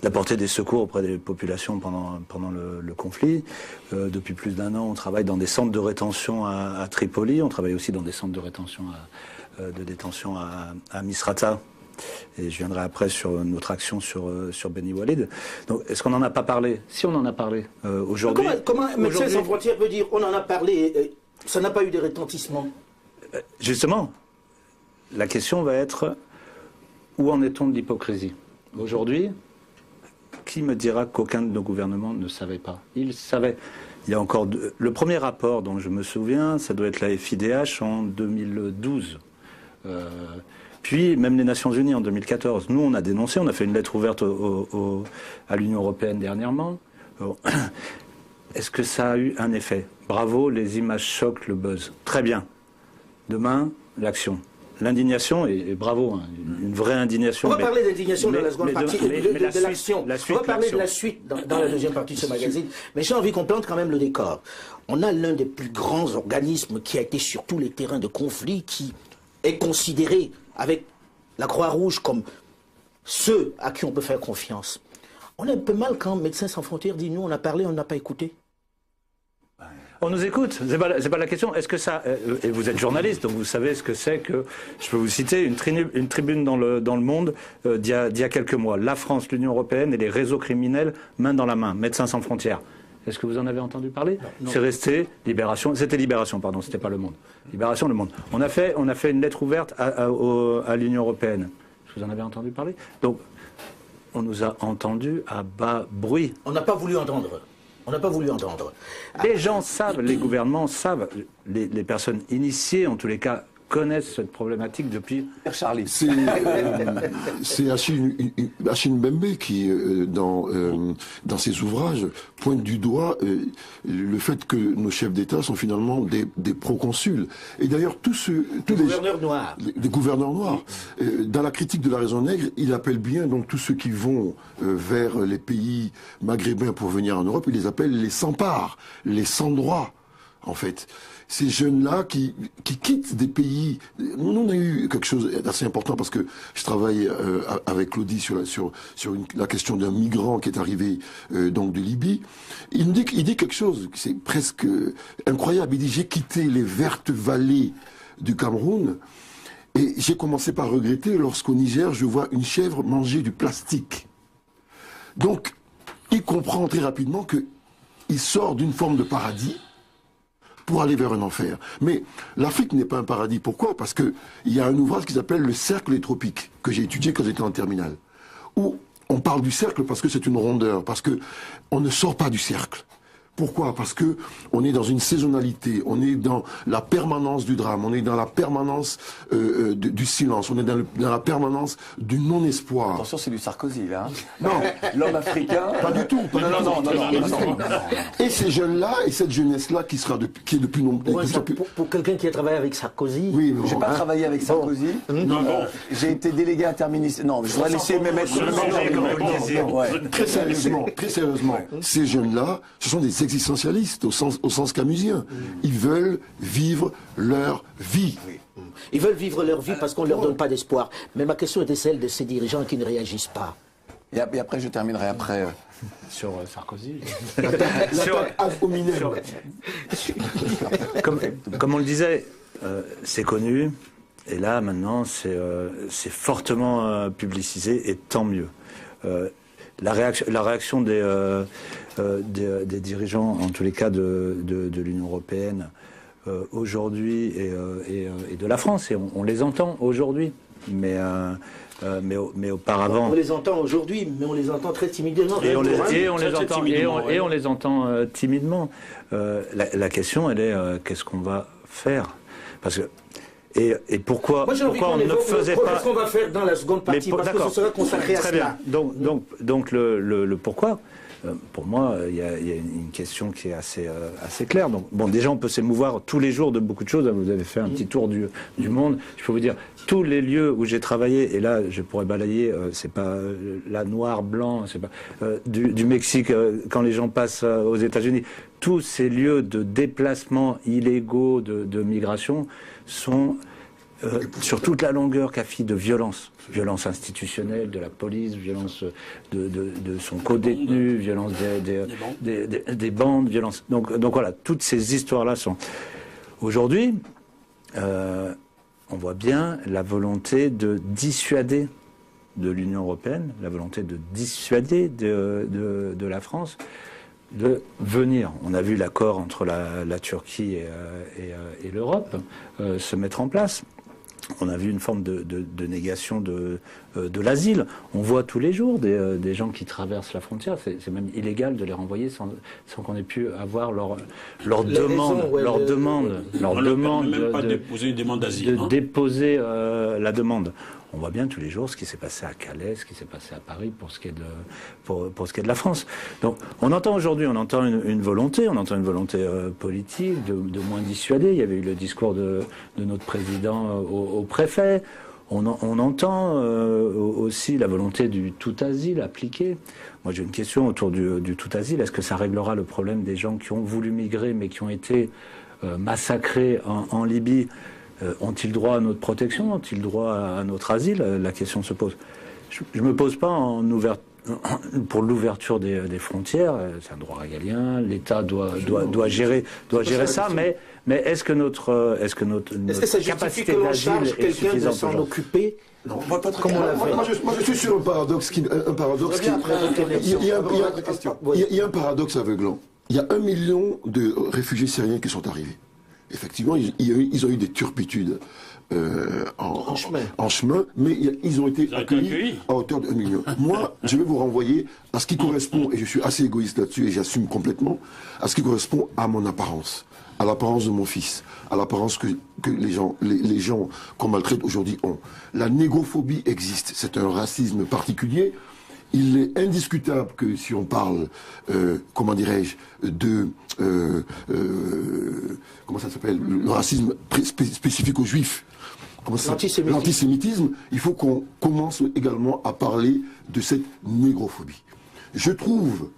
d'apporter des secours auprès des populations pendant le conflit. Depuis plus d'1 an, on travaille dans des centres de rétention à Tripoli, on travaille aussi dans des centres de rétention de détention à Misrata. Et je viendrai après sur notre action sur Beni Walid. Donc, est-ce qu'on n'en a pas parlé? Si on en a parlé aujourd'hui. Comment Médecins sans frontières peut dire on en a parlé, ça n'a pas eu de retentissement? Justement, la question va être où en est-on de l'hypocrisie? Aujourd'hui, qui me dira qu'aucun de nos gouvernements ne savait pas? Ils savaient. Il y a encore le premier rapport dont je me souviens, ça doit être la FIDH en 2012. Puis même les Nations Unies en 2014. Nous, on a dénoncé, on a fait une lettre ouverte à l'Union européenne dernièrement. Est-ce que ça a eu un effet? Bravo, les images choquent, le buzz. Très bien. Demain, l'action. l'indignation, et bravo, hein, une vraie indignation. On va parler d'indignation dans la seconde partie, de l'action. On va parler de la l'action. suite dans la deuxième partie de ce magazine. Mais j'ai envie qu'on plante quand même le décor. On a l'un des plus grands organismes qui a été sur tous les terrains de conflit, qui est considéré avec la Croix-Rouge comme ceux à qui on peut faire confiance. On a un peu mal quand Médecins sans frontières dit nous on a parlé, on n'a pas écouté. On nous écoute, c'est pas la question. Est-ce que ça, et vous êtes journaliste, donc vous savez ce que c'est que, je peux vous citer une tribune dans le Monde d'il y a quelques mois. La France, l'Union européenne et les réseaux criminels main dans la main, Médecins sans frontières. Est-ce que vous en avez entendu parler? C'est resté Libération, c'était Libération, pardon, c'était pas Le Monde. Libération, Le Monde. On a fait une lettre ouverte à l'Union européenne. Est-ce que vous en avez entendu parler? Donc, on nous a entendus à bas bruit. On n'a pas voulu entendre. On n'a pas voulu entendre. Les gens savent, les gouvernements savent, les personnes initiées, en tous les cas, connaissent cette problématique depuis... Charlie. C'est Achille Mbembe qui, dans ses ouvrages, pointe du doigt le fait que nos chefs d'État sont finalement des proconsuls. Et d'ailleurs, tous les gouverneurs noirs. Des gouverneurs noirs. Dans la critique de la raison nègre, il appelle bien donc tous ceux qui vont vers les pays maghrébins pour venir en Europe, il les appelle les sans-parts, les sans-droits, en fait. Ces jeunes-là qui quittent des pays... Nous, on a eu quelque chose d'assez important parce que je travaille avec Claudie sur la question d'un migrant qui est arrivé donc de Libye. Il dit quelque chose, c'est presque incroyable. Il dit « J'ai quitté les vertes vallées du Cameroun et j'ai commencé par regretter lorsqu'au Niger, je vois une chèvre manger du plastique. » Donc, il comprend très rapidement qu'il sort d'une forme de paradis pour aller vers un enfer. Mais l'Afrique n'est pas un paradis. Pourquoi? Parce qu'il y a un ouvrage qui s'appelle Le Cercle des Tropiques, que j'ai étudié quand j'étais en terminale, où on parle du cercle parce que c'est une rondeur, parce que on ne sort pas du cercle. Pourquoi? Parce que on est dans une saisonnalité, on est dans la permanence du drame, on est dans la permanence du silence, on est dans la permanence du non-espoir. Attention, c'est du Sarkozy, là. Hein. Non. L'homme africain... Pas du tout. Non. Et ces jeunes-là, et cette jeunesse-là qui est depuis nombreux... Pour quelqu'un qui a travaillé avec Sarkozy... Oui, j'ai pas travaillé avec Sarkozy. Non. J'ai été délégué interministériel. Non, je dois laisser mes maîtres... Très sérieusement, ces jeunes-là, ce sont des existentialistes au sens camusien. Ils veulent vivre leur vie. Ils veulent vivre leur vie parce qu'on ne leur donne pas d'espoir. Mais ma question était celle de ces dirigeants qui ne réagissent pas. Et après, je terminerai après... Sur Sarkozy. L'attaque ad hominem. Comme on le disait, c'est connu. Et là, maintenant, c'est fortement publicisé, et tant mieux. La réaction des dirigeants, en tous les cas de l'Union européenne, aujourd'hui, et de la France, et on les entend aujourd'hui, mais auparavant... On les entend aujourd'hui, mais on les entend très timidement. Et on les entend timidement. La question, elle est, qu'est-ce qu'on va faire? Parce que... Et pourquoi on ne faisait pas... Qu'est-ce qu'on va faire dans la seconde partie? Parce que ce sera consacré à cela. Donc le pourquoi, pour moi, il y a une question qui est assez claire. Donc, bon, déjà, on peut s'émouvoir tous les jours de beaucoup de choses. Vous avez fait un petit tour du monde. Je peux vous dire, tous les lieux où j'ai travaillé, et là, je pourrais balayer, c'est pas la noir, blanc, c'est pas du Mexique, quand les gens passent aux États-Unis, tous ces lieux de déplacement illégaux, de migration, sont sur toute la longueur CAFI de violence institutionnelle, de la police, violence de son co-détenu, violence des bandes, violence. Donc voilà, toutes ces histoires-là sont... Aujourd'hui, on voit bien la volonté de dissuader de l'Union européenne, la volonté de dissuader de la France de venir. On a vu l'accord entre la Turquie et l'Europe se mettre en place. On a vu une forme de négation de l'asile. On voit tous les jours des gens qui traversent la frontière. C'est même illégal de les renvoyer sans qu'on ait pu avoir leur demande. Même pas déposer une demande d'asile. Déposer la demande. On voit bien tous les jours ce qui s'est passé à Calais, ce qui s'est passé à Paris pour ce qui est de la France. Donc on entend aujourd'hui, une volonté politique de moins dissuader. Il y avait eu le discours de notre président au préfet. On entend aussi la volonté du tout asile appliqué. Moi j'ai une question autour du tout asile. Est-ce que ça réglera le problème des gens qui ont voulu migrer mais qui ont été massacrés en Libye? Ont-ils droit à notre protection? Ont-ils droit à notre asile? La question se pose. Je ne me pose pas pour l'ouverture des frontières. C'est un droit régalien. L'État doit gérer ça. Mais est-ce que notre capacité d'asile est suffisante? S'en occuper? Non, moi je suis sur un paradoxe il y a un paradoxe aveuglant. Il y a 1 million de réfugiés syriens qui sont arrivés. Effectivement, ils ont eu des turpitudes en chemin, mais ils ont été accueillis à hauteur de 1 million. Moi, je vais vous renvoyer à ce qui correspond, et je suis assez égoïste là-dessus et j'assume complètement, à ce qui correspond à mon apparence, à l'apparence de mon fils, à l'apparence que les gens qu'on maltraite aujourd'hui ont. La négrophobie existe, c'est un racisme particulier. Il est indiscutable que si on parle, comment dirais-je, comment ça s'appelle, le racisme spécifique aux Juifs, l'antisémitisme, il faut qu'on commence également à parler de cette négrophobie. Je trouve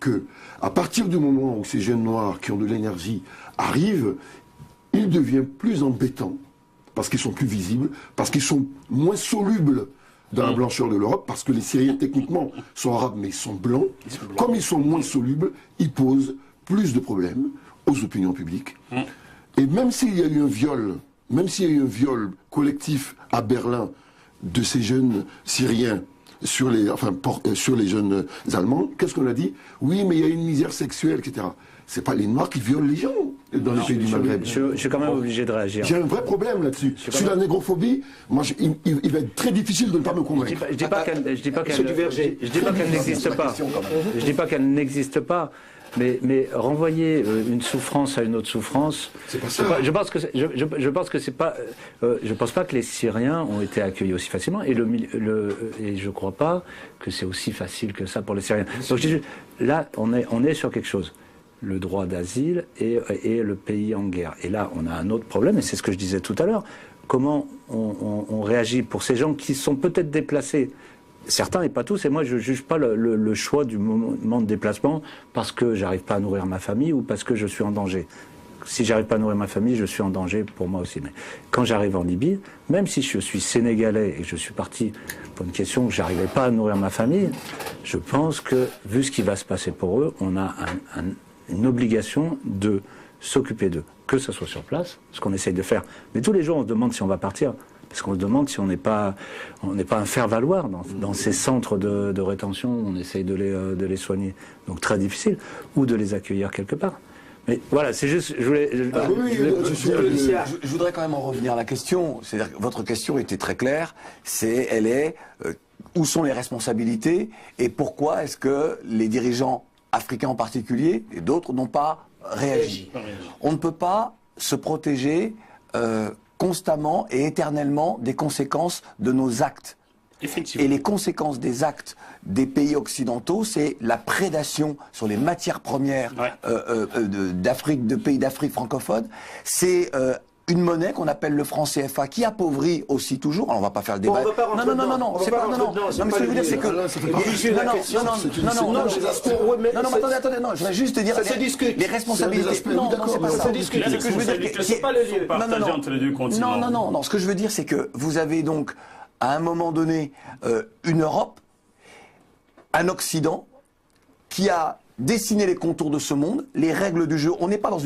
que à partir du moment où ces jeunes noirs qui ont de l'énergie arrivent, il devient plus embêtant parce qu'ils sont plus visibles, parce qu'ils sont moins solubles dans la blancheur de l'Europe, parce que les Syriens, techniquement, sont arabes, mais ils sont blancs. Comme ils sont moins solubles, ils posent plus de problèmes aux opinions publiques. Et même s'il y a eu un viol collectif à Berlin de ces jeunes Syriens sur les jeunes Allemands, qu'est-ce qu'on a dit? Oui, mais il y a une misère sexuelle, etc. C'est pas les Noirs qui violent les gens dans les pays du Maghreb. Je suis quand même obligé de réagir. J'ai un vrai problème là-dessus. Sur la négrophobie, moi, il va être très difficile de ne pas me convaincre. Je dis pas qu'elle n'existe pas. Je dis pas qu'elle n'existe pas. Mais renvoyer une souffrance à une autre souffrance, c'est pas ça. Je pense pas que les Syriens ont été accueillis aussi facilement, et je crois pas que c'est aussi facile que ça pour les Syriens. Donc là, on est sur quelque chose. Le droit d'asile et le pays en guerre. Et là, on a un autre problème, et c'est ce que je disais tout à l'heure. Comment on réagit pour ces gens qui sont peut-être déplacés, certains et pas tous, et moi je ne juge pas le choix du moment de déplacement parce que j'arrive pas à nourrir ma famille ou parce que je suis en danger. Si j'arrive pas à nourrir ma famille, je suis en danger pour moi aussi. Mais quand j'arrive en Libye, même si je suis sénégalais et que je suis parti pour une question que j'arrivais pas à nourrir ma famille, je pense que, vu ce qui va se passer pour eux, on a une obligation de s'occuper d'eux, que ce soit sur place, ce qu'on essaye de faire. Mais tous les jours, on se demande si on va partir, parce qu'on se demande si on n'est pas un faire-valoir dans ces centres de rétention où on essaye de les soigner. Donc très difficile, ou de les accueillir quelque part. Mais voilà, c'est juste, je voudrais quand même en revenir à la question. C'est-à-dire que votre question était très claire. Où sont les responsabilités et pourquoi est-ce que les dirigeants africains en particulier, et d'autres n'ont pas réagi. On ne peut pas se protéger constamment et éternellement des conséquences de nos actes. Et les conséquences des actes des pays occidentaux, c'est la prédation sur les matières premières de pays d'Afrique francophone. C'est une monnaie qu'on appelle le franc CFA, qui appauvrit aussi toujours. Alors on va pas faire le débat. Non, c'est pas. Non, mais ce que je veux dire, c'est que. Attendez, non, je vais juste te dire. Les responsabilités. Non, c'est pas ça. C'est pas le lieu. Partagé entre les deux continents. Non. Ce que je veux dire, c'est que vous avez donc, à un moment donné, une Europe, un Occident, qui a dessiné les contours de ce monde, les règles du jeu. On n'est pas dans une